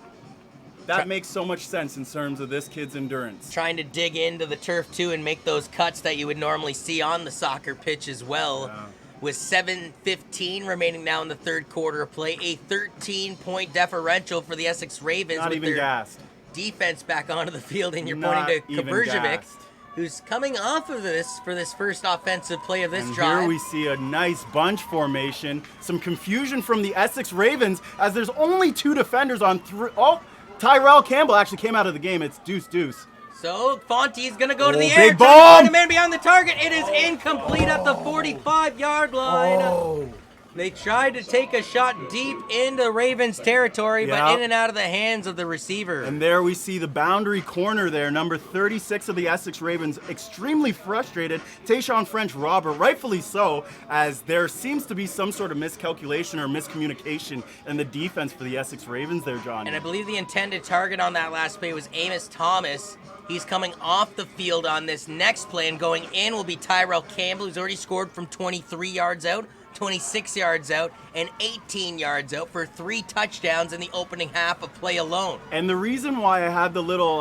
That makes so much sense in terms of this kid's endurance. Trying to dig into the turf, too, and make those cuts that you would normally see on the soccer pitch as well. Yeah. With 7:15 remaining now in the third quarter of play, a 13-point differential for the Essex Ravens. Not with even their gassed. Defense back onto the field, and you're Not pointing to even Kaberzovic, gassed. who's coming off of this for this first offensive play of this and drive. Here we see a nice bunch formation. Some confusion from the Essex Ravens as there's only 2 defenders on 3. Oh, Tyrell Campbell actually came out of the game. It's deuce. So Fonte's going to go to the air. Big bomb! The man behind the target. It is incomplete at the 45-yard line. Oh. They tried to take a shot deep into Ravens territory, but in and out of the hands of the receiver. And there we see the boundary corner there, number 36 of the Essex Ravens, extremely frustrated. Tayshawn French Robert, rightfully so, as there seems to be some sort of miscalculation or miscommunication in the defense for the Essex Ravens there, John. And I believe the intended target on that last play was Amos Thomas. He's coming off the field on this next play, and going in will be Tyrell Campbell, who's already scored from 23 yards out. 26 yards out, and 18 yards out for 3 touchdowns in the opening half of play alone. And the reason why I had the little,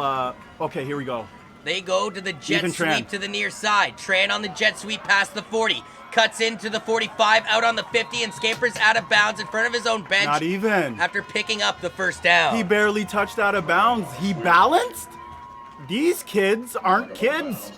okay, here we go. They go to the jet sweep to the near side. Tran on the jet sweep past the 40. Cuts into the 45, out on the 50, and scampers out of bounds in front of his own bench. Not even. After picking up the first down. He barely touched out of bounds. He balanced? These kids aren't kids.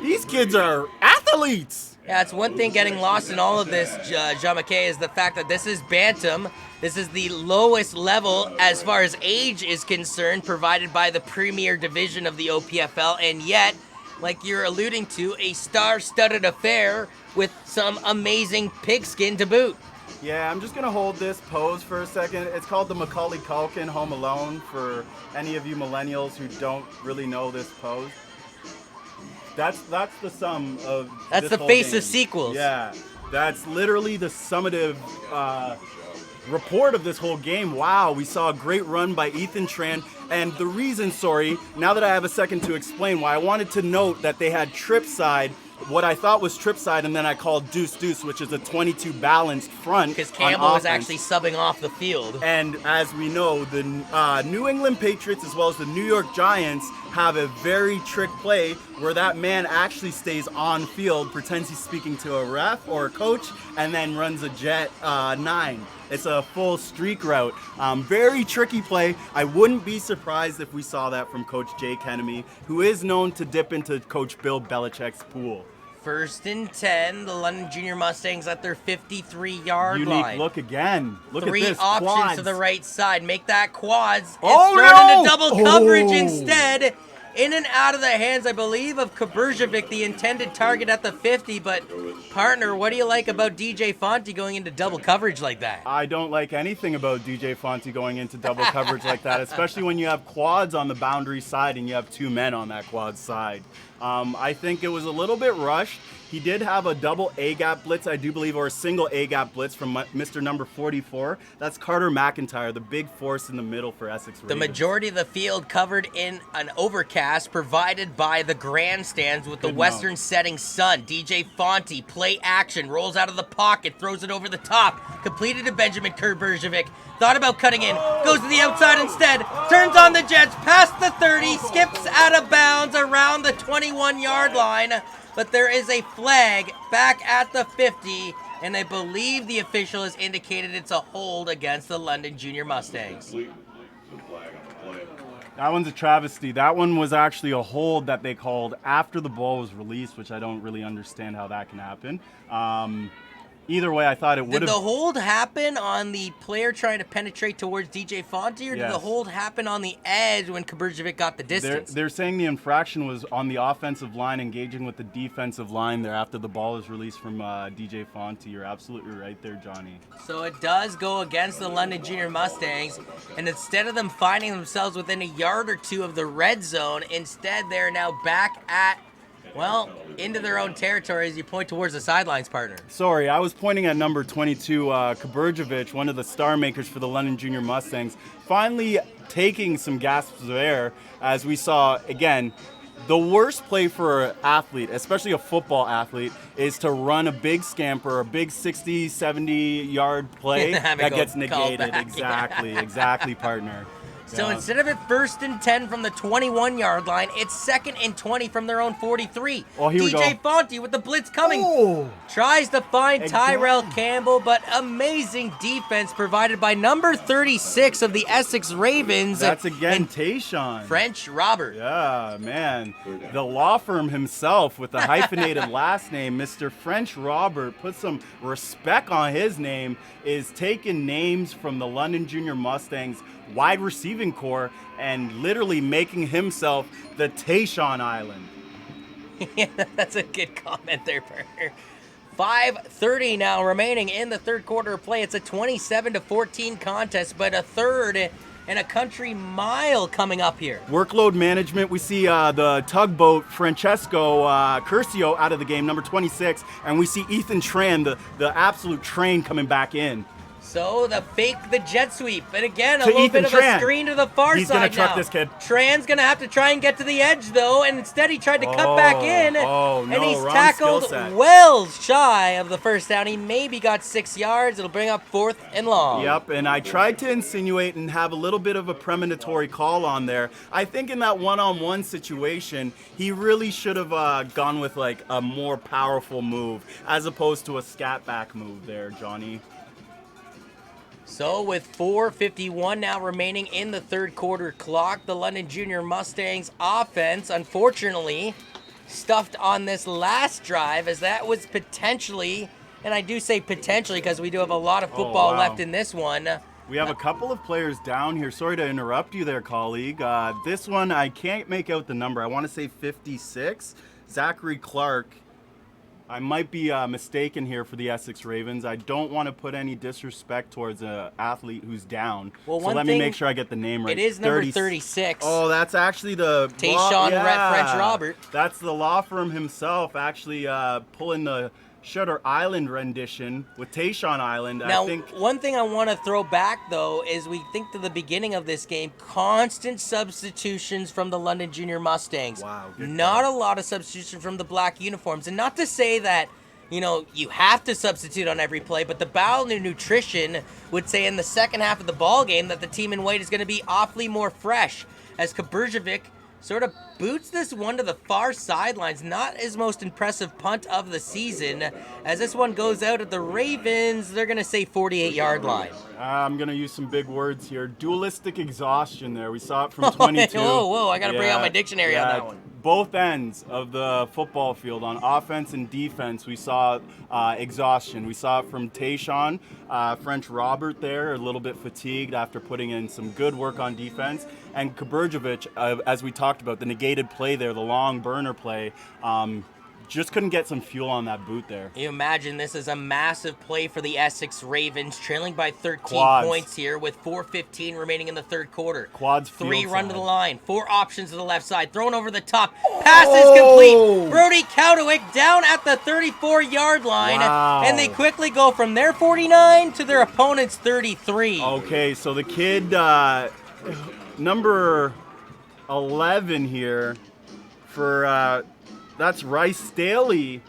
These kids are athletes. Yeah, it's one thing getting lost in all of this, Jean-Maquet, is the fact that this is Bantam. This is the lowest level as far as age is concerned, provided by the premier division of the OPFL, and yet, like you're alluding to, a star-studded affair with some amazing pigskin to boot. Yeah, I'm just going to hold this pose for a second. It's called the Macaulay Culkin Home Alone for any of you millennials who don't really know this pose. That's the sum of That's this the whole face game. of sequels. Yeah, that's literally the summative report of this whole game. Wow, we saw a great run by Ethan Tran. And the reason, now that I have a second to explain why I wanted to note that they had trip side, what I thought was trip side, and then I called deuce, which is a 22 balanced front. Because Campbell was actually subbing off the field. And as we know, the New England Patriots as well as the New York Giants have a very trick play where that man actually stays on field, pretends he's speaking to a ref or a coach, and then runs a jet 9. It's a full streak route. Very tricky play. I wouldn't be surprised if we saw that from Coach Jake Hennemy, who is known to dip into Coach Bill Belichick's pool. 1st and 10, the London Junior Mustangs at their 53-yard line. Unique look again. Look at 3 this. options Quads. to the right side. Make that quads. Oh, it's thrown no! into double coverage instead. In and out of the hands, I believe, of Kaberzovic, the intended target at the 50. But, partner, what do you like about DJ Fonte going into double coverage like that? I don't like anything about DJ Fonte going into double coverage like that, especially when you have quads on the boundary side and you have 2 men on that quad side. I think it was a little bit rushed. He did have a double A-gap blitz, I do believe, or a single A-gap blitz from Mr. number 44. That's Carter McIntyre, the big force in the middle for Essex Ravens. The majority of the field covered in an overcast provided by the grandstands with the western setting sun. DJ Fonte, play action, rolls out of the pocket, throws it over the top, completed to Benjamin Kurberjevic. Thought about cutting in, goes to the outside instead, turns on the Jets, past the 30, skips out of bounds around the 21-yard line, but there is a flag back at the 50, and I believe the official has indicated it's a hold against the London Junior Mustangs. That one's a travesty. That one was actually a hold that they called after the ball was released, which I don't really understand how that can happen. Either way, I thought it would have... Did the hold happen on the player trying to penetrate towards DJ Fonte, or did Yes. the hold happen on the edge when Kurberjevic got the distance? They're saying the infraction was on the offensive line engaging with the defensive line there after the ball was released from DJ Fonte. You're absolutely right there, Johnny. So it does go against the London Junior Mustangs, and instead of them finding themselves within a yard or two of the red zone, instead they're now back at, well, into their own territory as you point towards the sidelines, partner. Sorry, I was pointing at number 22, Kurberjevic, one of the star makers for the London Junior Mustangs, finally taking some gasps of air as we saw, again, the worst play for an athlete, especially a football athlete, is to run a big scamper, a big 60, 70-yard play that gets negated. Exactly, partner. So instead of it 1st and 10 from the 21-yard line, it's 2nd and 20 from their own 43. Oh, here we go. DJ Fonte with the blitz coming. Oh. Tries to find Tyrell Campbell, but amazing defense provided by number 36 of the Essex Ravens. That's again Tayshawn. French Robert. Yeah, man. The law firm himself with the hyphenated last name, Mr. French Robert, put some respect on his name, is taking names from the London Junior Mustangs wide receiving core and literally making himself the Tayshawn Island. Yeah, that's a good comment there, partner. 5:30 now remaining in the third quarter of play. It's a 27-14 contest, but a third and a country mile coming up here. Workload management, we see the tugboat Francesco Curcio out of the game, number 26, and we see Ethan Tran, the absolute train, coming back in. So the fake the jet sweep, and again a To little Ethan bit of Tran. a screen to the far He's side gonna truck now. this kid. Tran's gonna have to try and get to the edge though, and instead he tried to cut back in, and he's wrong tackled skill set. well shy of the first down. He maybe got 6 yards. It'll bring up 4th and long. Yep, and I tried to insinuate and have a little bit of a premonitory call on there. I think in that one-on-one situation, he really should have gone with like a more powerful move as opposed to a scat back move there, Johnny. So with 4:51 now remaining in the third quarter clock, the London Junior Mustangs offense, unfortunately, stuffed on this last drive, as that was potentially, and I do say potentially because we do have a lot of football left in this one. We have a couple of players down here. Sorry to interrupt you there, colleague. This one, I can't make out the number. I want to say 56. Zachary Clark. I might be mistaken here for the Essex Ravens. I don't want to put any disrespect towards an athlete who's down. Well, so let me make sure I get the name right. It is number 36. Oh, that's actually the Tayshawn French Robert. That's the law firm himself actually pulling the Shutter Island rendition with Tayshawn Island. Now, I think one thing I want to throw back, though, is we think to the beginning of this game, constant substitutions from the London Junior Mustangs. Wow. Not a lot of substitution from the black uniforms. And not to say that, you know, you have to substitute on every play, but the Battle of Nutrition would say in the second half of the ball game that the team in white is going to be awfully more fresh, as Kurberjevic sort of boots this one to the far sidelines. Not his most impressive punt of the season, as this one goes out at the Ravens, they're going to say 48-yard line. I'm going to use some big words here. Dualistic exhaustion there. We saw it from 22. Whoa, I got to bring out my dictionary on that one. Both ends of the football field, on offense and defense, we saw exhaustion. We saw it from Tayshawn, French Robert there, a little bit fatigued after putting in some good work on defense. And Kurberjevic, as we talked about, the negated play there, the long burner play, just couldn't get some fuel on that boot there. You imagine this is a massive play for the Essex Ravens, trailing by 13 Quads. points here with 4:15 remaining in the third quarter. Quads Three field run side. to the line, 4 options to the left side, thrown over the top. Pass is complete. Brody Cowdewick down at the 34-yard line, Wow. and they quickly go from their 49 to their opponent's 33. Okay, so the kid, number 11 here for, that's Rice Staley,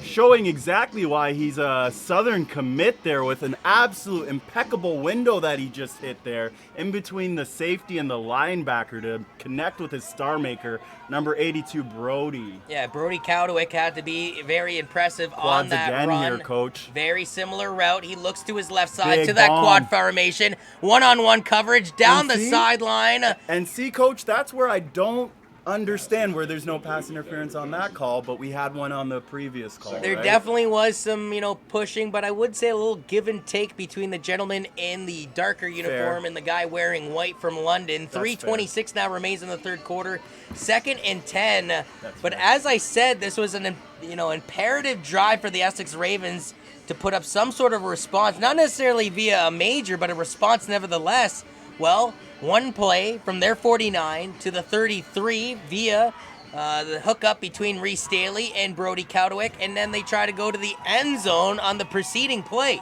showing exactly why he's a Southern commit there with an absolute impeccable window that he just hit there in between the safety and the linebacker to connect with his star maker, number 82, Brody. Yeah, Brody Cowdewick had to be very impressive on Quads that again run. here, coach. Very similar route. He looks to his left side Big to that bomb. quad formation. One-on-one coverage down And the see? sideline. And see, coach, that's where I don't understand where there's no pass interference on that call, but we had one on the previous call. There right? definitely was some, pushing, but I would say a little give and take between the gentleman in the darker uniform and the guy wearing white from London. 3:26 now remains in the third quarter. 2nd and 10. But as I said, this was an imperative drive for the Essex Ravens to put up some sort of response, not necessarily via a major, but a response nevertheless. Well, one play from their 49 to the 33 via the hookup between Reese Staley and Brody Cowdewick, and then they try to go to the end zone on the preceding play.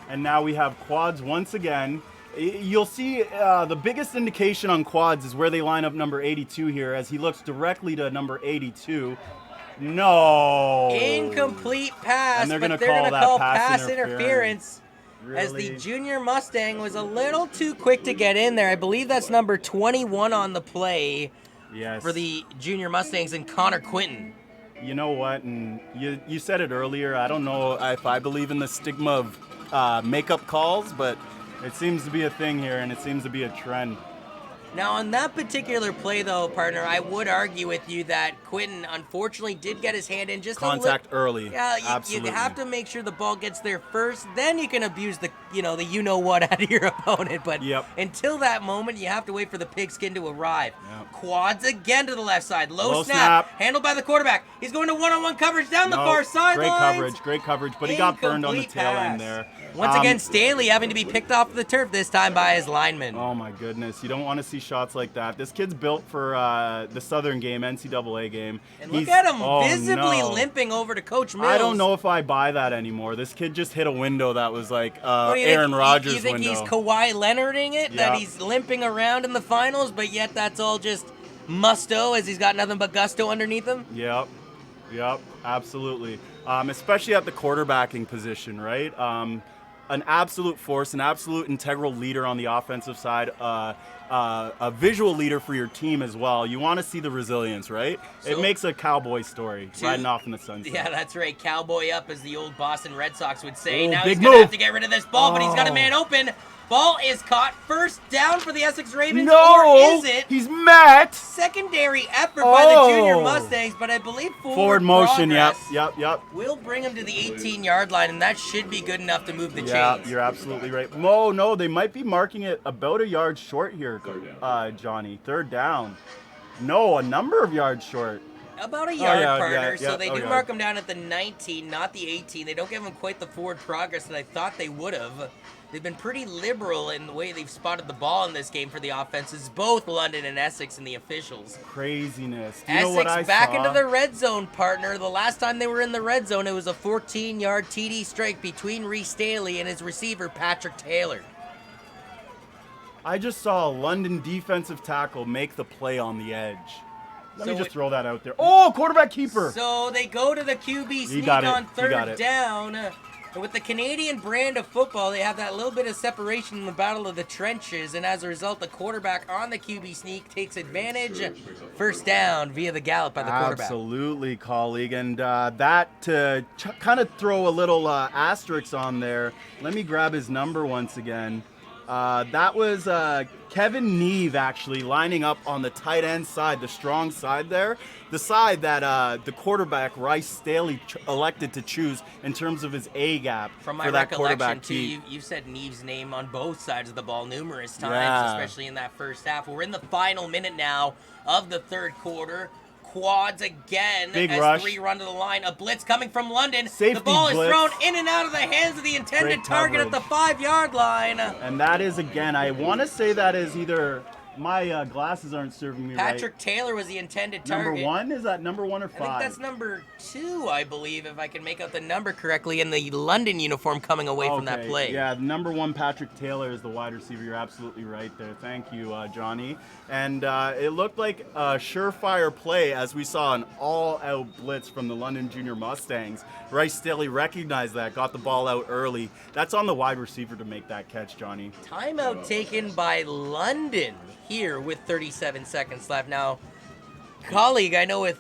And now we have quads once again. You'll see the biggest indication on quads is where they line up number 82 here as he looks directly to number 82. No. Incomplete pass, And they're but gonna they're call going to that call pass pass interference. As the Really? junior Mustang was a little too quick to get in there. I believe that's number 21 on the play for the junior Mustangs and Connor Quinton. You know what? And you said it earlier. I don't know if I believe in the stigma of makeup calls, but it seems to be a thing here, and it seems to be a trend. Now, on that particular play, though, partner, I would argue with you that Quinton unfortunately did get his hand in just Contact early. Yeah, Absolutely. you have to make sure the ball gets there first. Then you can abuse the you-know-what out of your opponent. But until that moment, you have to wait for the pigskin to arrive. Quads again to the left side. Low snap. Handled by the quarterback. He's going to one-on-one coverage down the far sideline. Great coverage, but he got burned on the tail end there. Once again, Staley having to be picked off the turf this time by his lineman. Oh my goodness, you don't want to see shots like that. This kid's built for the Southern game, NCAA game. And look at him visibly limping over to Coach Mills. I don't know if I buy that anymore. This kid just hit a window that was like Aaron Rodgers' You think window. he's Kawhi Leonarding it? That he's limping around in the finals, but yet that's all just musto as he's got nothing but gusto underneath him? Yep, absolutely. Especially at the quarterbacking position, right? An absolute force, an absolute integral leader on the offensive side, a visual leader for your team as well. You want to see the resilience, right? It makes a cowboy story, riding off in the sunset. Yeah, that's right. Cowboy up, as the old Boston Red Sox would say. Oh, now big he's going to have move. to get rid of this ball, but he's got a man open. Ball is caught. First down for the Essex Ravens, No, or is it? He's met. Secondary effort by the junior Mustangs, but I believe forward motion, progress yep. will bring him to the 18-yard line, and that should be good enough to move the Yeah, chains. you're absolutely right. No, they might be marking it about a yard short here, Johnny. Third down. No, a number of yards short. About a yard, partner. yeah, So they do mark him down at the 19, not the 18. They don't give him quite the forward progress that I thought they would have. They've been pretty liberal in the way they've spotted the ball in this game for the offenses, both London and Essex and the officials. Craziness. Do you Essex know what I back saw? into the red zone, partner. The last time they were in the red zone, it was a 14-yard TD strike between Reese Staley and his receiver, Patrick Taylor. I just saw a London defensive tackle make the play on the edge. Let me just throw that out there. Oh, quarterback keeper. So they go to the QB sneak on third down. And with the Canadian brand of football, they have that little bit of separation in the battle of the trenches, and as a result, the quarterback on the QB sneak takes advantage. First down via the gallop by the quarterback. Absolutely, colleague. And that to kind of throw a little asterisk on there, let me grab his number once again. That was Kevin Neve actually lining up on the tight end side, the strong side there. The side that the quarterback, Rice Staley, elected to choose in terms of his A-gap From my for that recollection, quarterback too, you've said Neve's name on both sides of the ball numerous times, especially in that first half. We're in the final minute now of the third quarter. quads again. Big as rush. 3 run to the line. A blitz coming from London. Safety the ball blitz. is thrown in and out of the hands of the intended Great target at the 5-yard line. And that is, again, I want to say that is either my glasses aren't serving me Patrick Taylor was the intended right. target. Number 1? Is that number 1 or 5? I think that's number 2, I believe, if I can make out the number correctly, in the London uniform coming away from that play. Yeah, number 1, Patrick Taylor, is the wide receiver. You're absolutely right there. Thank you, Johnny. And it looked like a surefire play as we saw an all-out blitz from the London Junior Mustangs. Rice Staley recognized that, got the ball out early. That's on the wide receiver to make that catch, Johnny. Timeout taken by London here with 37 seconds left. Now, colleague, I know with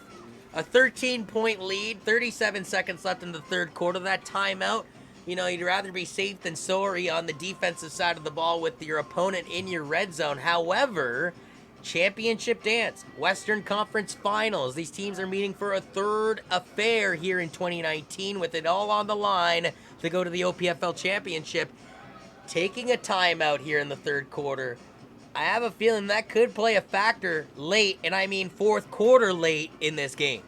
a 13-point lead, 37 seconds left in the third quarter, that timeout, you'd rather be safe than sorry on the defensive side of the ball with your opponent in your red zone. However, championship dance, Western Conference Finals. These teams are meeting for a third affair here in 2019 with it all on the line to go to the OPFL Championship. Taking a timeout here in the third quarter, I have a feeling that could play a factor late, and I mean fourth quarter late in this game.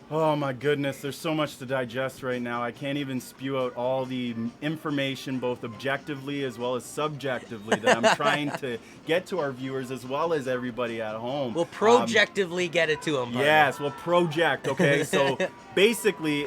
Oh my goodness, there's so much to digest right now. I can't even spew out all the information, both objectively as well as subjectively, that I'm trying to get to our viewers as well as everybody at home. We'll projectively get it to them. Yes, we'll project, okay? So basically,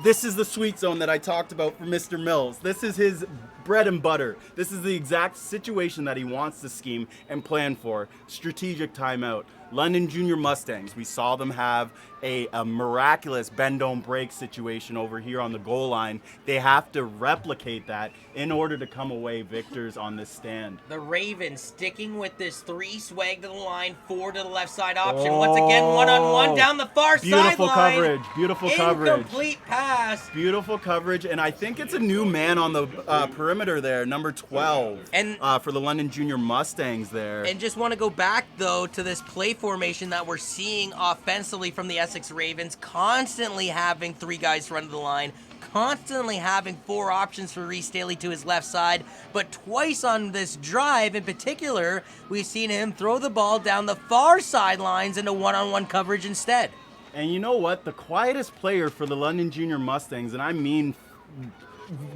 this is the sweet zone that I talked about for Mr. Mills. This is his bread and butter. This is the exact situation that he wants to scheme and plan for. Strategic timeout. London Junior Mustangs, we saw them have a miraculous bend don't break situation over here on the goal line. They have to replicate that in order to come away victors on this stand. The Ravens sticking with this 3 swag to the line, 4 to the left side option. Once again, one-on-one down the far sideline. Beautiful coverage. Beautiful coverage. Incomplete pass. Beautiful coverage, and I think it's a new man on the perimeter there, number 12, and for the London Junior Mustangs there. And just want to go back, though, to this play formation that we're seeing offensively from the Essex Ravens, constantly having 3 guys run to the line, constantly having 4 options for Reese Staley to his left side, but twice on this drive in particular, we've seen him throw the ball down the far sidelines into one-on-one coverage instead. And you know what? The quietest player for the London Junior Mustangs, and I mean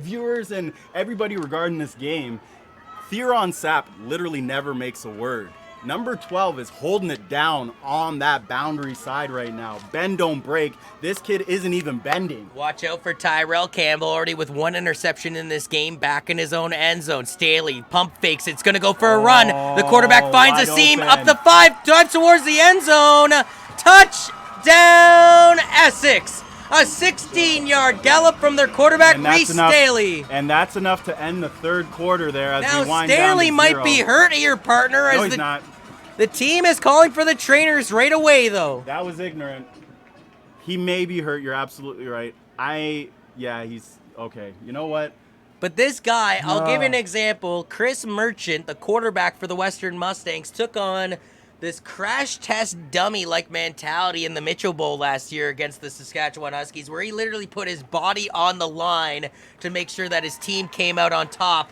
viewers and everybody regarding this game, Theron Sapp literally never makes a word. Number 12 is holding it down on that boundary side right now. Bend don't break. This kid isn't even bending. Watch out for Tyrell Campbell, already with 1 interception in this game, back in his own end zone. Staley pump fakes. It's going to go for a run. The quarterback finds a seam up the 5, drives towards the end zone. Touchdown, Essex. A 16-yard gallop from their quarterback, Reese Staley. And that's enough to end the third quarter there as now, we wind Staley down to 0. might be hurt here, partner. No, as he's not. The team is calling for the trainers right away, though. That was ignorant. He may be hurt. You're absolutely right. He's okay. You know what? But this guy, I'll give you an example. Chris Merchant, the quarterback for the Western Mustangs, took on this crash test dummy-like mentality in the Mitchell Bowl last year against the Saskatchewan Huskies, where he literally put his body on the line to make sure that his team came out on top.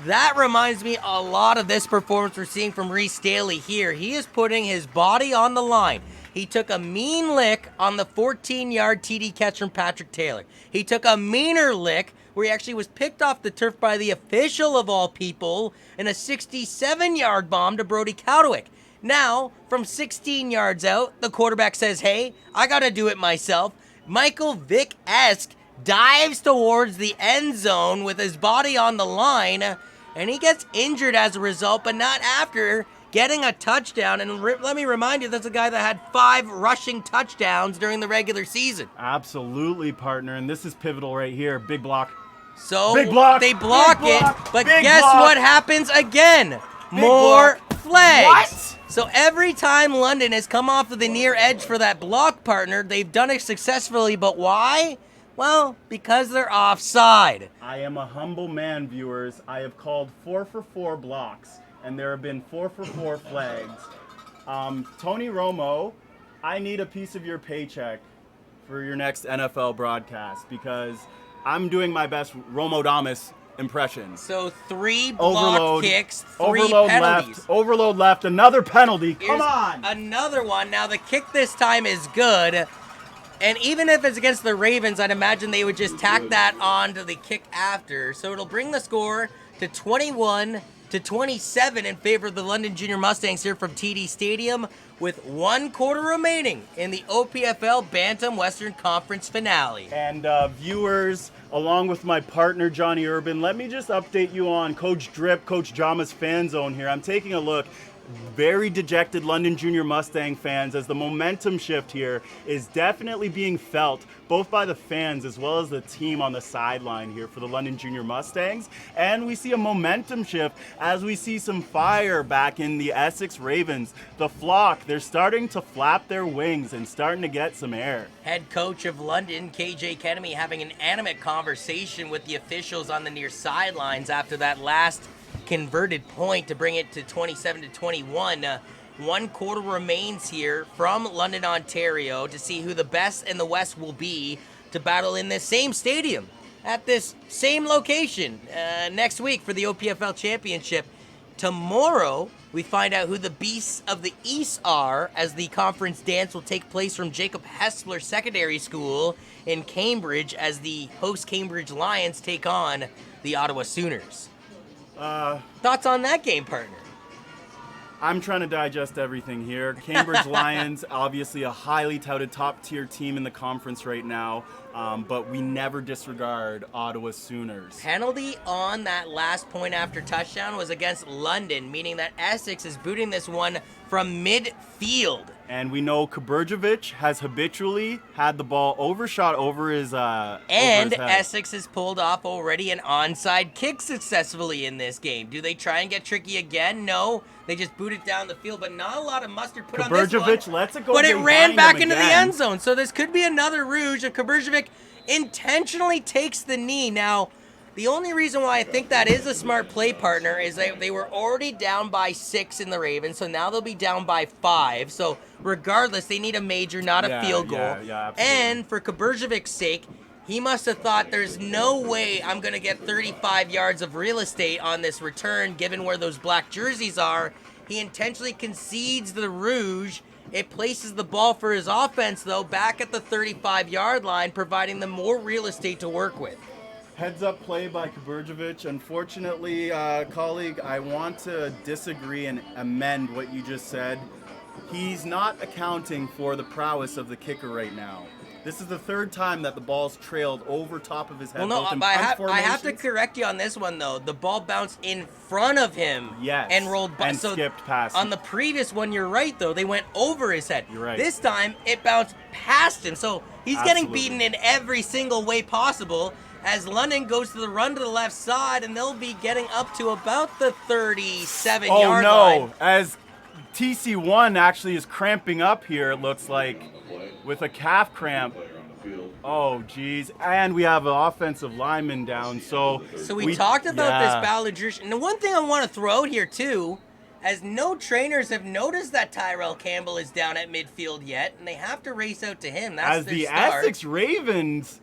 That reminds me a lot of this performance we're seeing from Reese Staley here. He is putting his body on the line. He took a mean lick on the 14-yard TD catch from Patrick Taylor. He took a meaner lick where he actually was picked off the turf by the official of all people in a 67-yard bomb to Brody Cowdewick. Now, from 16 yards out, the quarterback says, hey, I got to do it myself. Michael Vick-esque dives towards the end zone with his body on the line, and he gets injured as a result, but not after getting a touchdown. And let me remind you, that's a guy that had 5 rushing touchdowns during the regular season. Absolutely, partner, and this is pivotal right here. Big block. So big block. They block big it, block. but big guess block. what happens again? Big More block. flags. What? So every time London has come off of the near edge for that block, partner, they've done it successfully, but why? Well, because they're offside. I am a humble man, viewers. I have called 4 for 4 blocks, and there have been 4 for 4 flags. Tony Romo, I need a piece of your paycheck for your next NFL broadcast because I'm doing my best Romo-damus impressions. So 3 blocked kicks, 3 overload penalties. left, overload left, another penalty. Come Here's on! another one. Now the kick this time is good. And even if it's against the Ravens, I'd imagine they would just tack that on to the kick after. So it'll bring the score to 21-27 in favor of the London Junior Mustangs here from TD Stadium with 1 quarter remaining in the OPFL Bantam Western Conference finale. And viewers, along with my partner Johnny Urban, let me just update you on Coach Drip, Coach Jama's fan zone here. I'm taking a look. Very dejected London Junior Mustang fans, as the momentum shift here is definitely being felt both by the fans as well as the team on the sideline here for the London Junior Mustangs. And we see a momentum shift as we see some fire back in the Essex Ravens. The flock, they're starting to flap their wings and starting to get some air. Head coach of London, KJ Kenemy, having an animate conversation with the officials on the near sidelines after that last converted point to bring it to 27-21. 1 quarter remains here from London, Ontario, to see who the best in the West will be to battle in this same stadium at this same location next week for the OPFL Championship. Tomorrow, we find out who the Beasts of the East are as the conference dance will take place from Jacob Hessler Secondary School in Cambridge as the host Cambridge Lions take on the Ottawa Sooners. Thoughts on that game, partner? I'm trying to digest everything here. Cambridge Lions, obviously a highly touted top-tier team in the conference right now, but we never disregard Ottawa Sooners. Penalty on that last point after touchdown was against London, meaning that Essex is booting this one from midfield. And we know Kaburjovic has habitually had the ball overshot over his And over his head. Essex has pulled off already an onside kick successfully in this game. Do they try and get tricky again? No. They just boot it down the field, but not a lot of mustard put on this one. Kaburjovic lets it go But it behind ran back him into the again. end zone. So this could be another rouge if Kaburjovic intentionally takes the knee. Now, the only reason why I think that is a smart play, partner, is they were already down by 6 in the Ravens, so now they'll be down by 5. So regardless, they need a major, not a field goal. Yeah, absolutely. And for Kaburjovic's sake, he must have thought there's no way I'm going to get 35 yards of real estate on this return, given where those black jerseys are. He intentionally concedes the rouge. It places the ball for his offense, though, back at the 35-yard line, providing them more real estate to work with. Heads up play by Kaburjovic. Unfortunately, colleague, I want to disagree and amend what you just said. He's not accounting for the prowess of the kicker right now. This is the 3rd time that the ball's trailed over top of his head. Well, no, both in but I punt have to formations. correct you on this one, though. The ball bounced in front of him and rolled by. and skipped past on him. the previous one, you're right, though. They went over his head. You're right. This time, it bounced past him. So he's getting Absolutely. beaten in every single way possible as London goes to the run to the left side, and they'll be getting up to about the 37-yard line. Oh, no. As TC1 actually is cramping up here, it looks like, with a calf cramp. Oh, geez. And we have an offensive lineman down, so... So we talked about this Ballagrush. And the one thing I want to throw out here, too, as no trainers have noticed that Tyrell Campbell is down at midfield yet, and they have to race out to him. That's As their the start. Essex Ravens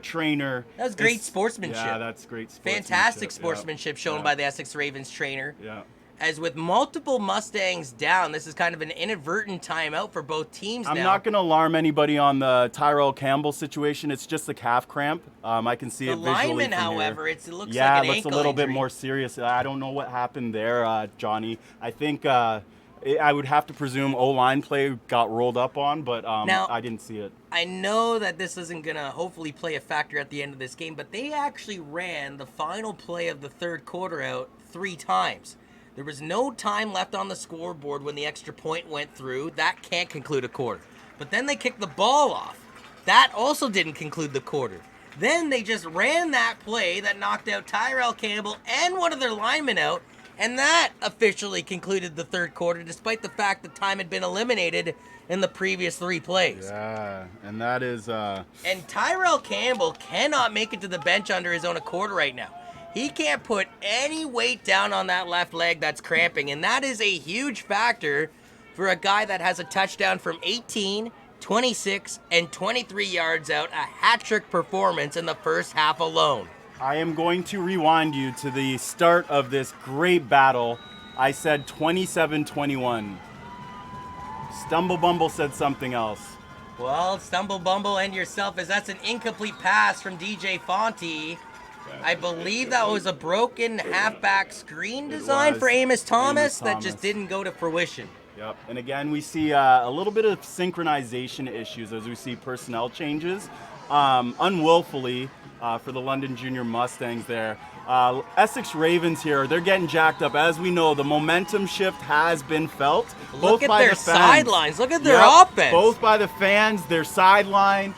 trainer... That was great sportsmanship. Yeah, that's great sportsmanship. Fantastic sportsmanship shown by the Essex Ravens trainer. Yeah. As with multiple Mustangs down, this is kind of an inadvertent timeout for both teams I'm now. not going to alarm anybody on the Tyrell Campbell situation. It's just a calf cramp. I can see The it visually lineman, from however, here. it looks yeah, like an it looks ankle a little bit injury. more serious. I don't know what happened there, Johnny. I think I would have to presume O-line play got rolled up on, but Now, I didn't see it. I know that this isn't going to hopefully play a factor at the end of this game, but they actually ran the final play of the 3rd quarter out 3 times. There was no time left on the scoreboard when the extra point went through. That can't conclude a quarter. But then they kicked the ball off. That also didn't conclude the quarter. Then they just ran that play that knocked out Tyrell Campbell and one of their linemen out, and that officially concluded the 3rd quarter, despite the fact that time had been eliminated in the previous 3 plays. Yeah, and that is... And Tyrell Campbell cannot make it to the bench under his own accord right now. He can't put any weight down on that left leg that's cramping, and that is a huge factor for a guy that has a touchdown from 18, 26, and 23 yards out, a hat-trick performance in the first half alone. I am going to rewind you to the start of this great battle. I said 27-21. Stumble Bumble said something else. Well, Stumble Bumble and yourself, as that's an incomplete pass from DJ Fonte. I believe that was a broken halfback screen design for Amos Thomas that just didn't go to fruition. Yep, and again, we see a little bit of synchronization issues as we see personnel changes unwillfully for the London Junior Mustangs there. Essex Ravens here, they're getting jacked up. As we know, the momentum shift has been felt. Look at their sidelines. Look at their offense. Both by the fans, their sideline.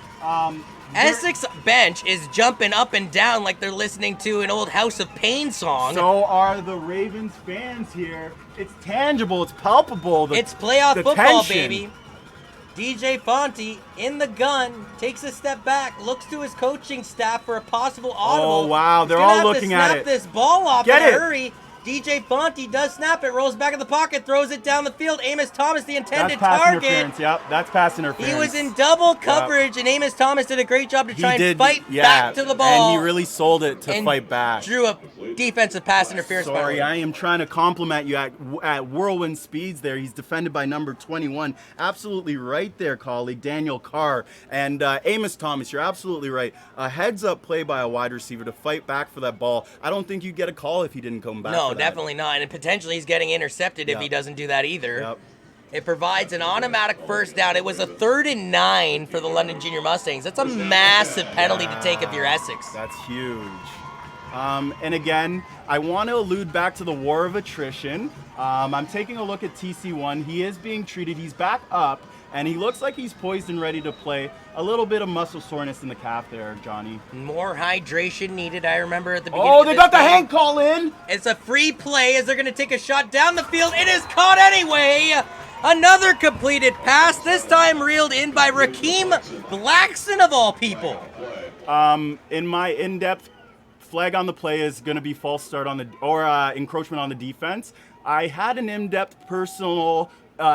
Essex bench is jumping up and down like they're listening to an old House of Pain song. So are the Ravens fans here. It's tangible. It's palpable. It's playoff football, tension. baby. DJ Fonte in the gun, takes a step back, looks to his coaching staff for a possible audible. Oh, wow. They're all looking at it. Snap this ball off Get in a it. hurry. DJ Fonte does snap it, rolls back in the pocket, throws it down the field. Amos Thomas, the intended That's pass target. interference. Yep, that's pass interference. He was in double coverage, and Amos Thomas did a great job to try and fight back to the ball. And he really sold it to fight back. Drew a defensive pass interference. Sorry, I am trying to compliment you at whirlwind speeds there. He's defended by number 21. Absolutely right there, colleague, Daniel Carr. And Amos Thomas, you're absolutely right. A heads-up play by a wide receiver to fight back for that ball. I don't think you'd get a call if he didn't come back No, for that. definitely not. And potentially he's getting intercepted if he doesn't do that either. Yep. It provides an automatic first down. It was a 3rd and 9 for the London Junior Mustangs. That's a massive penalty to take if you're Essex. That's huge. And again, I want to allude back to the war of attrition. I'm taking a look at TC1. He is being treated. He's back up, and he looks like he's poised and ready to play. A little bit of muscle soreness in the calf there, Johnny. More hydration needed, I remember at the beginning. Oh, they got the hand call in. It's a free play as they're going to take a shot down the field. It is caught anyway. Another completed pass, this time reeled in by Rakeem Blackson of all people. In my in-depth flag on the play is going to be false start on the encroachment on the defense. I had an in-depth personal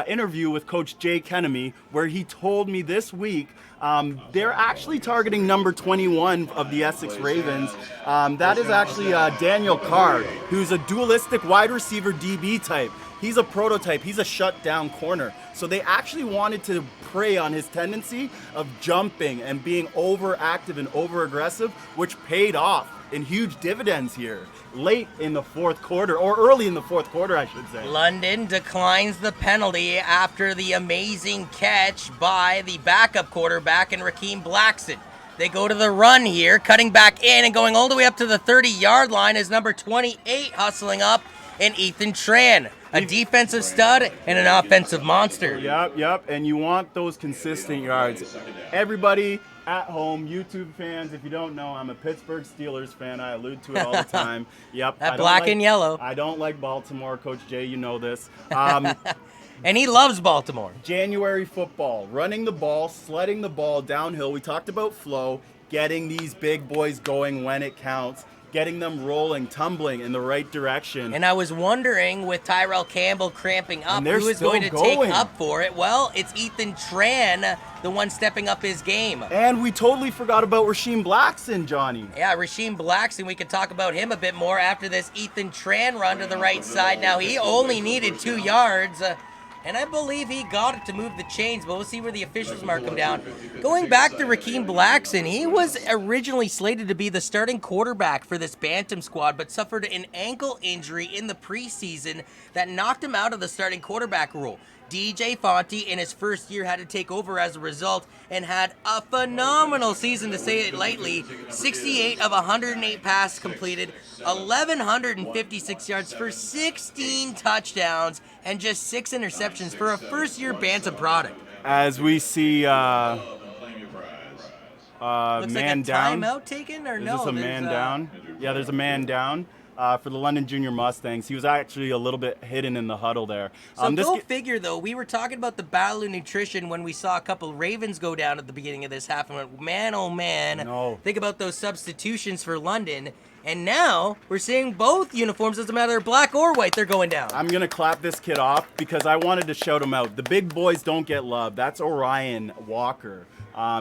interview with Coach Jay Kenemy where he told me this week they're actually targeting number 21 of the Essex Ravens. That is actually Daniel Carr, who's a dualistic wide receiver DB type. He's a prototype. He's a shutdown corner. So they actually wanted to prey on his tendency of jumping and being overactive and overaggressive, which paid off in huge dividends here late in the fourth quarter, or early in the fourth quarter, I should say. London declines the penalty after the amazing catch by the backup quarterback and Rakeem Blackson. They go to the run here, cutting back in and going all the way up to the 30-yard line is number 28 hustling up, and Ethan Tran, a defensive stud and an offensive monster. Yep, and you want those consistent yards. Everybody at home, YouTube fans, if you don't know, I'm a Pittsburgh Steelers fan. I allude to it all the time. Yep. That black and yellow. I don't like Baltimore, Coach Jay, you know this. And he loves Baltimore. January football, running the ball, sledding the ball downhill. We talked about flow, getting these big boys going when it counts, getting them rolling, tumbling in the right direction. And I was wondering, with Tyrell Campbell cramping up, they're who is still going to going. take up for it? Well, it's Ethan Tran, the one stepping up his game. And we totally forgot about Rakeem Blackson, Johnny. Yeah, Rakeem Blackson, we could talk about him a bit more after this Ethan Tran run to the right side. Now, he only needed 2 yards. And I believe he got it to move the chains, but we'll see where the officials mark him down. Going back to Rakeem Blackson, he was originally slated to be the starting quarterback for this Bantam squad, but suffered an ankle injury in the preseason that knocked him out of the starting quarterback role. DJ Fonte in his first year had to take over as a result and had a phenomenal season, to say it lightly. 68 of 108 passes completed, 1,156 yards for 16 touchdowns, and just 6 interceptions for a first-year Bantam product. As we see Looks man like a down. timeout taken, or Is no? this a man down? Yeah, there's a man down for the London Junior Mustangs. He was actually a little bit hidden in the huddle there. So go figure, though. We were talking about the battle of nutrition when we saw a couple Ravens go down at the beginning of this half, and went, man, oh man. No. Think about those substitutions for London. And now we're seeing both uniforms, doesn't matter black or white, they're going down. I'm going to clap this kid off because I wanted to shout him out. The big boys don't get love. That's Orion Walker.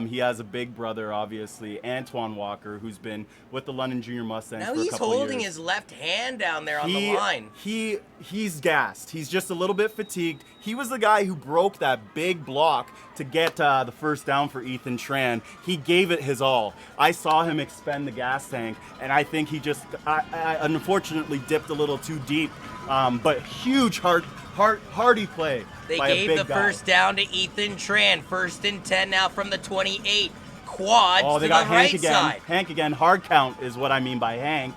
He has a big brother, obviously, Antoine Walker, who's been with the London Junior Mustangs Now for a he's couple of holding years. his left hand down there on the line. He's gassed. He's just a little bit fatigued. He was the guy who broke that big block to get the first down for Ethan Tran. He gave it his all. I saw him expend the gas tank, and I think he just I unfortunately dipped a little too deep. But huge hardy play. They by a gave big the guy. first down to Ethan Tran. 1st and 10 now from the 28. Quads Oh, they to got the Hank right again. side. Hank again. Hard count is what I mean by Hank.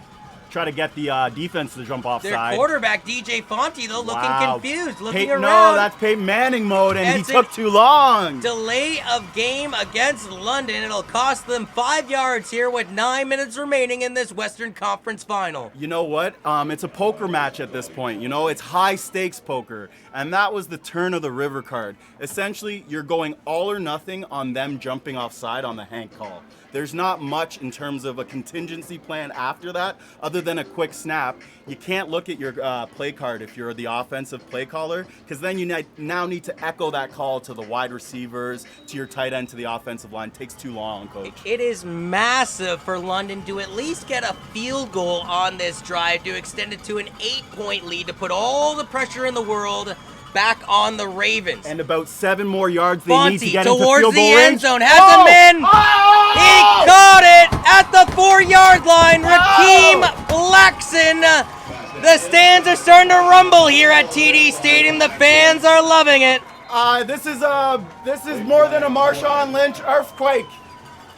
Try to get the defense to jump Their offside. quarterback, DJ Fonte, though, looking Wow. confused, looking Peyton, around. No, that's Peyton Manning mode, and It's he took too long. Delay of game against London. It'll cost them 5 yards here with 9 minutes remaining in this Western Conference final. You know what? It's a poker match at this point. You know, it's high stakes poker. And that was the turn of the river card. Essentially, you're going all or nothing on them jumping offside on the Hank call. There's not much in terms of a contingency plan after that, other than a quick snap. You can't look at your play card if you're the offensive play caller, because then you now need to echo that call to the wide receivers, to your tight end, to the offensive line. It takes too long, Coach. It is massive for London to at least get a field goal on this drive to extend it to an 8-point lead to put all the pressure in the world back on the Ravens. And about 7 more yards they Fonte need to get into towards field the goal end range. zone, has him in. He caught it at the 4-yard line. Rakeem Blackson. The stands are starting to rumble here at TD Stadium. The fans are loving it. This is more than a Marshawn Lynch earthquake.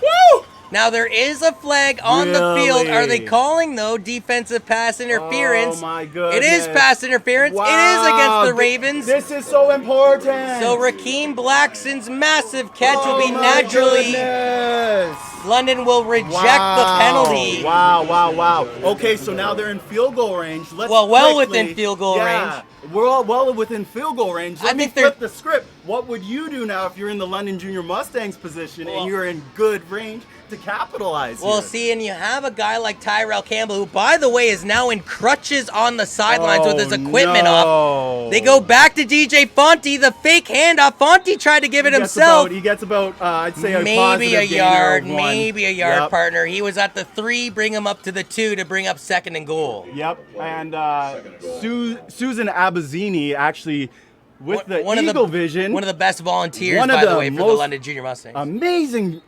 Woo! Now there is a flag on the field. Are they Really? calling, though, defensive pass interference? Oh my goodness. It is pass interference. Wow. It is against the Ravens. This is so important. So Rakeem Blackson's massive catch will be Oh my naturally. goodness. London will reject the penalty. Wow. Okay, so now they're in field goal range. Let's Well quickly- within field goal range. We're all well within field goal range. I Let me think they're- flip the script. What would you do now if you're in the London Junior Mustangs position and you're in good range to capitalize Well, here? see, and you have a guy like Tyrell Campbell, who, by the way, is now in crutches on the sidelines with his equipment off. They go back to DJ Fonte, the fake handoff. Fonte tried to give it himself. He gets about, I'd say, Maybe positive a gainer yard, of 1. maybe a yard, Yep. partner. He was at the 3, bring him up to the 2 to bring up 2nd and goal. Yep, and Susan Abazzini actually, with the One of Eagle Vision. One of the best volunteers, One of by the the way, for the most London Junior Mustangs. Amazing.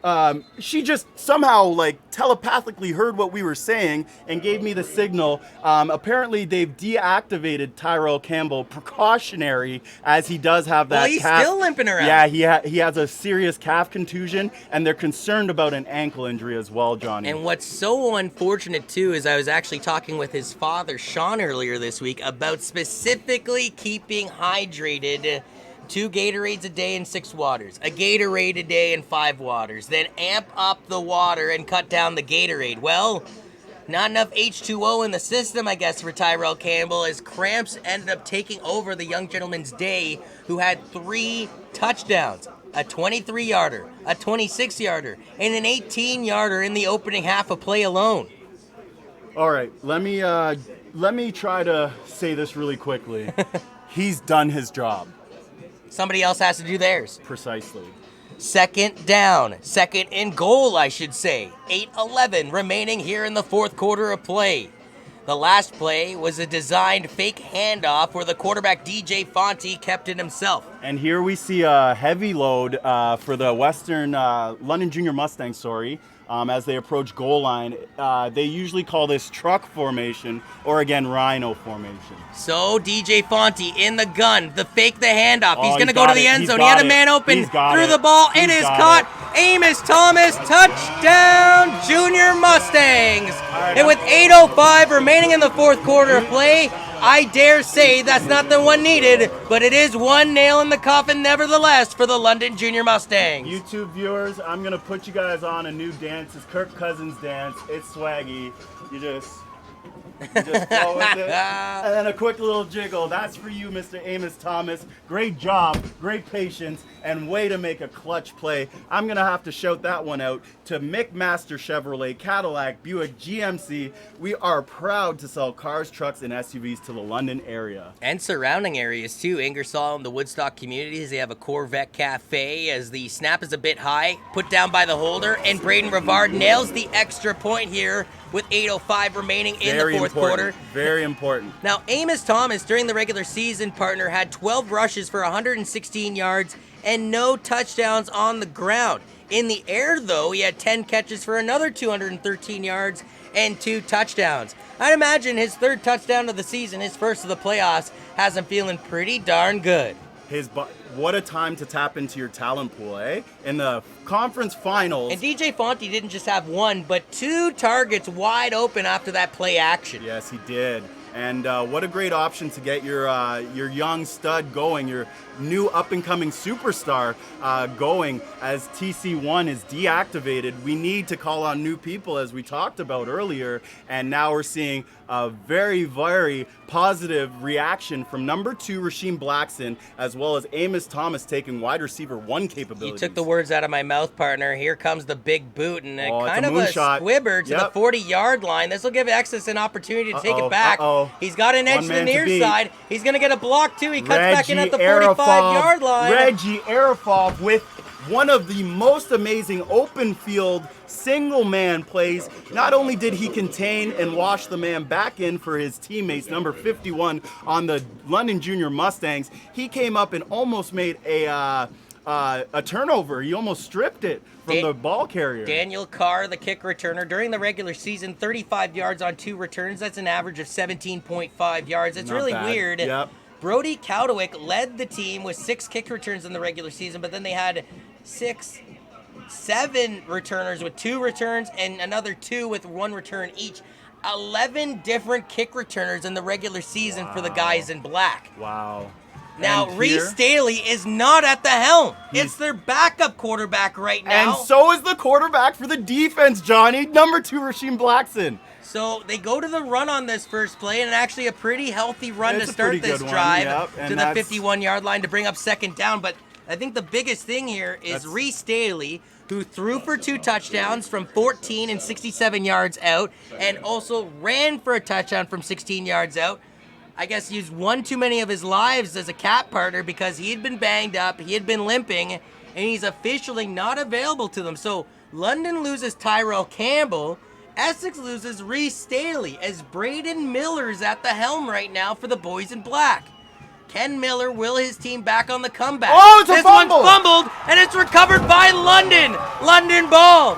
She just somehow like telepathically heard what we were saying and gave me the signal. Apparently they've deactivated Tyrell Campbell precautionary, as he does have that Well, he's calf. still limping around. Yeah, he has a serious calf contusion, and they're concerned about an ankle injury as well, Johnny. And what's so unfortunate, too, is I was actually talking with his father, Sean, earlier this week about specifically keeping hydrated. 2 Gatorades a day and 6 waters. A Gatorade a day and 5 waters. Then amp up the water and cut down the Gatorade. Well, not enough H2O in the system, I guess, for Tyrell Campbell, as cramps ended up taking over the young gentleman's day, who had 3 touchdowns. A 23-yarder, a 26-yarder, and an 18-yarder in the opening half of play alone. All right, let me try to say this really quickly. He's done his job. Somebody else has to do theirs. Precisely. 2nd down, 2nd and goal, I should say. 8:11 remaining here in the 4th quarter of play. The last play was a designed fake handoff where the quarterback DJ Fonte kept it himself. And here we see a heavy load for the Western London Junior Mustangs, as they approach goal line. They usually call this truck formation, or again, rhino formation. So DJ Fonte in the gun, the fake the handoff. He's Oh, going to he's go to got the it. end He's zone. He got had a it. man open, He's got threw it. the ball. It He's is got caught. Amos Thomas, touchdown, Junior Mustangs. And with 8:05 remaining in the 4th quarter of play, I dare say that's not the one needed, but it is one nail in the coffin nevertheless for the London Junior Mustangs. YouTube viewers, I'm going to put you guys on a new dance. It's Kirk Cousins' dance. It's swaggy. You just You just flow with it. And then a quick little jiggle. That's for you, Mr. Amos Thomas. Great job, great patience, and way to make a clutch play. I'm going to have to shout that one out to McMaster Chevrolet, Cadillac, Buick, GMC. We are proud to sell cars, trucks, and SUVs to the London area. And surrounding areas too. Ingersoll and the Woodstock communities, they have a Corvette Cafe as the snap is a bit high, put down by the holder, and Braden Rivard nails the extra point here with 8:05 remaining in the fourth quarter. Very important. Now, Amos Thomas, during the regular season, partner, had 12 rushes for 116 yards and no touchdowns on the ground. In the air, though, he had 10 catches for another 213 yards and 2 touchdowns. I'd imagine his third touchdown of the season, his first of the playoffs, has him feeling pretty darn good. What a time to tap into your talent pool, eh? In the conference finals. And DJ Fonte didn't just have one, but 2 targets wide open after that play action. Yes, he did. And what a great option to get your young stud going, your new up-and-coming superstar going as TC1 is deactivated. We need to call on new people, as we talked about earlier, and now we're seeing a very, very positive reaction from number 2, Rasheem Blackson, as well as Amos Thomas taking wide receiver 1 capabilities. You took the words out of my mouth, partner. Here comes the big boot, and kind of a moonshot. squibber to the 40-yard line. This will give Essex an opportunity to take it back. He's got an edge to the near side. He's going to get a block, too. He cuts back in at the 45-yard line. Reggie Arafov with one of the most amazing open field single man plays. Not only did he contain and wash the man back in for his teammates, number 51 on the London Junior Mustangs, he came up and almost made a turnover. He almost stripped it from the ball carrier. Daniel Carr, the kick returner, during the regular season, 35 yards on 2 returns. That's an average of 17.5 yards. It's really weird. Yep. Brody Cowdewick led the team with 6 kick returns in the regular season, but then they had 7 returners with 2 returns and another 2 with 1 return each. 11 different kick returners in the regular season for the guys in black. Wow. Now, Reese Staley is not at the helm. It's their backup quarterback right now. And so is the quarterback for the defense, Johnny. Number 2, Rasheem Blackson. So they go to the run on this first play, and actually a pretty healthy run to start this drive to the 51-yard line to bring up second down. But I think the biggest thing here is Reese Staley, who threw for 2 touchdowns from 14 and 67 yards out, and also ran for a touchdown from 16 yards out. I guess used one too many of his lives as a cap partner because he had been banged up, he had been limping, and he's officially not available to them. So London loses Tyrell Campbell, Essex loses Reese Staley as Braden Miller's at the helm right now for the boys in black. Ken Miller will his team back on the comeback. Oh, it's a fumble! This one's fumbled, and it's recovered by London. London ball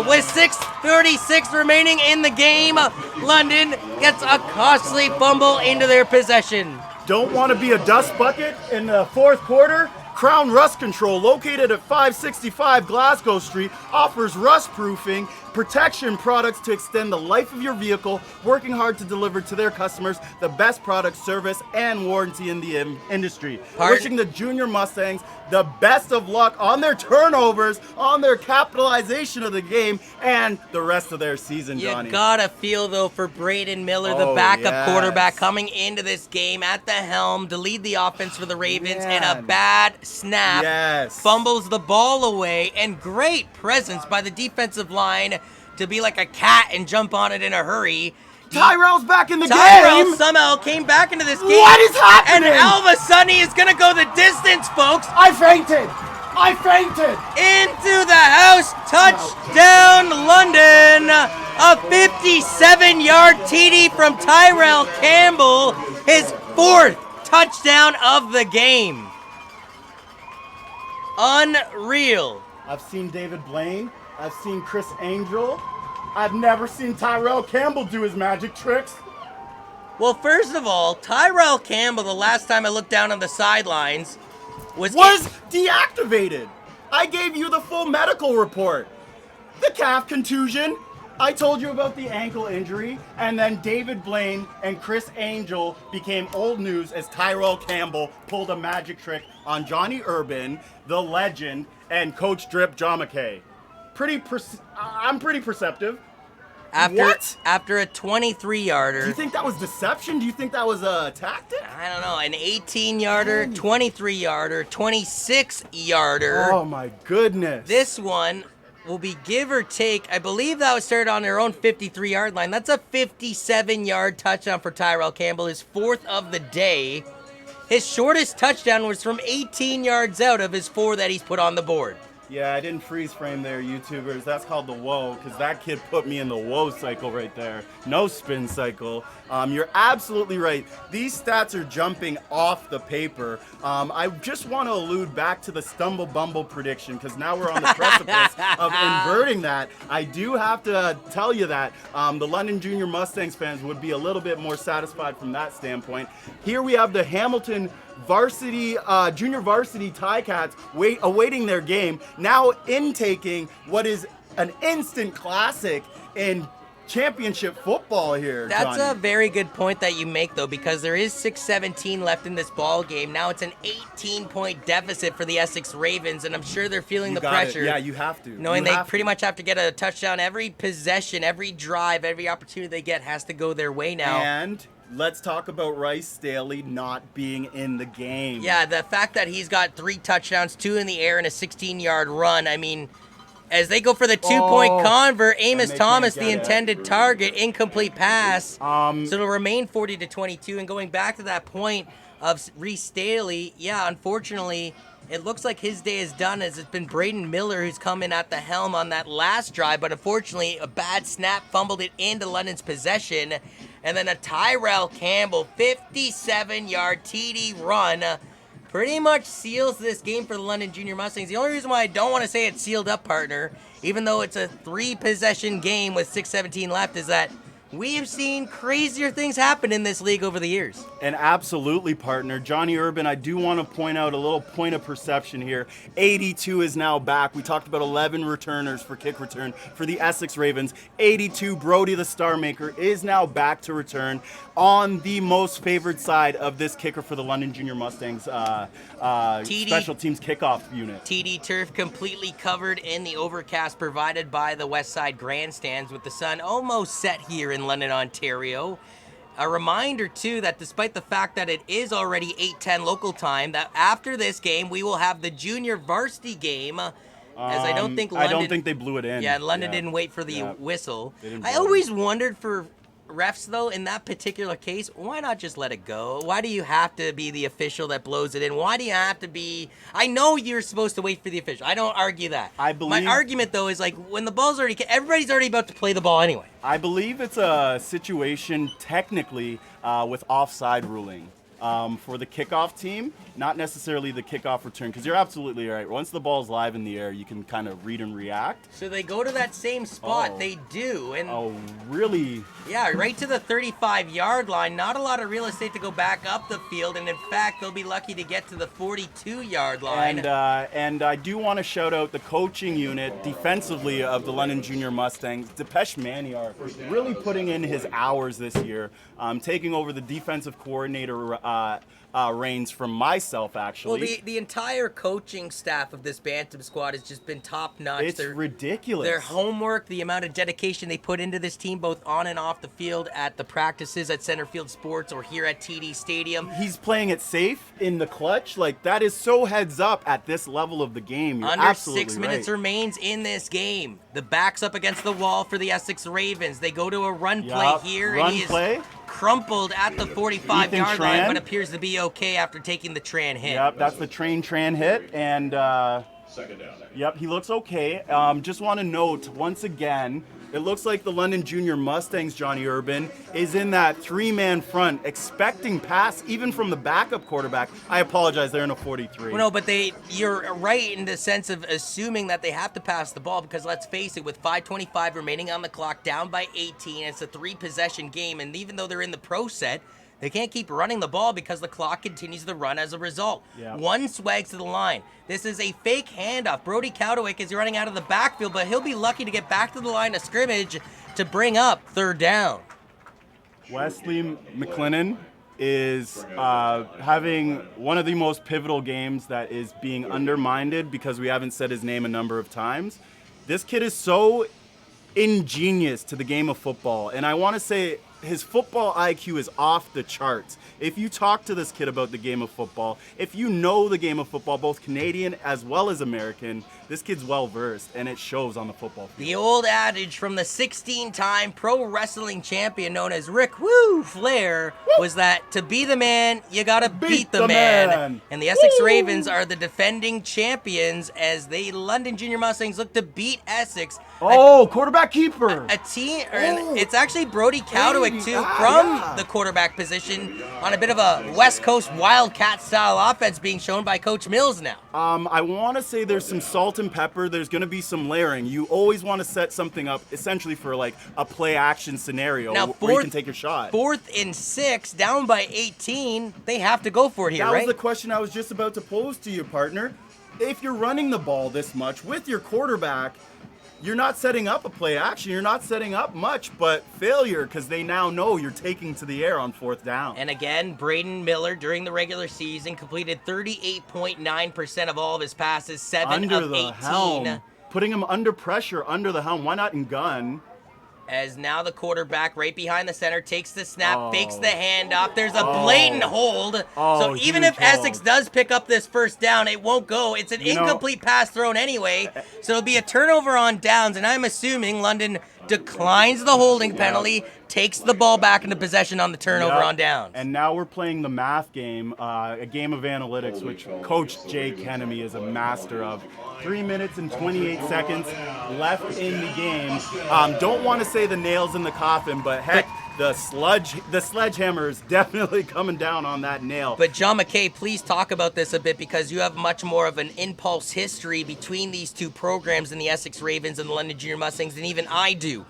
with 6:36 remaining in the game. London gets a costly fumble into their possession. Don't want to be a dust bucket in the fourth quarter? Crown Rust Control, located at 565 Glasgow Street, offers rust proofing protection products to extend the life of your vehicle, working hard to deliver to their customers the best product, service, and warranty in the industry. Wishing the Junior Mustangs the best of luck on their turnovers, on their capitalization of the game, and the rest of their season, Johnny. You gotta feel, though, for Braden Miller, the backup quarterback, coming into this game at the helm to lead the offense for the Ravens, and a bad snap. Fumbles the ball away, and great presence by the defensive line to be like a cat and jump on it in a hurry. Tyrell's back in the game! Tyrell somehow came back into this game. What is happening? And Alva Sunny is going to go the distance, folks. I fainted! I fainted! Into the house. Touchdown, London. A 57-yard TD from Tyrell Campbell. His 4th touchdown of the game. Unreal. I've seen David Blaine. I've seen Chris Angel. I've never seen Tyrell Campbell do his magic tricks. Well, first of all, Tyrell Campbell, the last time I looked down on the sidelines, was deactivated. I gave you the full medical report. The calf contusion. I told you about the ankle injury, and then David Blaine and Chris Angel became old news as Tyrell Campbell pulled a magic trick on Johnny Urban, the legend, and Coach Drip John McKay. I'm pretty perceptive. After a 23-yarder. Do you think that was deception? Do you think that was a tactic? I don't know. An 18-yarder, 23-yarder, 26-yarder. Oh my goodness. This one will be give or take. I believe that was started on their own 53-yard line. That's a 57-yard touchdown for Tyrell Campbell, his 4th of the day. His shortest touchdown was from 18 yards out of his 4 that he's put on the board. Yeah, I didn't freeze frame there, YouTubers. That's called the whoa, because that kid put me in the whoa cycle right there. No spin cycle. You're absolutely right. These stats are jumping off the paper. I just want to allude back to the stumble bumble prediction, because now we're on the precipice of inverting that. I do have to tell you that the London Junior Mustangs fans would be a little bit more satisfied from that standpoint. Here we have the Hamilton junior varsity Ticats awaiting their game, now intaking what is an instant classic in championship football here. That's Johnny. a very good point that you make, though, because there is 6:17 left in this ball game. Now it's an 18-point deficit for the Essex Ravens, and I'm sure they're feeling the pressure. Yeah, you have to. Knowing they pretty much have to get a touchdown every possession, every drive, every opportunity they get has to go their way now. And let's talk about Rice Staley not being in the game. Yeah, the fact that he's got 3 touchdowns, 2 in the air, and a 16-yard run. I mean, as they go for the 2-point convert, Amos Thomas, the intended target, incomplete pass. So it'll remain 40-22. And going back to that point of Reese Staley, yeah, unfortunately, it looks like his day is done, as it's been Braden Miller who's come in at the helm on that last drive, but unfortunately a bad snap fumbled it into London's possession, and then a Tyrell Campbell 57-yard TD run pretty much seals this game for the London Junior Mustangs. The only reason why I don't want to say it's sealed up, partner, even though it's a 3-possession game with 6:17 left, is that we have seen crazier things happen in this league over the years. And absolutely, partner. Johnny Urban, I do want to point out a little point of perception here. 82 is now back. We talked about 11 returners for kick return for the Essex Ravens. 82, Brody the Star Maker, is now back to return on the most favored side of this kicker for the London Junior Mustangs special teams kickoff unit. TD turf completely covered in the overcast provided by the West Side grandstands, with the sun almost set here in London, Ontario. A reminder, too, that despite the fact that it is already 8:10 local time, that after this game, we will have the junior varsity game, as I don't think London... I don't think they blew it in. Yeah, London didn't wait for the whistle. I always wondered for refs, though, in that particular case, why not just let it go? Why do you have to be the official that blows it in? Why do you have to be... I know you're supposed to wait for the official. I don't argue that. I believe... My argument, though, is like when the ball's already... Everybody's already about to play the ball anyway. I believe it's a situation, technically, with offside ruling. For the kickoff team, not necessarily the kickoff return, because you're absolutely right. Once the ball's live in the air, you can kind of read and react. So they go to that same spot. They do. And really? Yeah, right to the 35-yard line. Not a lot of real estate to go back up the field, and in fact, they'll be lucky to get to the 42-yard line. And I do want to shout out the coaching unit defensively of the London Junior Mustangs. Depeche Maniar really putting in his hours this year, taking over the defensive coordinator reins from myself, actually. Well, the entire coaching staff of this Bantam squad has just been top-notch. It's ridiculous. Their homework, the amount of dedication they put into this team, both on and off the field, at the practices at Centerfield Sports or here at TD Stadium. He's playing it safe in the clutch. Like, that is so heads up at this level of the game. You're Under 6 right. minutes remains in this game. The back's up against the wall for the Essex Ravens. They go to a run play here. Run and he play. Is crumpled at the 45-yard line, but appears to be okay after taking the Tran hit. Yep, that's the Tran hit, and second down. Yep, he looks okay. Just want to note once again, it looks like the London Junior Mustangs, Johnny Urban, is in that 3-man front, expecting pass even from the backup quarterback. I apologize, they're in a 43. Well, no, but you're right in the sense of assuming that they have to pass the ball, because let's face it, with 5:25 remaining on the clock, down by 18, it's a 3-possession game, and even though they're in the pro set, they can't keep running the ball because the clock continues to run as a result. Yeah. One swags to the line. This is a fake handoff. Brody Cowdewick is running out of the backfield, but he'll be lucky to get back to the line of scrimmage to bring up third down. Wesley McLennan is having one of the most pivotal games that is being undermined because we haven't said his name a number of times. This kid is so ingenious to the game of football. And I want to say his football IQ is off the charts. If you talk to this kid about the game of football, if you know the game of football, both Canadian as well as American, this kid's well-versed, and it shows on the football field. The old adage from the 16-time pro wrestling champion known as Ric Woo Flair was that to be the man, you gotta beat the man. And the Essex Ravens are the defending champions as the London Junior Mustangs look to beat Essex. Quarterback keeper. A team, it's actually Brody Cowdewick too, from the quarterback position on a bit of a West Coast Wildcat style offense being shown by Coach Mills now. I want to say there's some salt and pepper. There's going to be some layering. You always want to set something up essentially for like a play action scenario where you can take your shot. 4th and 6, down by 18. They have to go for it here, That right? was the question I was just about to pose to you, partner. If you're running the ball this much with your quarterback, you're not setting up a play action. You're not setting up much, but failure because they now know you're taking to the air on 4th down. And again, Braden Miller during the regular season completed 38.9% of all of his passes, 7 under of the 18. helm, putting him under pressure, under the helm. Why not in gun? As now the quarterback right behind the center takes the snap, fakes the handoff. There's a blatant hold. So even if Essex does pick up this 1st down, it won't go. It's an incomplete pass thrown anyway. So it'll be a turnover on downs, and I'm assuming London declines the holding penalty, takes the ball back into possession on the turnover on downs. And now we're playing the math game, a game of analytics, which Coach Jay Kennedy is a master of. 3 minutes and 28 seconds left in the game. Don't want to say the nails in the coffin, but heck, the sledgehammer is definitely coming down on that nail. But John McKay, please talk about this a bit because you have much more of an impulse history between these two programs in the Essex Ravens and the London Junior Mustangs than even I do.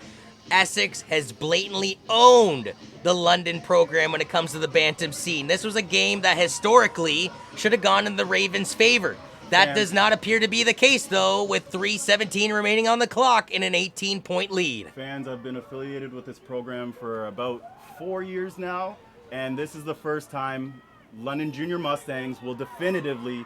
Essex has blatantly owned the London program when it comes to the Bantam scene. This was a game that historically should have gone in the Ravens' favor. That does not appear to be the case, though, with 3:17 remaining on the clock in an 18-point lead. Fans, I've been affiliated with this program for about 4 years now, and this is the first time London Junior Mustangs will definitively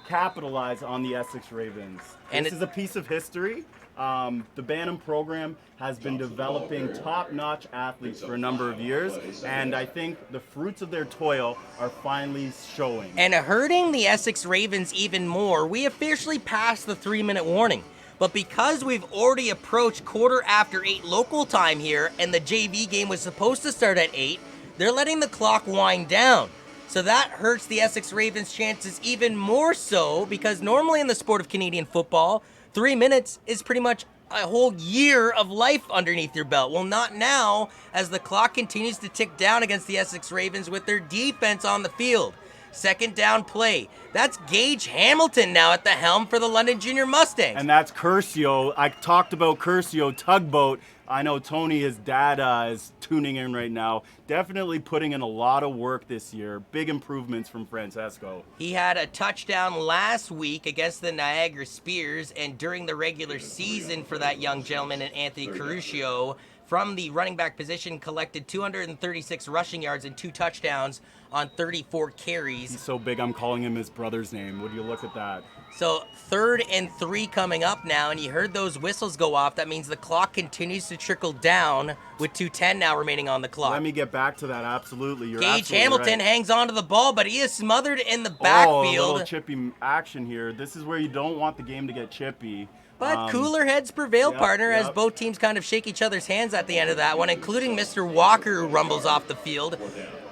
capitalize on the Essex Ravens. And this is a piece of history. The Bantam program has been developing top-notch athletes for a number of years, and I think the fruits of their toil are finally showing. And hurting the Essex Ravens even more, we officially passed the 3-minute warning. But because we've already approached 8:15 local time here, and the JV game was supposed to start at 8, they're letting the clock wind down. So that hurts the Essex Ravens' chances even more so, because normally in the sport of Canadian football, 3 minutes is pretty much a whole year of life underneath your belt. Well, not now, as the clock continues to tick down against the Essex Ravens with their defense on the field. 2nd down play. That's Gage Hamilton now at the helm for the London Junior Mustangs. And that's Curcio. I talked about Curcio tugboat. I know Tony, his dad, is tuning in right now. Definitely putting in a lot of work this year. Big improvements from Francesco. He had a touchdown last week against the Niagara Spears, and during the regular season for that young gentleman, Anthony Caruccio, from the running back position, collected 236 rushing yards and 2 touchdowns on 34 carries. He's so big, I'm calling him his brother's name. Would you look at that? So 3rd and 3 coming up now, and you heard those whistles go off. That means the clock continues to trickle down with 2:10 now remaining on the clock. Let me get back to that. Absolutely. You're Gage absolutely Hamilton right. hangs on to the ball, but he is smothered in the backfield. A little chippy action here. This is where you don't want the game to get chippy. But cooler heads prevail, partner, as both teams kind of shake each other's hands at the end of that one, including Mr. Walker, who rumbles off the field.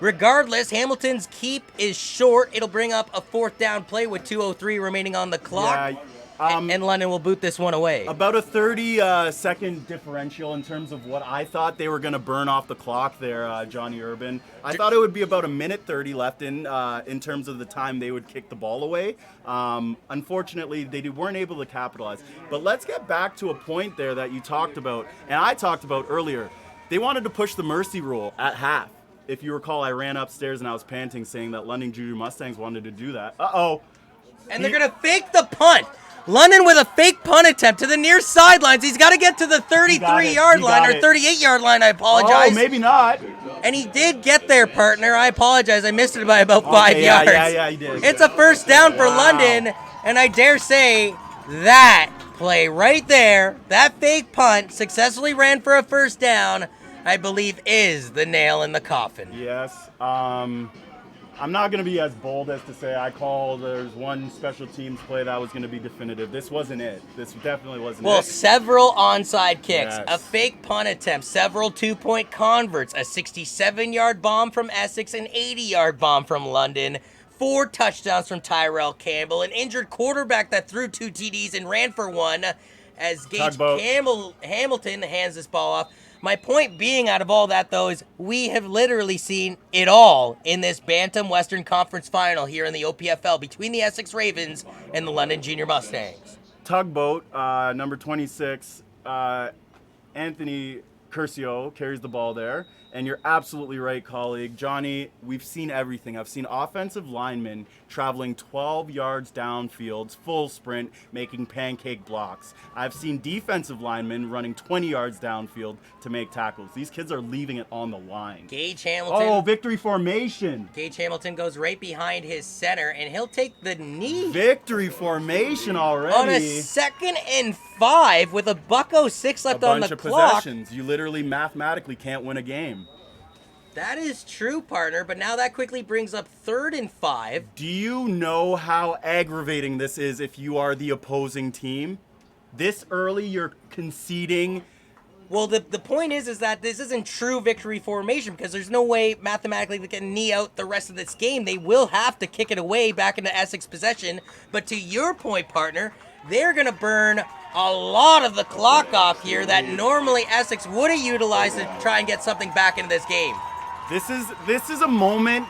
Regardless, Hamilton's keep is short. It'll bring up a 4th down play with 2:03 remaining on the clock. And London will boot this one away. About a 30-second differential in terms of what I thought they were going to burn off the clock there, Johnny Urban. I thought it would be about 1:30 left in terms of the time they would kick the ball away. Unfortunately, they weren't able to capitalize. But let's get back to a point there that you talked about, and I talked about earlier. They wanted to push the mercy rule at half. If you recall, I ran upstairs and I was panting saying that London Junior Mustangs wanted to do that. And they're going to fake the punt. London with a fake punt attempt to the near sidelines. He's got to get to the 33-yard line, or 38-yard line, I apologize. Oh, maybe not. And he did get there, partner. I apologize. I missed it by about 5 yards. Yeah, he did. It's a 1st down for London, and I dare say that play right there, that fake punt, successfully ran for a first down, I believe is the nail in the coffin. Yes. I'm not going to be as bold as to say there's one special teams play that was going to be definitive. This wasn't it. This definitely wasn't it. Well, several onside kicks, Yes. a fake punt attempt, several two-point converts, a 67-yard bomb from Essex, an 80-yard bomb from London, 4 touchdowns from Tyrell Campbell, an injured quarterback that threw 2 TDs and ran for 1 as Gage Hamilton hands this ball off. My point being out of all that, though, is we have literally seen it all in this Bantam Western Conference Final here in the OPFL between the Essex Ravens and the London Junior Mustangs. Tugboat, number 26, Anthony Curcio carries the ball there. And you're absolutely right, colleague. Johnny, we've seen everything. I've seen offensive linemen traveling 12 yards downfield, full sprint, making pancake blocks. I've seen defensive linemen running 20 yards downfield to make tackles. These kids are leaving it on the line. Gage Hamilton. Oh, victory formation. Gage Hamilton goes right behind his center, and he'll take the knee. Victory formation already. On a 2nd and 5 with a $1.06 left on the clock. A bunch of possessions. You literally mathematically can't win a game. That is true, partner, but now that quickly brings up 3rd and 5. Do you know how aggravating this is if you are the opposing team? This early, you're conceding. Well, the point is that this isn't true victory formation because there's no way mathematically they can knee out the rest of this game. They will have to kick it away back into Essex possession. But to your point, partner, they're going to burn a lot of the clock off here that normally Essex would have utilized to try and get something back into this game. This is a moment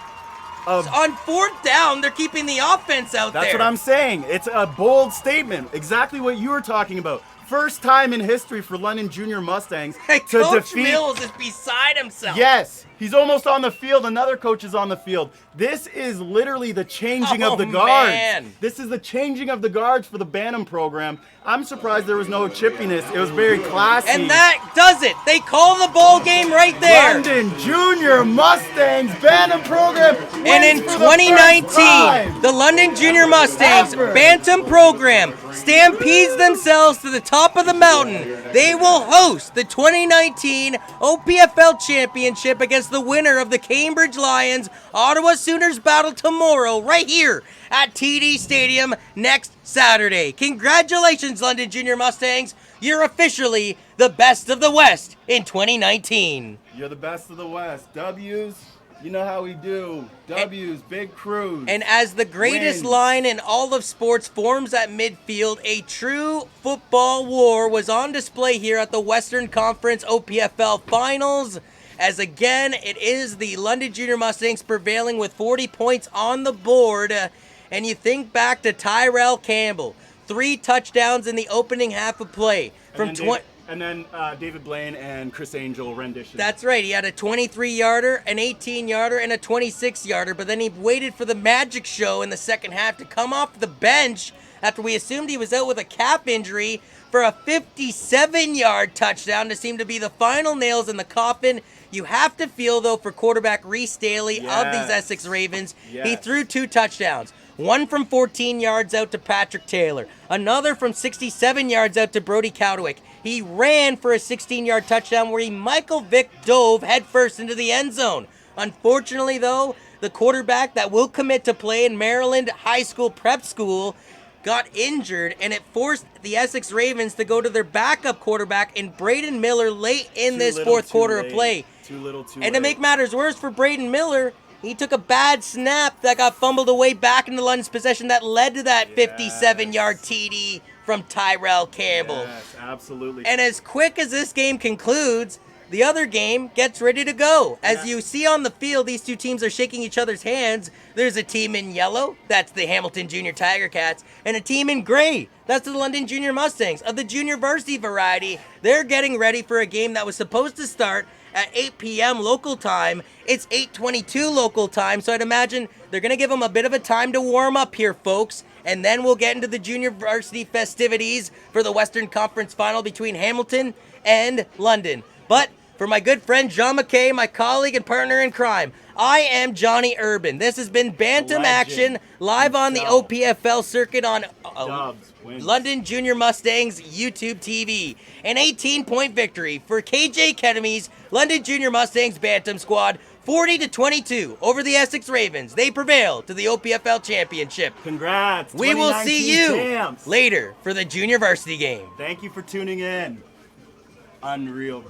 of... On 4th down, they're keeping the offense out there. That's what I'm saying. It's a bold statement. Exactly what you were talking about. First time in history for London Junior Mustangs to Coach defeat... Mills is beside himself. Yes. He's almost on the field. Another coach is on the field. This is literally the changing of the guards. Man. This is the changing of the guards for the Bantam program. I'm surprised there was no chippiness. It was very classy. And that does it. They call the ball game right there. London Junior Mustangs Bantam program. And in 2019, the London Junior Mustangs Bantam program stampedes themselves to the top of the mountain. They will host the 2019 OPFL Championship against the winner of the Cambridge Lions Ottawa Sooners battle tomorrow right here at TD Stadium next Saturday. Congratulations, London Junior Mustangs. You're officially the best of the West in 2019. You're the best of the West. W's, you know how we do. W's, big crews. And as the greatest line in all of sports forms at midfield, a true football war was on display here at the Western Conference OPFL Finals. As again, it is the London Junior Mustangs prevailing with 40 points on the board. And you think back to Tyrell Campbell, 3 touchdowns in the opening half of play. And then David Blaine and Chris Angel rendition. That's right. He had a 23-yarder, an 18-yarder, and a 26-yarder. But then he waited for the magic show in the second half to come off the bench after we assumed he was out with a calf injury for a 57-yard touchdown to seem to be the final nails in the coffin. You have to feel, though, for quarterback Reese Daly of these Essex Ravens. He threw 2 touchdowns. One from 14 yards out to Patrick Taylor. Another from 67 yards out to Brody Cowdewick. He ran for a 16-yard touchdown where he Michael Vick dove headfirst into the end zone. Unfortunately, though, the quarterback that will commit to play in Maryland High School Prep School got injured, and it forced the Essex Ravens to go to their backup quarterback in Braden Miller late in this fourth quarter of play. Too little, too And to make matters worse for Braden Miller, he took a bad snap that got fumbled away back into London's possession that led to that 57-yard TD from Tyrell Campbell. Yes, absolutely. And as quick as this game concludes, the other game gets ready to go. As you see on the field, these two teams are shaking each other's hands. There's a team in yellow, that's the Hamilton Junior Tiger Cats, and a team in gray, that's the London Junior Mustangs. Of the junior varsity variety, they're getting ready for a game that was supposed to start at 8 p.m. local time. It's 8:22 local time, so I'd imagine they're going to give them a bit of a time to warm up here, folks, and then we'll get into the junior varsity festivities for the Western Conference Final between Hamilton and London. But For my good friend John McKay, my colleague and partner in crime, I am Johnny Urban. This has been Bantam Action, live on the OPFL circuit on London Junior Mustangs YouTube TV. An 18-point victory for KJ Ketamy's London Junior Mustangs Bantam squad, 40-22 over the Essex Ravens. They prevail to the OPFL championship. Congrats. We will see you champs. later for the junior varsity game. Thank you for tuning in. Unreal.